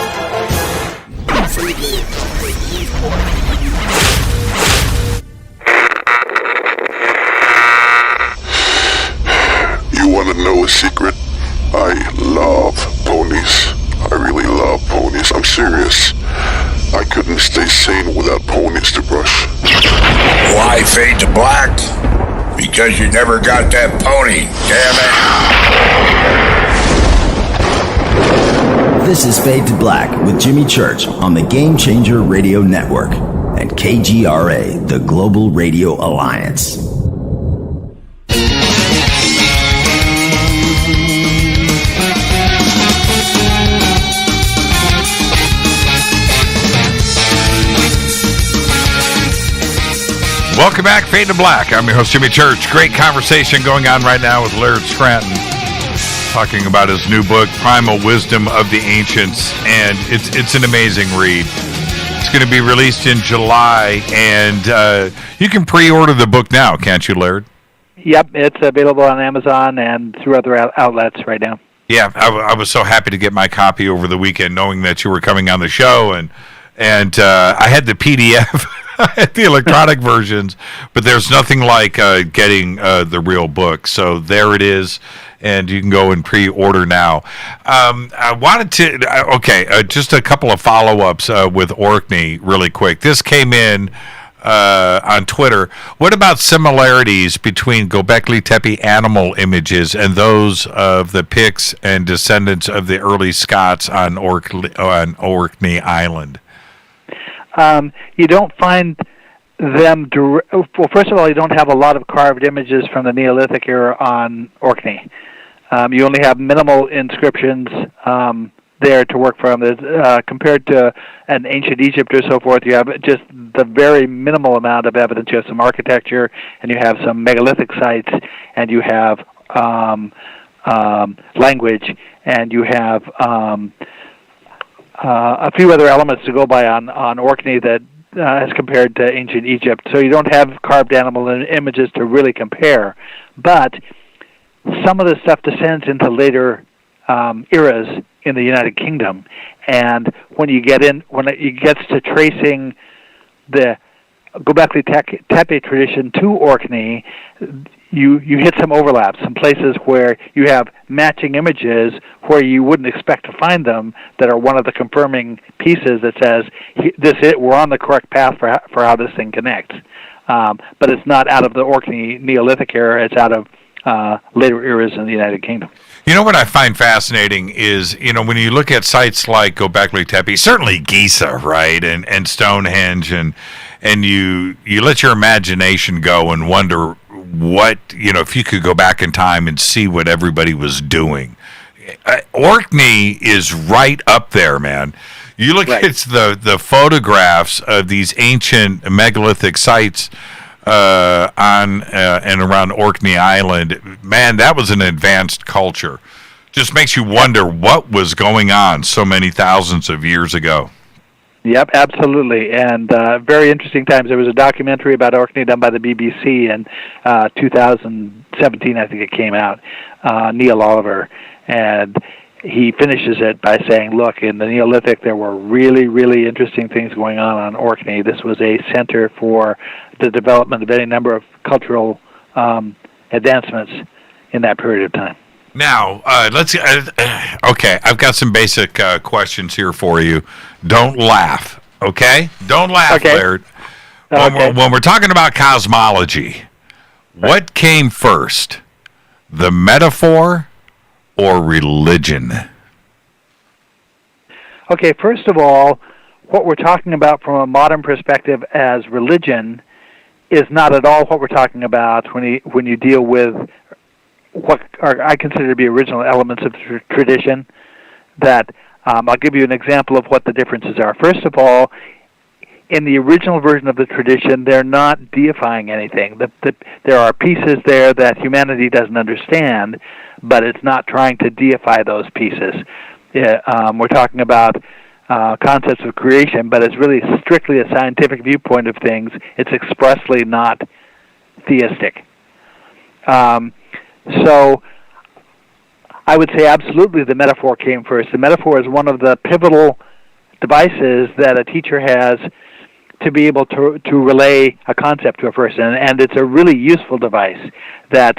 You want to know a secret? I love ponies. I really love ponies. I'm serious. I couldn't stay sane without ponies to brush. Why fade to black? Because you never got that pony, damn it. This is Fade to Black with Jimmy Church on the Game Changer Radio Network and KGRA, the Global Radio Alliance. Welcome back, Fade to Black. I'm your host, Jimmy Church. Great conversation going on right now with Laird Scranton, talking about his new book, Primal Wisdom of the Ancients, and it's an amazing read. It's going to be released in July, and you can pre-order the book now, can't you, Laird? Yep, it's available on Amazon and through other outlets right now. Yeah, I was so happy to get my copy over the weekend, knowing that you were coming on the show, and I had the PDF. The electronic versions, but there's nothing like getting the real book. So there it is, and you can go and pre-order now. I wanted to, just a couple of follow-ups with Orkney really quick. This came in on Twitter. What about similarities between Gobekli Tepe animal images and those of the Picts and descendants of the early Scots on Orkney Island? You don't find them well, first of all, you don't have a lot of carved images from the Neolithic era on Orkney. You only have minimal inscriptions there to work from. Compared to an ancient Egypt or so forth, you have just the very minimal amount of evidence. You have some architecture, and you have some megalithic sites, and you have language, and you have a few other elements to go by on Orkney that as compared to ancient Egypt. So you don't have carved animal images to really compare. But some of the stuff descends into later eras in the United Kingdom. And when it gets to tracing the Gobekli Tepe tradition to Orkney, you hit some overlaps, some places where you have matching images where you wouldn't expect to find them that are one of the confirming pieces that says we're on the correct path for how this thing connects. But it's not out of the Orkney Neolithic era; it's out of later eras in the United Kingdom. You know what I find fascinating is, when you look at sites like Gobekli Tepe, certainly Giza, right, and Stonehenge, and you let your imagination go and wonder what, if you could go back in time and see what everybody was doing. Orkney is right up there, man. You look at the photographs of these ancient megalithic sites on and around Orkney Island, man, that was an advanced culture. Just makes you wonder what was going on so many thousands of years ago. Yep, absolutely. And very interesting times. There was a documentary about Orkney done by the BBC in 2017, I think it came out, Neil Oliver. And he finishes it by saying, look, in the Neolithic, there were really, really interesting things going on Orkney. This was a center for the development of any number of cultural advancements in that period of time. Now, let's. Okay, I've got some basic questions here for you. Don't laugh, okay? Don't laugh, Laird. When we're talking about cosmology, what came first, the metaphor or religion? Okay, first of all, what we're talking about from a modern perspective as religion is not at all what we're talking about when you deal with what I consider to be original elements of the tradition. That I'll give you an example of what the differences are. First of all, in the original version of the tradition, they're not deifying anything. There are pieces there that humanity doesn't understand, but it's not trying to deify those pieces. We're talking about concepts of creation, but it's really strictly a scientific viewpoint of things. It's expressly not theistic. So I would say absolutely the metaphor came first. The metaphor is one of the pivotal devices that a teacher has to be able to relay a concept to a person, and it's a really useful device that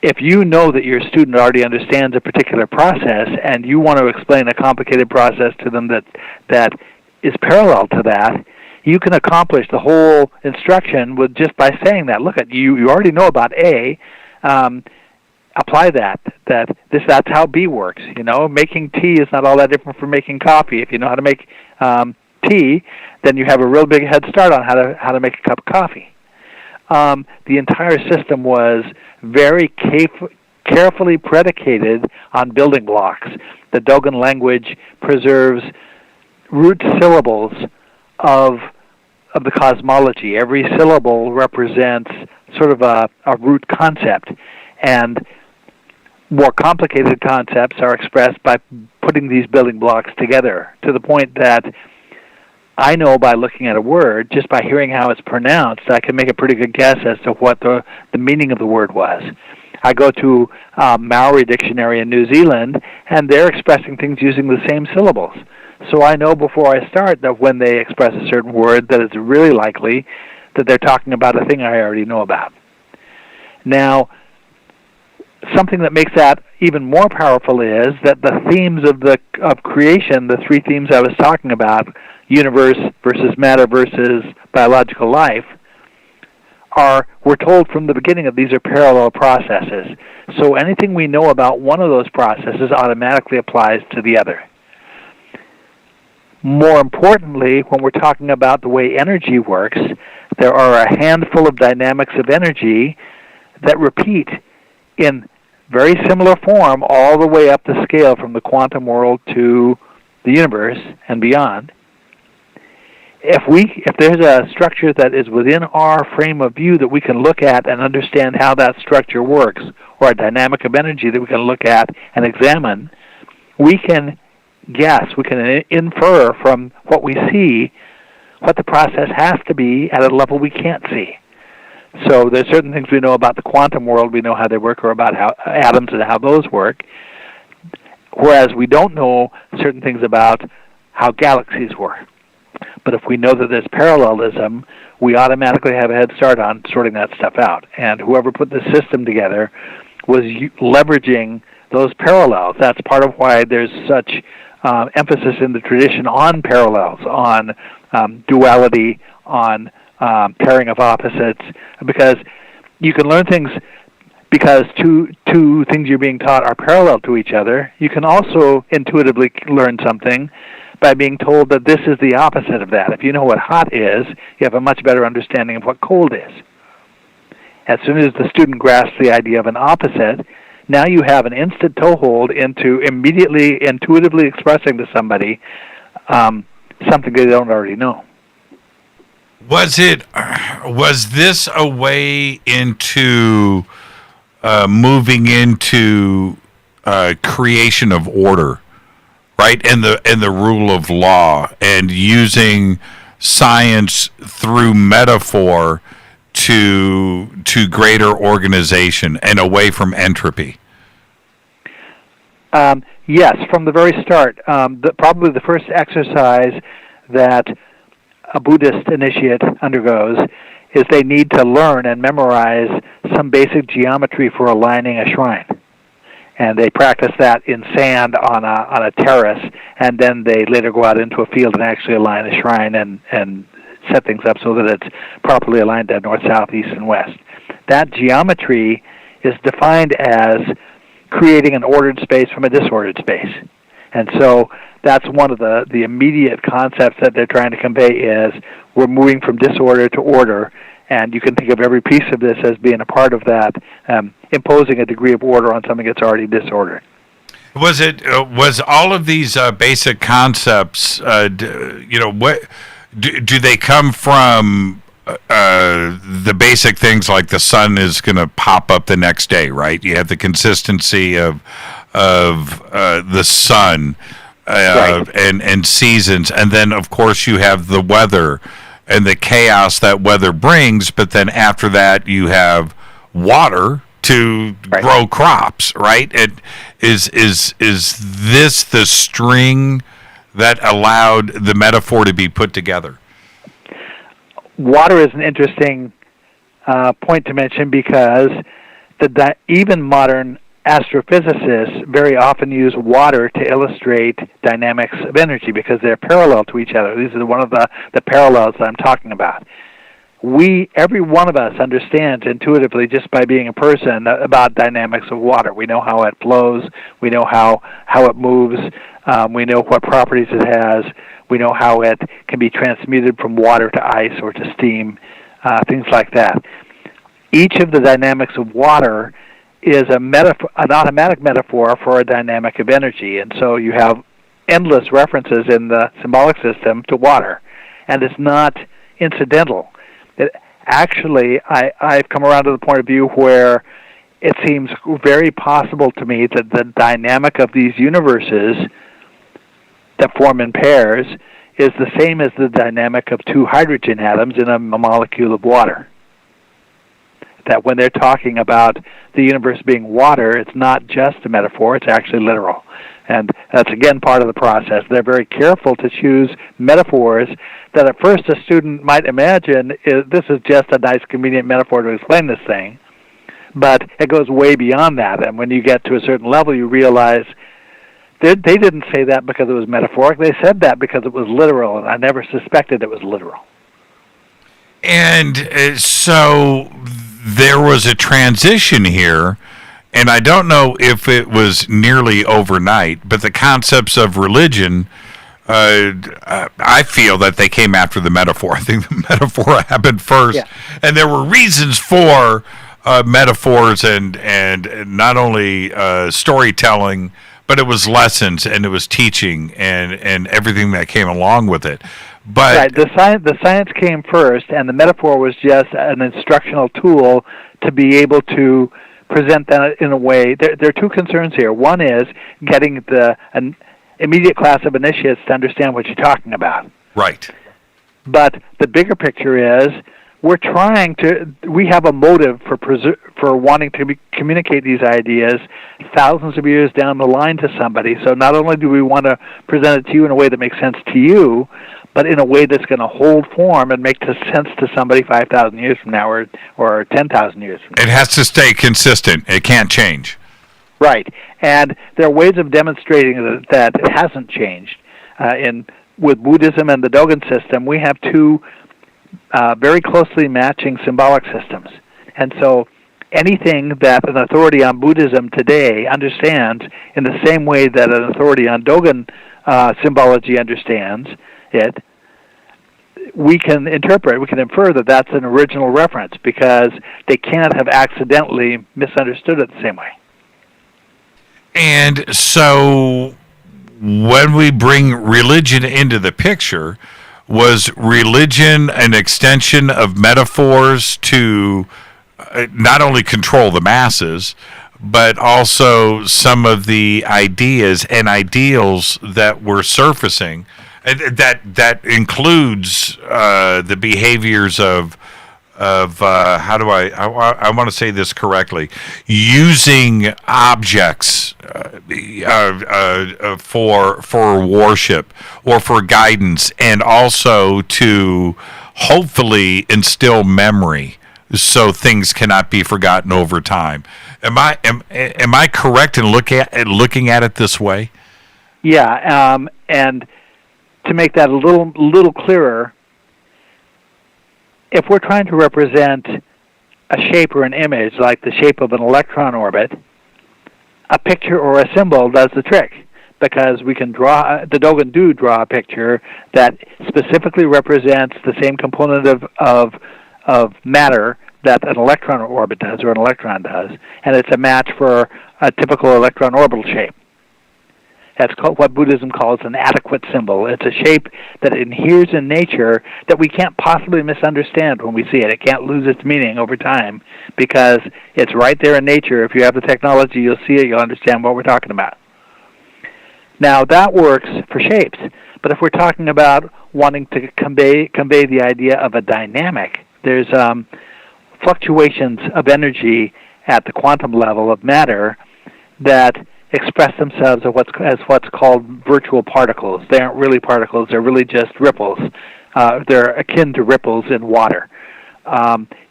if you know that your student already understands a particular process and you want to explain a complicated process to them that is parallel to that, you can accomplish the whole instruction with just by saying that. Look, you already know about A. Apply that's how B works. You know, making tea is not all that different from making coffee. If you know how to make tea, then you have a real big head start on how to make a cup of coffee. The entire system was very carefully predicated on building blocks. The Dogon language preserves root syllables of the cosmology. Every syllable represents sort of a root concept, and more complicated concepts are expressed by putting these building blocks together, to the point that I know by looking at a word, just by hearing how it's pronounced, I can make a pretty good guess as to what the meaning of the word was. I go to Maori dictionary in New Zealand, and they're expressing things using the same syllables. So I know before I start that when they express a certain word, that it's really likely that they're talking about a thing I already know about. Now, something that makes that even more powerful is that the themes of creation, the three themes I was talking about, universe versus matter versus biological life, we're told from the beginning that these are parallel processes. So anything we know about one of those processes automatically applies to the other. More importantly, when we're talking about the way energy works, there are a handful of dynamics of energy that repeat in very similar form all the way up the scale from the quantum world to the universe and beyond. If there's a structure that is within our frame of view that we can look at and understand how that structure works, or a dynamic of energy that we can look at and examine, we can guess, we can infer from what we see what the process has to be at a level we can't see. So there's certain things we know about the quantum world, we know how they work, or about how atoms and how those work, whereas we don't know certain things about how galaxies work. But if we know that there's parallelism, we automatically have a head start on sorting that stuff out. And whoever put this system together was leveraging those parallels. That's part of why there's such emphasis in the tradition on parallels, on duality, on pairing of opposites, because you can learn things because two things you're being taught are parallel to each other. You can also intuitively learn something by being told that this is the opposite of that. If you know what hot is, you have a much better understanding of what cold is. As soon as the student grasps the idea of an opposite, now you have an instant toehold into immediately, intuitively expressing to somebody something they don't already know. Was this a way into moving into creation of order, right? And the rule of law, and using science through metaphor to greater organization and away from entropy? Yes, from the very start. Probably the first exercise that a Buddhist initiate undergoes is they need to learn and memorize some basic geometry for aligning a shrine. And they practice that in sand on a terrace, and then they later go out into a field and actually align a shrine and set things up so that it's properly aligned at north, south, east, and west. That geometry is defined as creating an ordered space from a disordered space. And so that's one of the immediate concepts that they're trying to convey is we're moving from disorder to order, and you can think of every piece of this as being a part of that, imposing a degree of order on something that's already disordered. Was all of these basic concepts, what do they come from the basic things like the sun is going to pop up the next day, right? You have the consistency of the sun Right. and seasons, and then of course you have the weather and the chaos that weather brings, but then after that you have water to grow crops, right? Is this the string that allowed the metaphor to be put together? Water is an interesting point to mention because even modern astrophysicists very often use water to illustrate dynamics of energy because they're parallel to each other. These are one of the parallels that I'm talking about. Every one of us understands intuitively just by being a person about dynamics of water. We know how it flows. We know how it moves. We know what properties it has. We know how it can be transmuted from water to ice or to steam, things like that. Each of the dynamics of water is an automatic metaphor for a dynamic of energy, and so you have endless references in the symbolic system to water, and it's not incidental. Actually, I've come around to the point of view where it seems very possible to me that the dynamic of these universes that form in pairs is the same as the dynamic of two hydrogen atoms in a molecule of water. That when they're talking about the universe being water, it's not just a metaphor, it's actually literal. And that's, again, part of the process. They're very careful to choose metaphors that at first a student might imagine this is just a nice, convenient metaphor to explain this thing. But it goes way beyond that. And when you get to a certain level, you realize they didn't say that because it was metaphoric. They said that because it was literal, and I never suspected it was literal. And so there was a transition here, and I don't know if it was nearly overnight, but the concepts of religion, I feel that they came after the metaphor. I think the metaphor happened first, and there were reasons for metaphors and not only storytelling, but it was lessons and it was teaching and everything that came along with it. But right, the science came first, and the metaphor was just an instructional tool to be able to present that in a way. There are two concerns here. One is getting an immediate class of initiates to understand what you're talking about. Right. But the bigger picture is we have a motive for wanting to communicate these ideas thousands of years down the line to somebody. So not only do we want to present it to you in a way that makes sense to you, but in a way that's going to hold form and make sense to somebody 5,000 years from now or 10,000 years from now. It has to stay consistent. It can't change. Right. And there are ways of demonstrating that it hasn't changed. With Buddhism and the Dogen system, we have two very closely matching symbolic systems. And so anything that an authority on Buddhism today understands in the same way that an authority on Dogen symbology understands it, we can infer that that's an original reference because they can't have accidentally misunderstood it the same way. And so when we bring religion into the picture, was religion an extension of metaphors to not only control the masses, but also some of the ideas and ideals that were surfacing, and that includes the behaviors of how do I want to say this correctly? Using objects for worship or for guidance, and also to hopefully instill memory, so things cannot be forgotten over time. Am I correct in looking at it this way? Yeah, and to make that a little clearer, if we're trying to represent a shape or an image, like the shape of an electron orbit, a picture or a symbol does the trick, because we can draw, the Dogon do draw a picture that specifically represents the same component of matter that an electron orbit does, or an electron does, and it's a match for a typical electron orbital shape. That's what Buddhism calls an adequate symbol. It's a shape that inheres in nature that we can't possibly misunderstand when we see it. It can't lose its meaning over time because it's right there in nature. If you have the technology, you'll see it, you'll understand what we're talking about. Now, that works for shapes, but if we're talking about wanting to convey the idea of a dynamic, there's fluctuations of energy at the quantum level of matter that express themselves as what's called virtual particles. They aren't really particles, they're really just ripples. They're akin to ripples in water.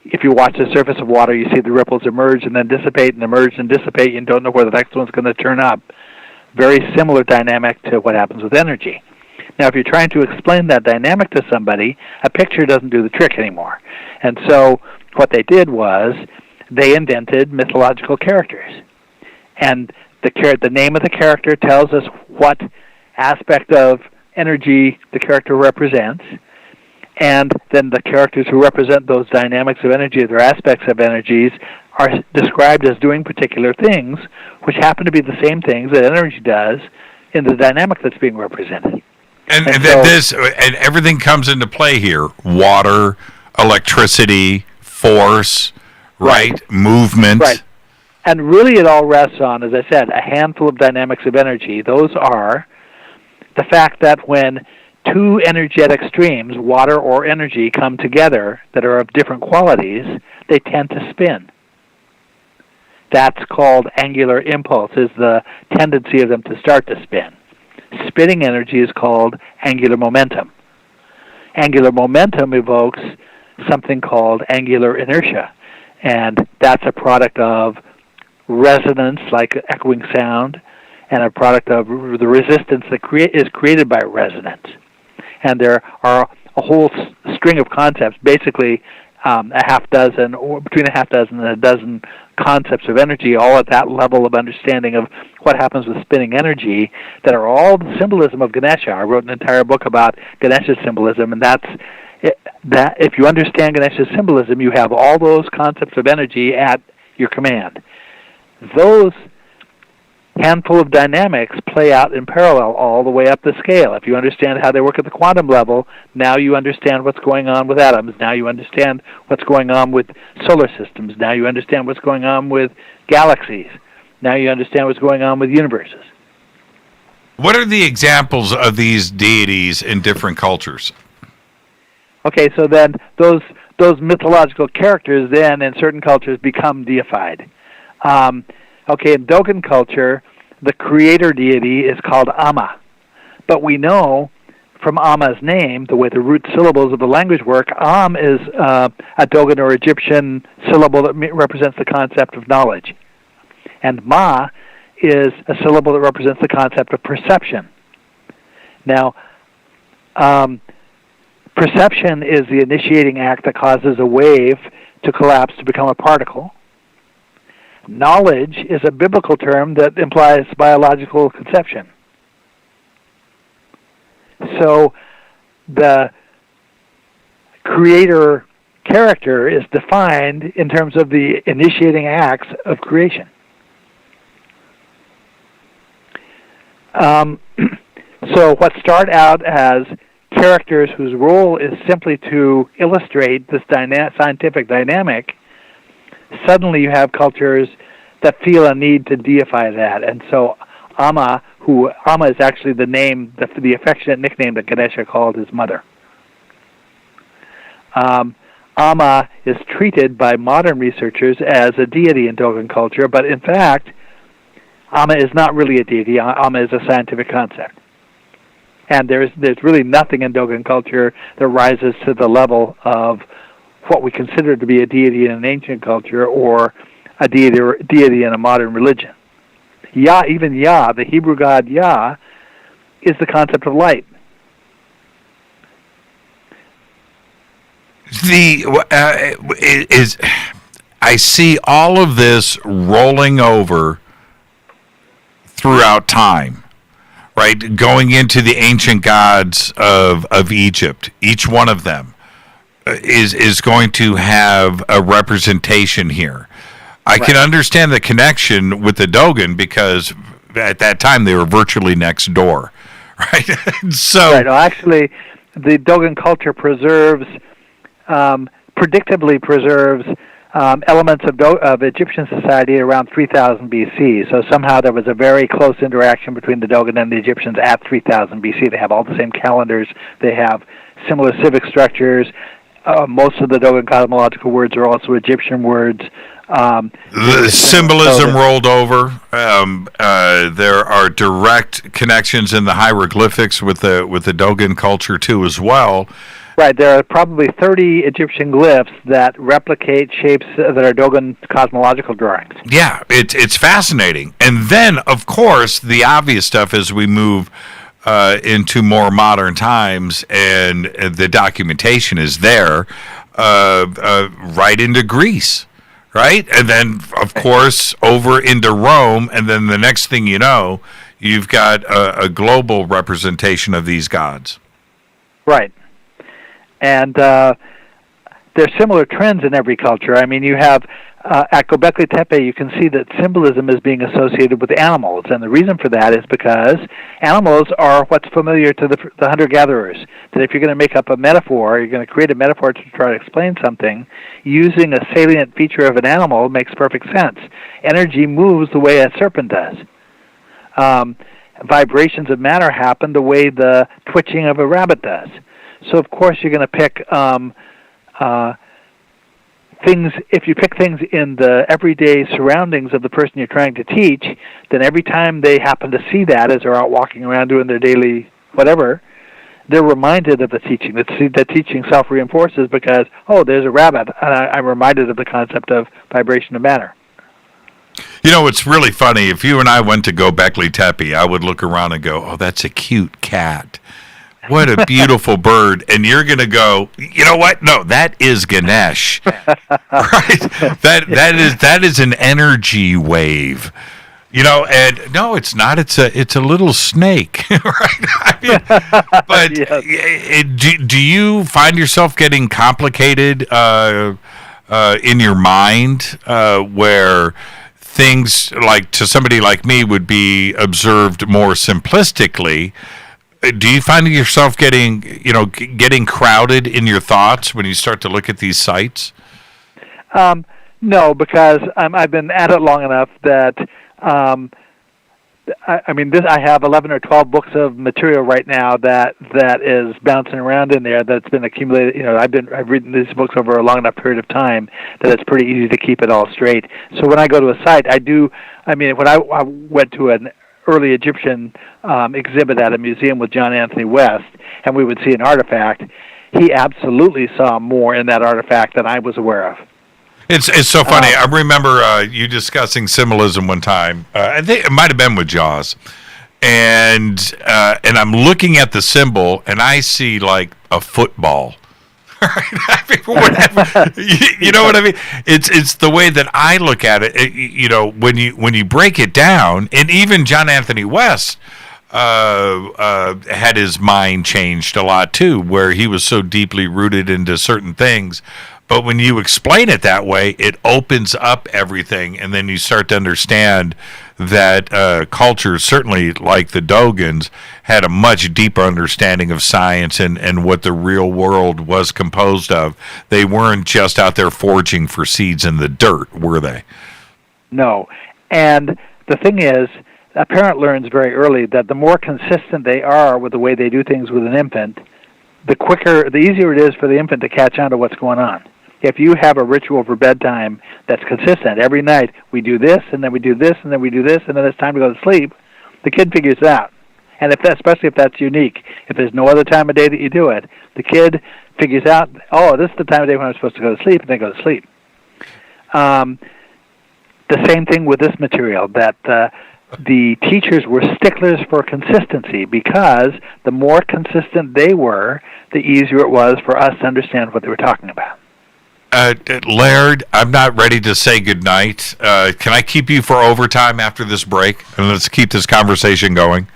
If you watch the surface of water, you see the ripples emerge and then dissipate and emerge and dissipate. You don't know where the next one's going to turn up. Very similar dynamic to what happens with energy. Now, if you're trying to explain that dynamic to somebody, a picture doesn't do the trick anymore. And so what they did was they invented mythological characters. And the name of the character tells us what aspect of energy the character represents, and then the characters who represent those dynamics of energy, their aspects of energies, are described as doing particular things, which happen to be the same things that energy does in the dynamic that's being represented. And everything comes into play here: water, electricity, force, right? Movement. Right. And really it all rests on, as I said, a handful of dynamics of energy. Those are the fact that when two energetic streams, water or energy, come together that are of different qualities, they tend to spin. That's called angular impulse, is the tendency of them to start to spin. Spinning energy is called angular momentum. Angular momentum evokes something called angular inertia, and that's a product of resonance, like echoing sound, and a product of the resistance that is created by resonance. And there are a whole string of concepts, basically a half dozen, or between a half dozen and a dozen concepts of energy, all at that level of understanding of what happens with spinning energy, that are all the symbolism of Ganesha. I wrote an entire book about Ganesha's symbolism, and that if you understand Ganesha's symbolism, you have all those concepts of energy at your command. Those handful of dynamics play out in parallel all the way up the scale. If you understand how they work at the quantum level, now you understand what's going on with atoms. Now you understand what's going on with solar systems. Now you understand what's going on with galaxies. Now you understand what's going on with universes. What are the examples of these deities in different cultures? Okay, so then those mythological characters then in certain cultures become deified. In Dogon culture, the creator deity is called Amma. But we know from Amma's name, the way the root syllables of the language work, Am is a Dogon or Egyptian syllable that represents the concept of knowledge. And Ma is a syllable that represents the concept of perception. Now, perception is the initiating act that causes a wave to collapse to become a particle. Knowledge is a biblical term that implies biological conception. So the creator character is defined in terms of the initiating acts of creation. So what start out as characters whose role is simply to illustrate this scientific dynamic, suddenly you have cultures that feel a need to deify that. And so Amma is actually the name, the affectionate nickname that Ganesha called his mother. Amma is treated by modern researchers as a deity in Dogon culture, but in fact, Amma is not really a deity. Amma is a scientific concept. And there's really nothing in Dogon culture that rises to the level of what we consider to be a deity in an ancient culture or a deity in a modern religion. Yah, even Yah, the Hebrew god Yah, is the concept of light. I see all of this rolling over throughout time, right? Going into the ancient gods of Egypt, each one of them is going to have a representation here. I can understand the connection with the Dogon because at that time they were virtually next door, right? So, right. No, actually, the Dogon culture predictably preserves elements of Egyptian society around 3000 BC. So somehow there was a very close interaction between the Dogon and the Egyptians at 3000 BC. They have all the same calendars. They have similar civic structures. Most of the Dogon cosmological words are also Egyptian words. The symbolism rolled over. There are direct connections in the hieroglyphics with the Dogon culture too, as well. Right, there are probably 30 Egyptian glyphs that replicate shapes that are Dogon cosmological drawings. Yeah, it's fascinating. And then, of course, the obvious stuff as we move into more modern times, and the documentation is there, right into Greece, right? And then, of course, over into Rome, and then the next thing you know, you've got a global representation of these gods. Right. And there's similar trends in every culture. I mean, you have, at Gobekli Tepe, you can see that symbolism is being associated with animals. And the reason for that is because animals are what's familiar to the hunter-gatherers. That if you're going to make up a metaphor, you're going to create a metaphor to try to explain something, using a salient feature of an animal makes perfect sense. Energy moves the way a serpent does. Vibrations of matter happen the way the twitching of a rabbit does. So, of course, you're going to pick things. If you pick things in the everyday surroundings of the person you're trying to teach, then every time they happen to see that as they're out walking around doing their daily whatever, they're reminded of the teaching. The teaching self-reinforces because, oh, there's a rabbit, and I'm reminded of the concept of vibration of matter. You know, it's really funny. If you and I went to Gobekli Tepe, I would look around and go, oh, that's a cute cat. What a beautiful bird. And you're going to go, you know what? No, that is Ganesh. Right? That is an energy wave. You know, and no, it's not. It's a little snake, right? I mean, but yes. Do you find yourself getting complicated in your mind where things like to somebody like me would be observed more simplistically? Do you find yourself getting crowded in your thoughts when you start to look at these sites? No, because I've been at it long enough that I have 11 or 12 books of material right now that is bouncing around in there that's been accumulated. You know, I've written these books over a long enough period of time that it's pretty easy to keep it all straight. So when I go to a site, when I went to an early Egyptian exhibit at a museum with John Anthony West, and we would see an artifact, he absolutely saw more in that artifact than I was aware of. It's so funny. I remember you discussing symbolism one time. I think it might have been with Jaws, and I'm looking at the symbol, and I see like a football. I mean, whatever. You know what I mean? It's the way that I look at it. You know, when you break it down, and even John Anthony West had his mind changed a lot too, where he was so deeply rooted into certain things. But when you explain it that way, it opens up everything, and then you start to understand that cultures, certainly like the Dogons, had a much deeper understanding of science and what the real world was composed of. They weren't just out there foraging for seeds in the dirt, were they? No. And the thing is, a parent learns very early that the more consistent they are with the way they do things with an infant, the easier it is for the infant to catch on to what's going on. If you have a ritual for bedtime that's consistent, every night we do this, and then we do this, and then we do this, and then it's time to go to sleep, the kid figures it out. And especially if that's unique, if there's no other time of day that you do it, the kid figures out, oh, this is the time of day when I'm supposed to go to sleep, and they go to sleep. The same thing with this material, that the teachers were sticklers for consistency, because the more consistent they were, the easier it was for us to understand what they were talking about. Laird, I'm not ready to say goodnight. Can I keep you for overtime after this break? And let's keep this conversation going.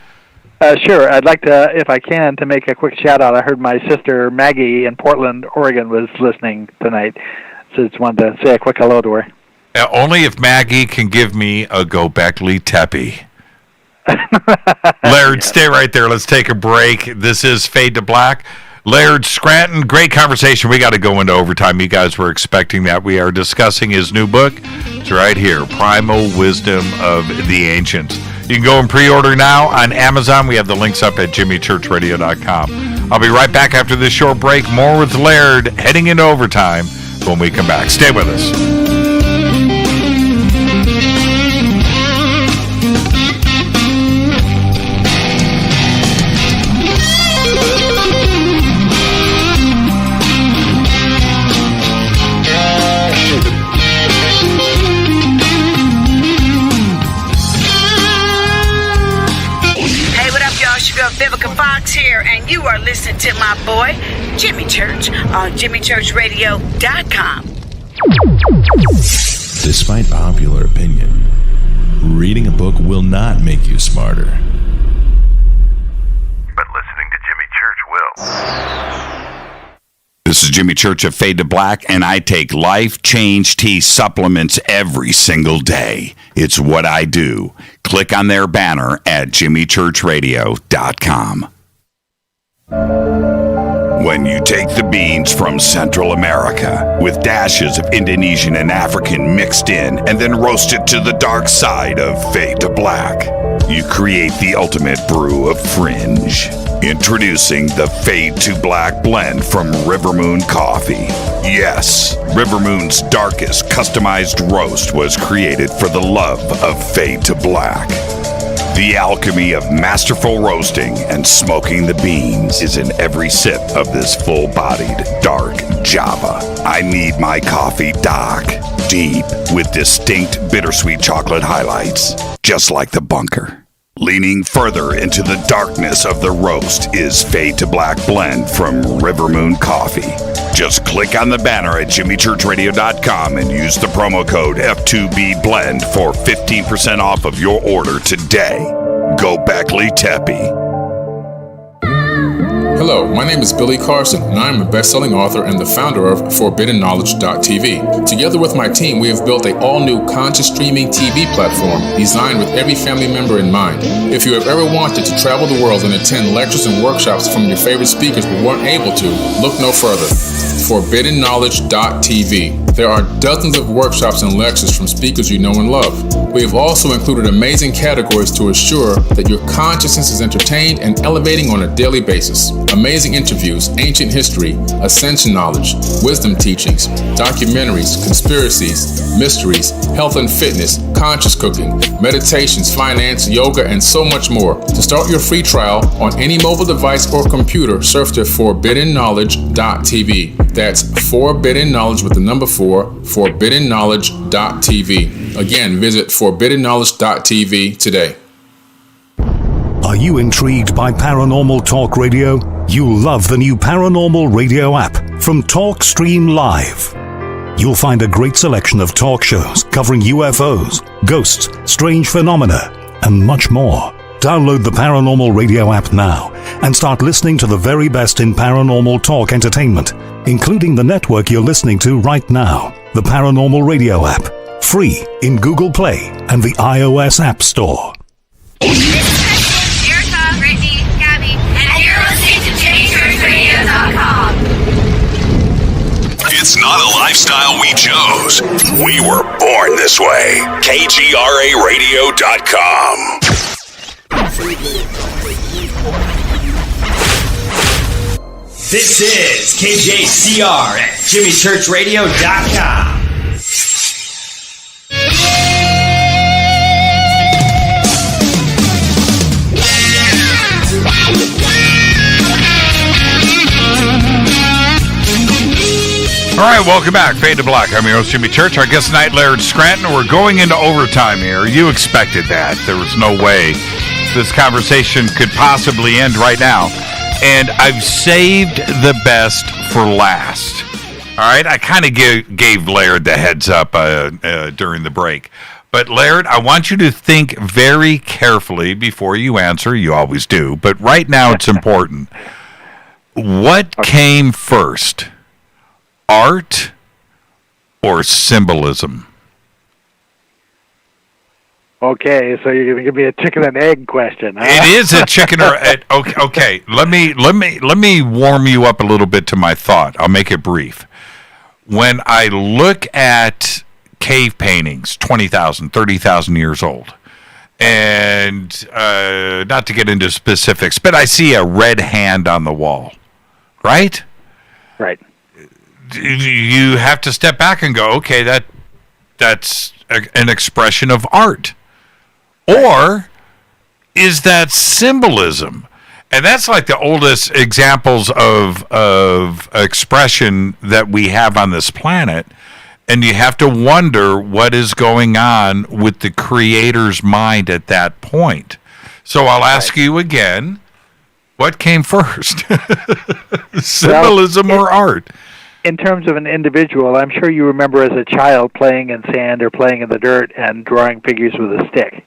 Sure. I'd like to, if I can, to make a quick shout-out. I heard my sister Maggie in Portland, Oregon, was listening tonight, so just wanted to say a quick hello to her. Only if Maggie can give me a Gobekli Tepe. Laird, stay right there. Let's take a break. This is Fade to Black. Laird Scranton, great conversation. We got to go into overtime. You guys were expecting that. We are discussing his new book. It's right here, Primal Wisdom of the Ancients. You can go and pre-order now on Amazon. We have the links up at jimmychurchradio.com. I'll be right back after this short break. More with Laird heading into overtime when we come back. Stay with us. Vivica Fox here, and you are listening to my boy, Jimmy Church, on jimmychurchradio.com. Despite popular opinion, reading a book will not make you smarter. But listening to Jimmy Church will. This is Jimmy Church of Fade to Black, and I take Life Change Tea supplements every single day. It's what I do. Click on their banner at jimmychurchradio.com. When you take the beans from Central America with dashes of Indonesian and African mixed in and then roast it to the dark side of Fade to Black, you create the ultimate brew of fringe. Introducing the Fade to Black blend from Rivermoon Coffee. Yes, Rivermoon's darkest customized roast was created for the love of Fade to Black. The alchemy of masterful roasting and smoking the beans is in every sip of this full-bodied, dark Java. I need my coffee dark, deep, with distinct bittersweet chocolate highlights, just like the bunker. Leaning further into the darkness of the roast is Fade to Black blend from Rivermoon Coffee. Just click on the banner at jimmychurchradio.com and use the promo code F2BBLEND for 15% off of your order today. Gobekli Tepe. Hello, my name is Billy Carson, and I am a best-selling author and the founder of ForbiddenKnowledge.tv. Together with my team, we have built an all-new conscious streaming TV platform designed with every family member in mind. If you have ever wanted to travel the world and attend lectures and workshops from your favorite speakers but weren't able to, look no further. ForbiddenKnowledge.tv. There are dozens of workshops and lectures from speakers you know and love. We have also included amazing categories to assure that your consciousness is entertained and elevating on a daily basis. Amazing interviews, ancient history, ascension knowledge, wisdom teachings, documentaries, conspiracies, mysteries, health and fitness, conscious cooking, meditations, finance, yoga, and so much more. To start your free trial on any mobile device or computer, surf to ForbiddenKnowledge.tv. That's Forbidden Knowledge with the number 4, ForbiddenKnowledge.tv. Again, visit ForbiddenKnowledge.tv today. Are you intrigued by Paranormal Talk Radio? You'll love the new Paranormal Radio app from TalkStream Live. You'll find a great selection of talk shows covering UFOs, ghosts, strange phenomena, and much more. Download the Paranormal Radio app now and start listening to the very best in paranormal talk entertainment, including the network you're listening to right now, the Paranormal Radio app, free in Google Play and the iOS App Store. Erica, Brittany, It's not a lifestyle we chose. We were born this way. KGRARadio.com. This is KJCR at JimmyChurchRadio.com. All right, welcome back. Fade to Black. I'm your host, Jimmy Church. Our guest tonight, Laird Scranton. We're going into overtime here. You expected that. There was no way this conversation could possibly end right now. And I've saved the best for last. All right, I kind of gave Laird the heads up during the break. But Laird, I want you to think very carefully before you answer. You always do. But right now it's important. What came first? Art or symbolism? Okay, so you're going to give me a chicken and egg question, huh? It is a chicken or egg. Okay. Let me warm you up a little bit to my thought. I'll make it brief. When I look at cave paintings, 20,000, 30,000 years old, and not to get into specifics, but I see a red hand on the wall, right? Right. You have to step back and go, okay, that's an expression of art. Or is that symbolism? And that's like the oldest examples of expression that we have on this planet. And you have to wonder what is going on with the creator's mind at that point. So I'll ask you again, what came first? Symbolism or art? In terms of an individual, I'm sure you remember as a child playing in sand or playing in the dirt and drawing figures with a stick.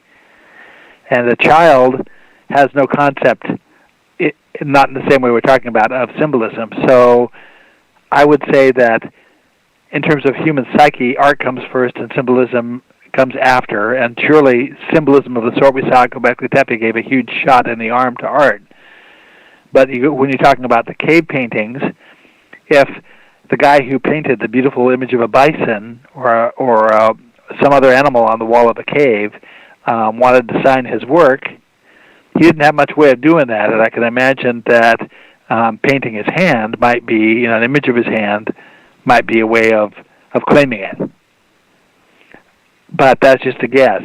And the child has no concept, not in the same way we're talking about, of symbolism. So I would say that in terms of human psyche, art comes first and symbolism comes after. And surely symbolism of the sort we saw at Gobekli Tepe gave a huge shot in the arm to art. But when you're talking about the cave paintings, if the guy who painted the beautiful image of a bison or some other animal on the wall of a cave wanted to sign his work, he didn't have much way of doing that. And I can imagine that painting his hand might be, an image of his hand might be a way of claiming it. But that's just a guess.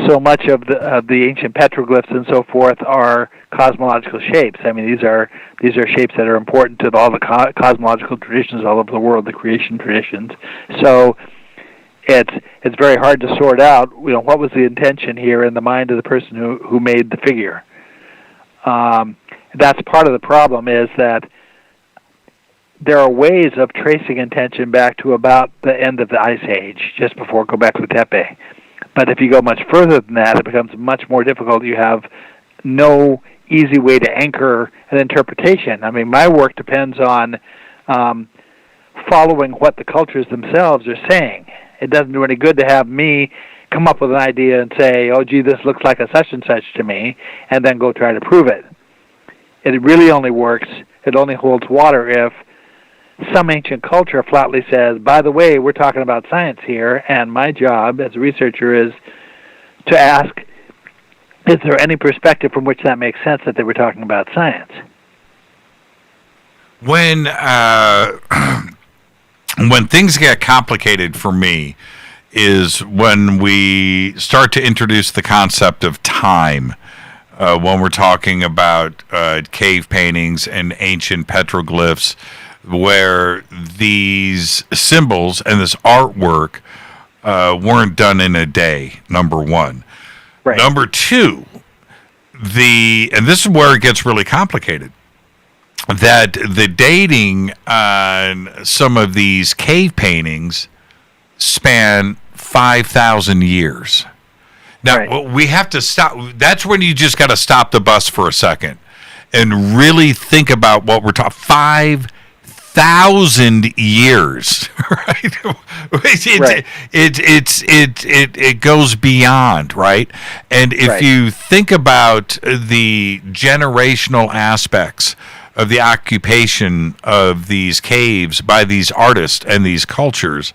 So much of the ancient petroglyphs and so forth are cosmological shapes. I mean, these are shapes that are important to all the cosmological traditions all over the world, the creation traditions. So it's very hard to sort out, what was the intention here in the mind of the person who made the figure. That's part of the problem, is that there are ways of tracing intention back to about the end of the Ice Age, just before Gobekli Tepe. But if you go much further than that, it becomes much more difficult. You have no easy way to anchor an interpretation. I mean, my work depends on following what the cultures themselves are saying. It doesn't do any good to have me come up with an idea and say, oh, gee, this looks like a such and such to me, and then go try to prove it. It really only works, it only holds water if some ancient culture flatly says, by the way, we're talking about science here, and my job as a researcher is to ask, is there any perspective from which that makes sense that they were talking about science? When things get complicated for me is when we start to introduce the concept of time. When we're talking about cave paintings and ancient petroglyphs, where these symbols and this artwork weren't done in a day, number one. Right. Number two, and this is where it gets really complicated, that the dating on some of these cave paintings span 5,000 years. Now, we have to stop. That's when you just got to stop the bus for a second and really think about what we're talking. 5,000 years, right? It goes beyond, right? And if you think about the generational aspects of the occupation of these caves by these artists and these cultures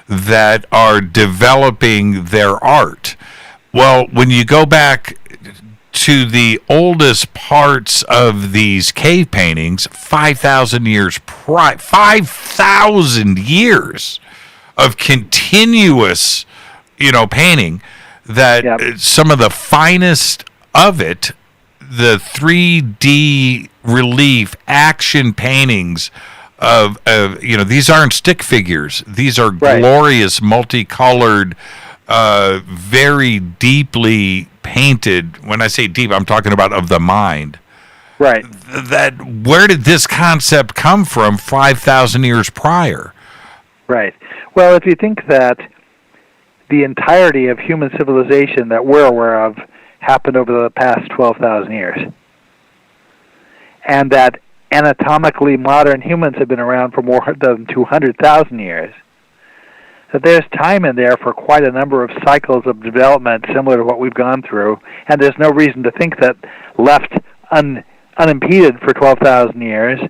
that are developing their art. Well, when you go back to the oldest parts of these cave paintings, 5,000 years 5,000 years of continuous, painting, that some of the finest of it, the 3D relief action paintings of these aren't stick figures. These are glorious, multicolored, very deeply painted. When I say deep, I'm talking about of the mind. Right. Where did this concept come from 5,000 years prior? Right. Well, if you think that the entirety of human civilization that we're aware of happened over the past 12,000 years, and that anatomically modern humans have been around for more than 200,000 years, that there's time in there for quite a number of cycles of development similar to what we've gone through, and there's no reason to think that left unimpeded for 12,000 years,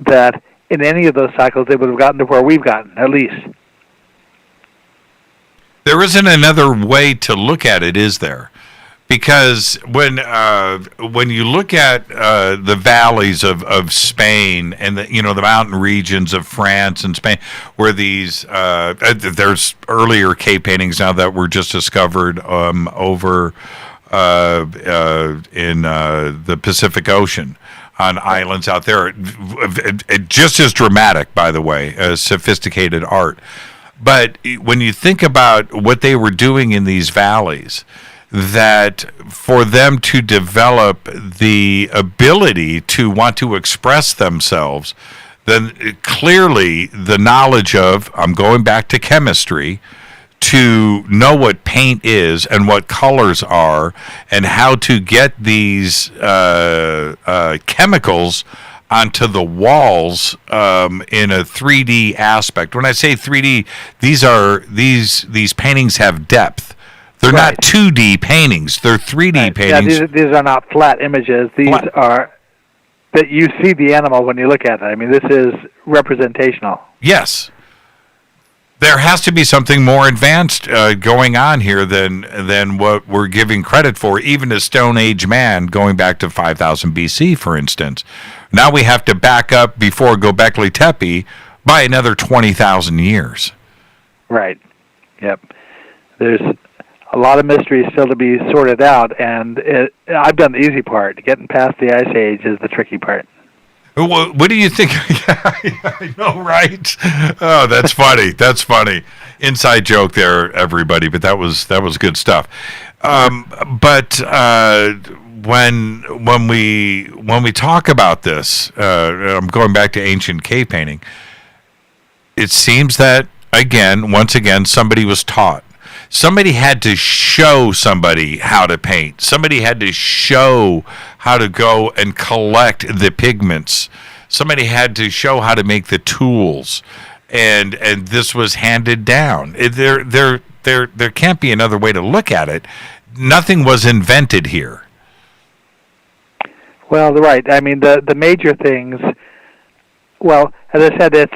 that in any of those cycles they would have gotten to where we've gotten, at least. There isn't another way to look at it, is there? Because when you look at the valleys of Spain and the mountain regions of France and Spain, where these there's earlier cave paintings now that were just discovered over in the Pacific Ocean on islands out there, just as dramatic, by the way, as sophisticated art. But when you think about what they were doing in these valleys, that for them to develop the ability to want to express themselves, then clearly the knowledge of, I'm going back to chemistry, to know what paint is and what colors are and how to get these chemicals onto the walls in a 3D aspect. When I say 3D, these paintings have depth. They're not 2D paintings. They're 3D paintings. Yeah, these are not flat images. These are that you see the animal when you look at it. I mean, this is representational. Yes. There has to be something more advanced going on here than what we're giving credit for, even a Stone Age man going back to 5000 BC, for instance. Now we have to back up before Gobekli Tepe by another 20,000 years. Right. Yep. There's a lot of mysteries still to be sorted out, and I've done the easy part. Getting past the Ice Age is the tricky part. What do you think? I know, right? Oh, that's funny. That's funny. Inside joke there, everybody. But that was good stuff. But when we talk about this, I'm going back to ancient cave painting. It seems that once again, somebody was taught. Somebody had to show somebody how to paint. Somebody had to show how to go and collect the pigments. Somebody had to show how to make the tools, and this was handed down. There can't be another way to look at it. Nothing was invented here. Well, right. I mean, the major things. Well, as I said, it's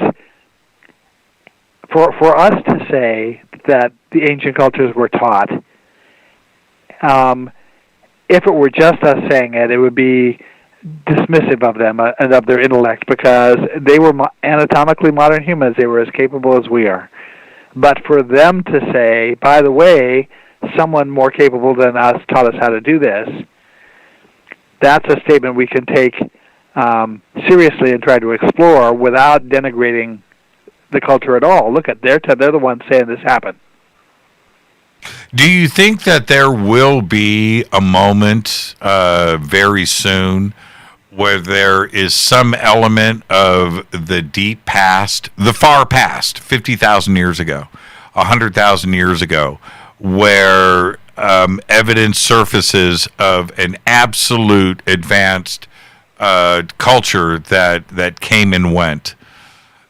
for us to say that the ancient cultures were taught. If it were just us saying it, it would be dismissive of them and of their intellect, because they were anatomically modern humans. They were as capable as we are. But for them to say, by the way, someone more capable than us taught us how to do this, that's a statement we can take seriously and try to explore without denigrating the culture at all. Look at they're the ones saying this happened. Do you think that there will be a moment very soon where there is some element of the deep past, the far past, 50,000 years ago, 100,000 years ago, where evidence surfaces of an absolute advanced culture that came and went?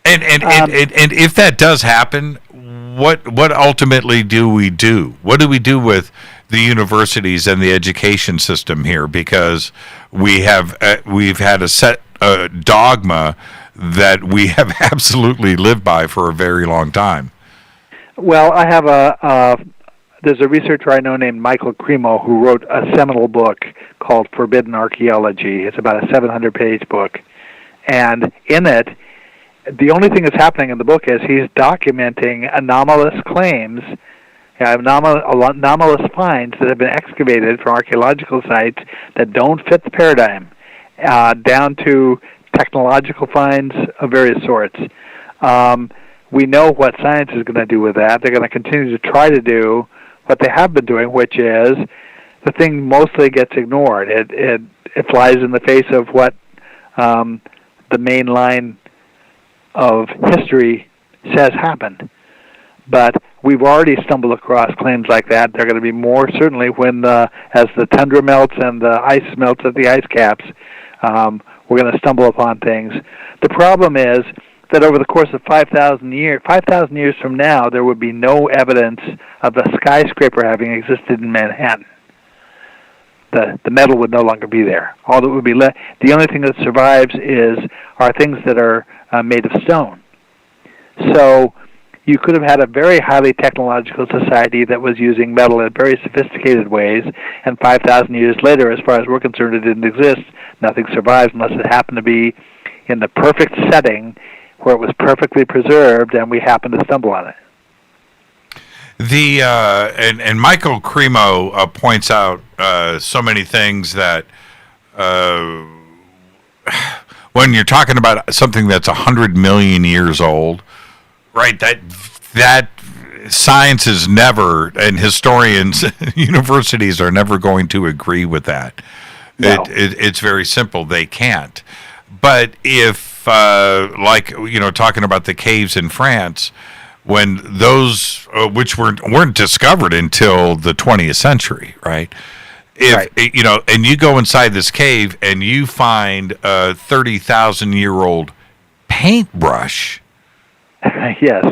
And if that does happen, what ultimately do we do? What do we do with the universities and the education system here? Because we've had a set dogma that we have absolutely lived by for a very long time. Well, I have there's a researcher I know named Michael Cremo who wrote a seminal book called Forbidden Archaeology. It's about a 700-page book. And in it, the only thing that's happening in the book is he's documenting anomalous claims, anomalous finds that have been excavated from archaeological sites that don't fit the paradigm, down to technological finds of various sorts. We know what science is going to do with that. They're going to continue to try to do what they have been doing, which is the thing mostly gets ignored. It flies in the face of what the main line of history says happened. But we've already stumbled across claims like that. There are going to be more, certainly, when as the tundra melts and the ice melts at the ice caps, we're going to stumble upon things. The problem is that over the course of 5,000 years from now, there would be no evidence of a skyscraper having existed in Manhattan. The metal would no longer be there. All that would be left, the only thing that survives are things that are made of stone. So you could have had a very highly technological society that was using metal in very sophisticated ways, and 5,000 years later, as far as we're concerned, it didn't exist. Nothing survives unless it happened to be in the perfect setting where it was perfectly preserved, and we happened to stumble on it. And Michael Cremo points out so many things that when you're talking about something that's 100 million years old, right? That science is never, and historians, universities are never going to agree with that. No. It's very simple; they can't. But if talking about the caves in France, when those which weren't discovered until the 20th century, right? And you go inside this cave and you find a 30,000-year-old paintbrush. Yes.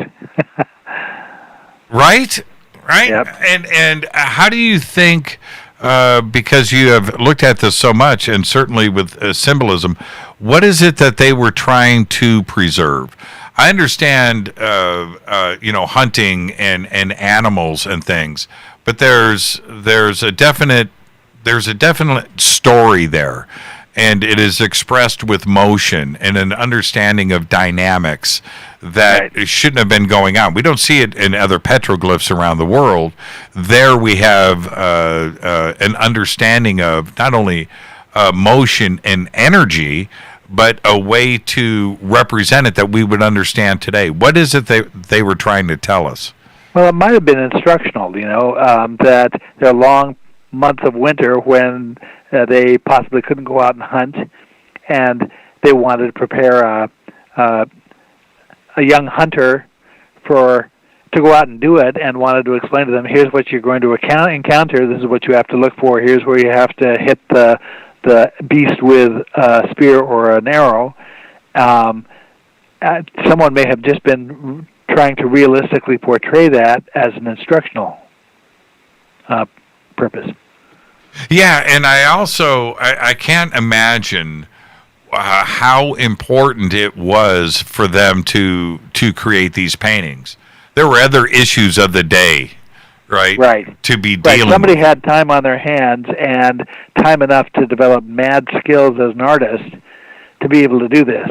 Right? Yep. And how do you think? Because you have looked at this so much, and certainly with symbolism, what is it that they were trying to preserve? I understand, hunting and animals and things, but there's a definite story there, and it is expressed with motion and an understanding of dynamics that shouldn't have been going on. We don't see it in other petroglyphs around the world. There we have an understanding of not only motion and energy, but a way to represent it that we would understand today. What is it they were trying to tell us? Well, it might have been instructional, that there are long months of winter when they possibly couldn't go out and hunt, and they wanted to prepare a young hunter to go out and do it, and wanted to explain to them, here's what you're going to encounter, this is what you have to look for, here's where you have to hit the beast with a spear or an arrow. Someone may have just been trying to realistically portray that as an instructional purpose. Yeah, and I can't imagine how important it was for them to create these paintings. There were other issues of the day, right? To be dealing with. Somebody had time on their hands and time enough to develop mad skills as an artist to be able to do this.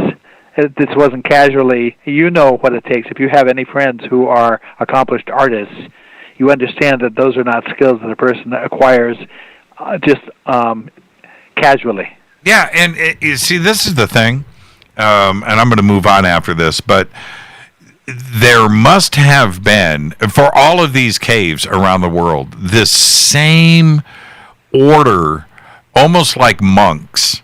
This wasn't casually, you know what it takes. If you have any friends who are accomplished artists, you understand that those are not skills that a person acquires just casually. Yeah, and you see, this is the thing, and I'm going to move on after this, but there must have been, for all of these caves around the world, this same order, almost like monks,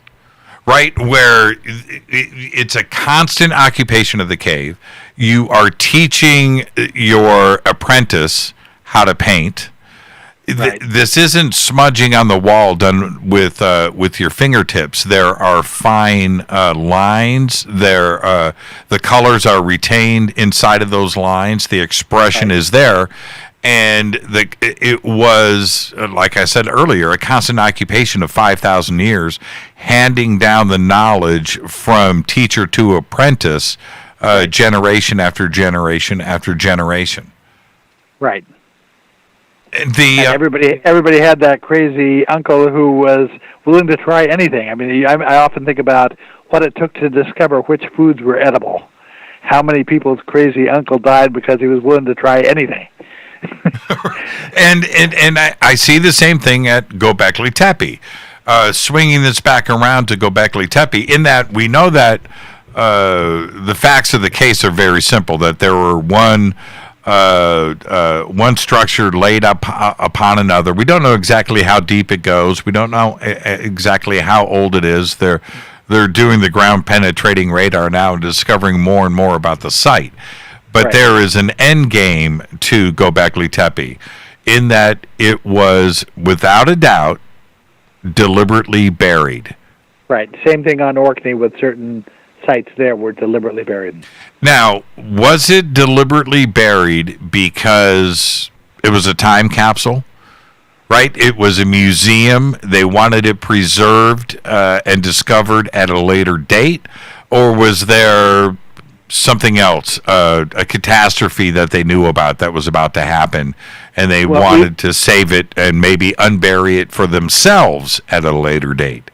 right, where it's a constant occupation of the cave. You are teaching your apprentice how to paint. Right. This isn't smudging on the wall done with your fingertips. There are fine lines. The colors are retained inside of those lines. The expression is there, And it was, like I said earlier, a constant occupation of 5,000 years, handing down the knowledge from teacher to apprentice, generation after generation after generation. Right. And everybody had that crazy uncle who was willing to try anything. I mean, I often think about what it took to discover which foods were edible. How many people's crazy uncle died because he was willing to try anything. and I see the same thing at Gobekli Tepe. Swinging this back around to Gobekli Tepe, in that we know that the facts of the case are very simple, that there were one structure laid up upon another. We don't know exactly how deep it goes. We don't know exactly how old it is. They're doing the ground penetrating radar now and discovering more and more about the site. But there is an end game to Gobekli Tepe, in that it was, without a doubt, deliberately buried. Right. Same thing on Orkney, with certain sites there were deliberately buried. Now, was it deliberately buried because it was a time capsule? Right? It was a museum. They wanted it preserved and discovered at a later date? Or was there something else, a catastrophe that they knew about that was about to happen, and they wanted to save it and maybe unbury it for themselves at a later date?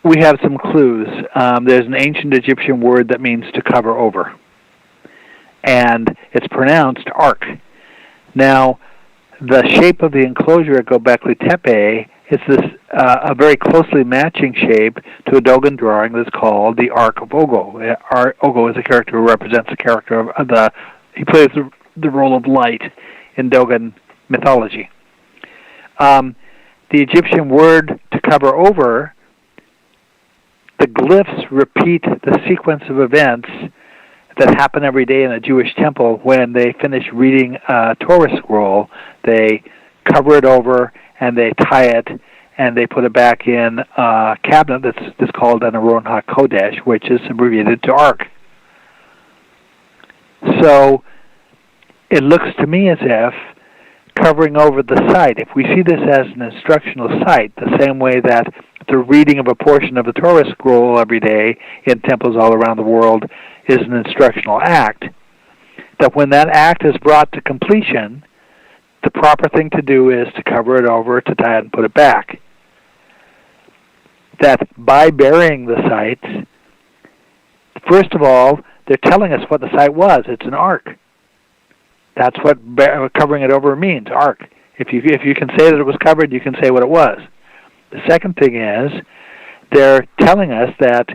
We have some clues. There's an ancient Egyptian word that means to cover over, and it's pronounced ark. Now, the shape of the enclosure at Gobekli Tepe is this a very closely matching shape to a Dogon drawing that's called the Ark of Ogo. Ogo is a character who represents the character of he plays the role of light in Dogon mythology. The Egyptian word to cover over, the glyphs repeat the sequence of events that happen every day in a Jewish temple. When they finish reading a Torah scroll, they cover it over and they tie it and they put it back in a cabinet that's called an Aron HaKodesh, which is abbreviated to Ark. So it looks to me as if covering over the site, if we see this as an instructional site, the same way that the reading of a portion of the Torah scroll every day in temples all around the world is an instructional act, that when that act is brought to completion, the proper thing to do is to cover it over, to tie it and put it back. That by burying the site, first of all, they're telling us what the site was. It's an ark. That's what covering it over means, ark. If you can say that it was covered, you can say what it was. The second thing is, they're telling us that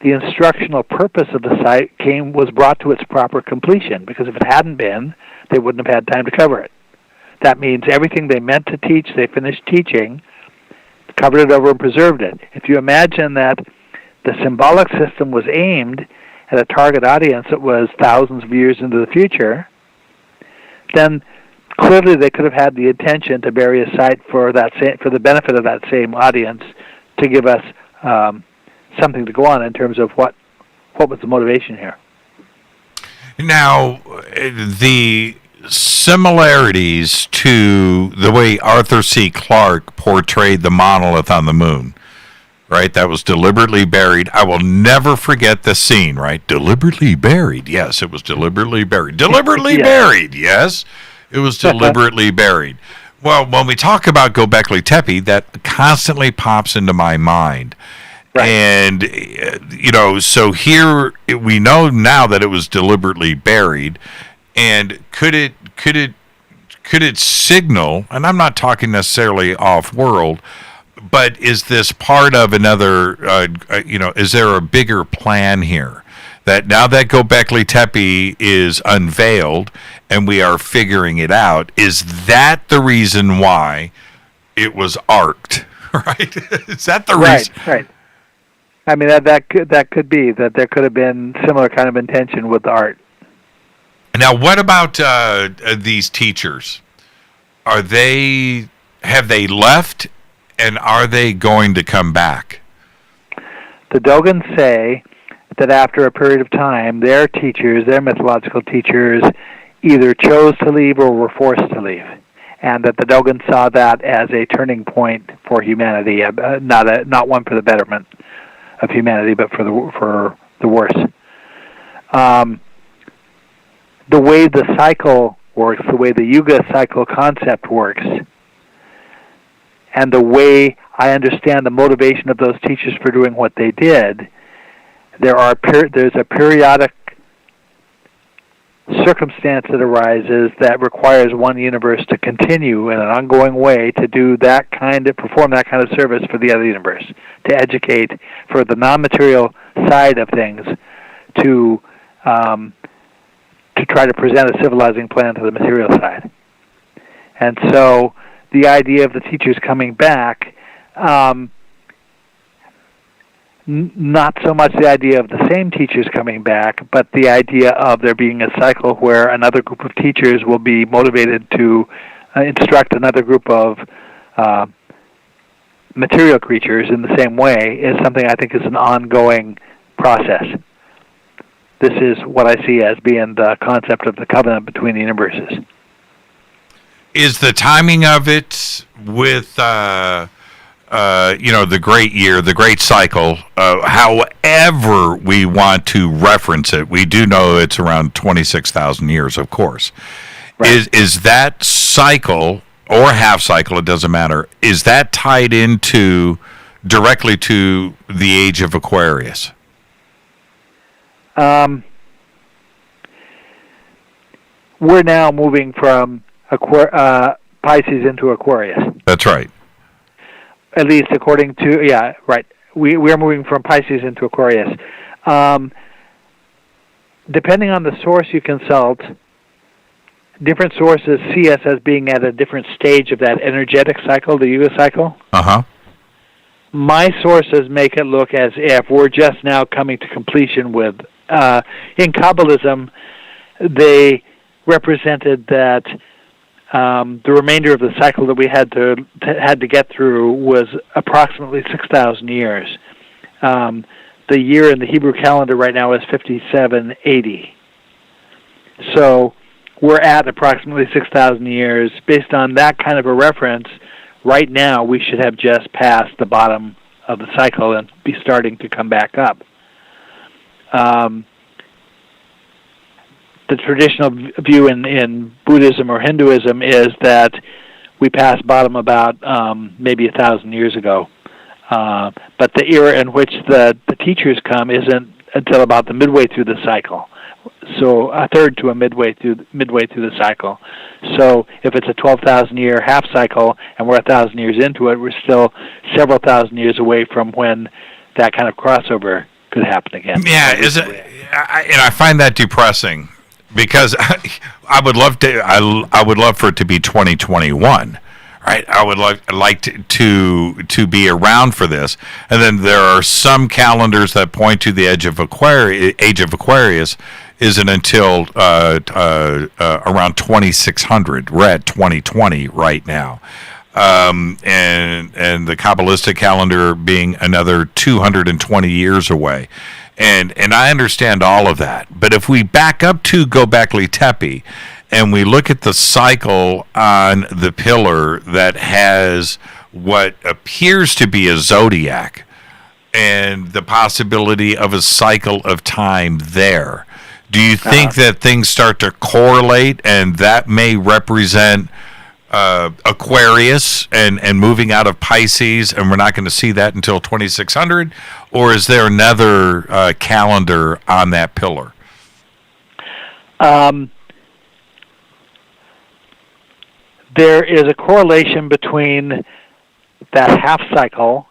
the instructional purpose of the site was brought to its proper completion, because if it hadn't been, they wouldn't have had time to cover it. That means everything they meant to teach, they finished teaching, covered it over and preserved it. If you imagine that the symbolic system was aimed at a target audience that was thousands of years into the future, then clearly they could have had the intention to bury a site for the benefit of that same audience, to give us something to go on in terms of what was the motivation here. Now, the similarities to the way Arthur C. Clarke portrayed the monolith on the moon, right? That was deliberately buried. I will never forget the scene, right? Deliberately buried. Yes, it was deliberately buried. Deliberately buried. Yes, it was deliberately buried. Well, when we talk about Gobekli Tepe, that constantly pops into my mind. Right. And, so here we know now that it was deliberately buried. And could it signal, and I'm not talking necessarily off-world, but is this part of another, is there a bigger plan here? That now that Gobekli Tepe is unveiled and we are figuring it out, is that the reason why it was arced, right? Is that the reason? Right. I mean, that could be, that there could have been similar kind of intention with the art. Now, what about these teachers? Have they left, and are they going to come back? The Dogons say that after a period of time, their teachers, their mythological teachers, either chose to leave or were forced to leave. and that the Dogon saw that as a turning point for humanity, not one for the betterment of humanity, but for the worse. The way the cycle works, the way the Yuga cycle concept works, and the way I understand the motivation of those teachers for doing what they did, there's a periodic circumstance that arises that requires one universe to continue in an ongoing way to perform that kind of service for the other universe, to educate for the non-material side of things, to try to present a civilizing plan to the material side. And so the idea of the teachers coming back, not so much the idea of the same teachers coming back, but the idea of there being a cycle where another group of teachers will be motivated to instruct another group of material creatures in the same way, is something I think is an ongoing process. This is what I see as being the concept of the covenant between the universes. Is the timing of it with, the great year, the great cycle, however we want to reference it, we do know it's around 26,000 years, of course. Right. Is that cycle, or half cycle, it doesn't matter, is that tied into directly to the age of Aquarius? We're now moving from Pisces into Aquarius. That's right. At least according to, yeah, right. We are moving from Pisces into Aquarius. Depending on the source you consult, different sources see us as being at a different stage of that energetic cycle, the Yuga cycle. Uh-huh. My sources make it look as if we're just now coming to completion with, in Kabbalism, they represented that the remainder of the cycle that we had to get through was approximately 6,000 years. The year in the Hebrew calendar right now is 5780. So we're at approximately 6,000 years. Based on that kind of a reference, right now we should have just passed the bottom of the cycle and be starting to come back up. The traditional view in Buddhism or Hinduism is that we passed bottom about maybe 1,000 years ago. But the era in which the teachers come isn't until about the midway through the cycle. So a third to a midway through the cycle. So if it's a 12,000-year half cycle and we're 1,000 years into it, we're still several thousand years away from when that kind of crossover could happen again. Yeah, I find that depressing. Because I would love for it to be 2021, right? I would like to be around for this, and then there are some calendars that point to the age of Aquarius isn't until around 2600. We're at 2020 right now, and the Kabbalistic calendar being another 220 years away. And I understand all of that. But if we back up to Gobekli Tepe and we look at the cycle on the pillar that has what appears to be a zodiac and the possibility of a cycle of time there, do you think that things start to correlate and that may represent Aquarius and moving out of Pisces, and we're not going to see that until 2600, or is there another calendar on that pillar? There is a correlation between that half cycle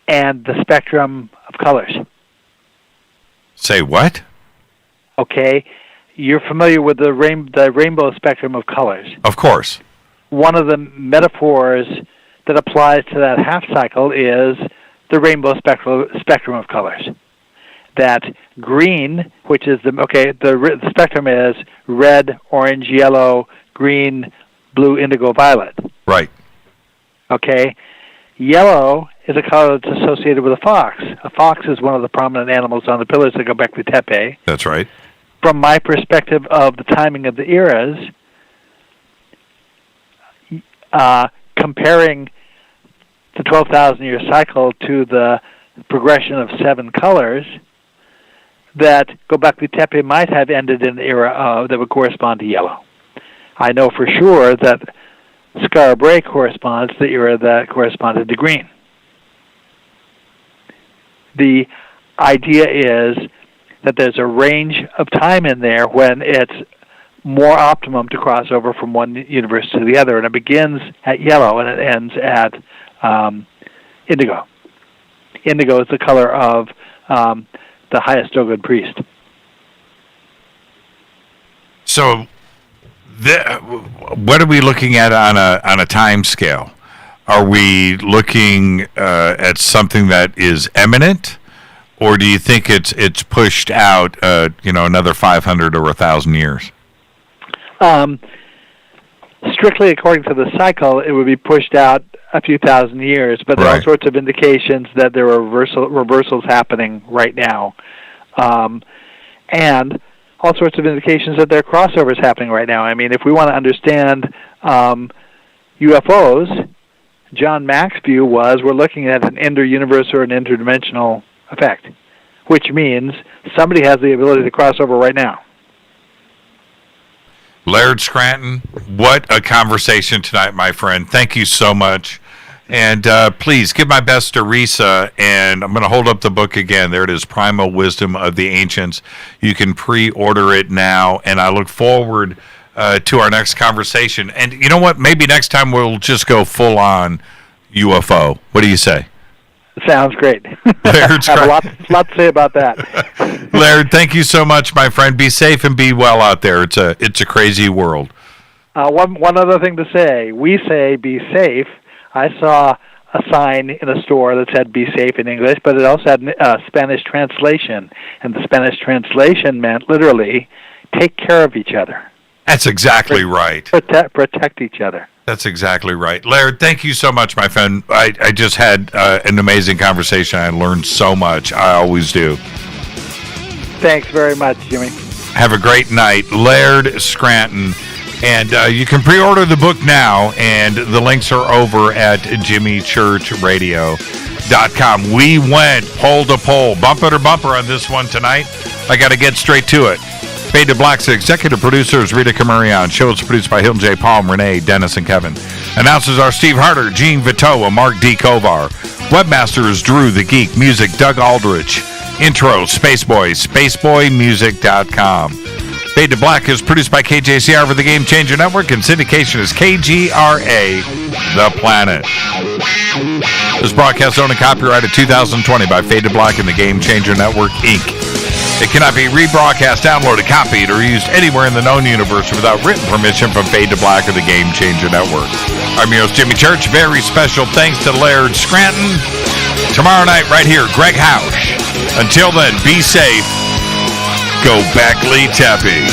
and the spectrum of colors. Say what? Okay. You're familiar with the rainbow spectrum of colors. Of course. One of the metaphors that applies to that half cycle is the rainbow spectrum of colors. That green, which is the spectrum is red, orange, yellow, green, blue, indigo, violet. Right. Okay. Yellow is a color that's associated with a fox. A fox is one of the prominent animals on the pillars of Gobekli Tepe. That's right. From my perspective of the timing of the eras, comparing the 12,000-year cycle to the progression of 7 colors, that Gobekli Tepe might have ended in the era that would correspond to yellow. I know for sure that Skara Brae corresponds to the era that corresponded to green. The idea is that there's a range of time in there when it's more optimum to cross over from one universe to the other, and it begins at yellow and it ends at indigo. Indigo is the color of the highest Dogon priest. So, what are we looking at on a time scale? Are we looking at something that is imminent, or do you think it's pushed out, another 500 or 1,000 years? Strictly according to the cycle, it would be pushed out a few thousand years, but there are all sorts of indications that there are reversals happening right now, and all sorts of indications that there are crossovers happening right now. I mean, if we want to understand UFOs, John Mack's view was we're looking at an inter-universe or an interdimensional effect, which means somebody has the ability to cross over right now. Laird Scranton, what a conversation tonight, my friend. Thank you so much. And please give my best to Risa, and I'm going to hold up the book again. There it is, Primal Wisdom of the Ancients. You can pre-order it now, and I look forward to our next conversation. And you know what? Maybe next time we'll just go full-on UFO. What do you say? Sounds great. I have a lot to say about that. Laird, thank you so much, my friend. Be safe and be well out there. It's a crazy world. One other thing to say. We say be safe. I saw a sign in a store that said be safe in English, but it also had a Spanish translation. And the Spanish translation meant literally take care of each other. That's exactly right. Protect each other. That's exactly right. Laird, thank you so much, my friend. I just had an amazing conversation. I learned so much. I always do. Thanks very much, Jimmy. Have a great night. Laird Scranton. And you can pre-order the book now, and the links are over at jimmychurchradio.com. We went pole to pole, bumper to bumper on this one tonight. I got to get straight to it. Fade to Black's executive producer is Rita Camarion. Show is produced by Hilton J. Palm, Renee, Dennis, and Kevin. Announcers are Steve Harder, Gene Vito, and Mark D. Kovar. Webmaster is Drew the Geek. Music, Doug Aldrich. Intro, Spaceboy, spaceboymusic.com. Fade to Black is produced by KJCR for the Game Changer Network, and syndication is KGRA, The Planet. This broadcast is owned and copyrighted 2020 by Fade to Black and the Game Changer Network, Inc. It cannot be rebroadcast, downloaded, copied, or used anywhere in the known universe without written permission from Fade to Black or the Game Changer Network. I'm your host, Jimmy Church. Very special thanks to Laird Scranton. Tomorrow night, right here, Greg Hausch. Until then, be safe. Gobekli Tepe.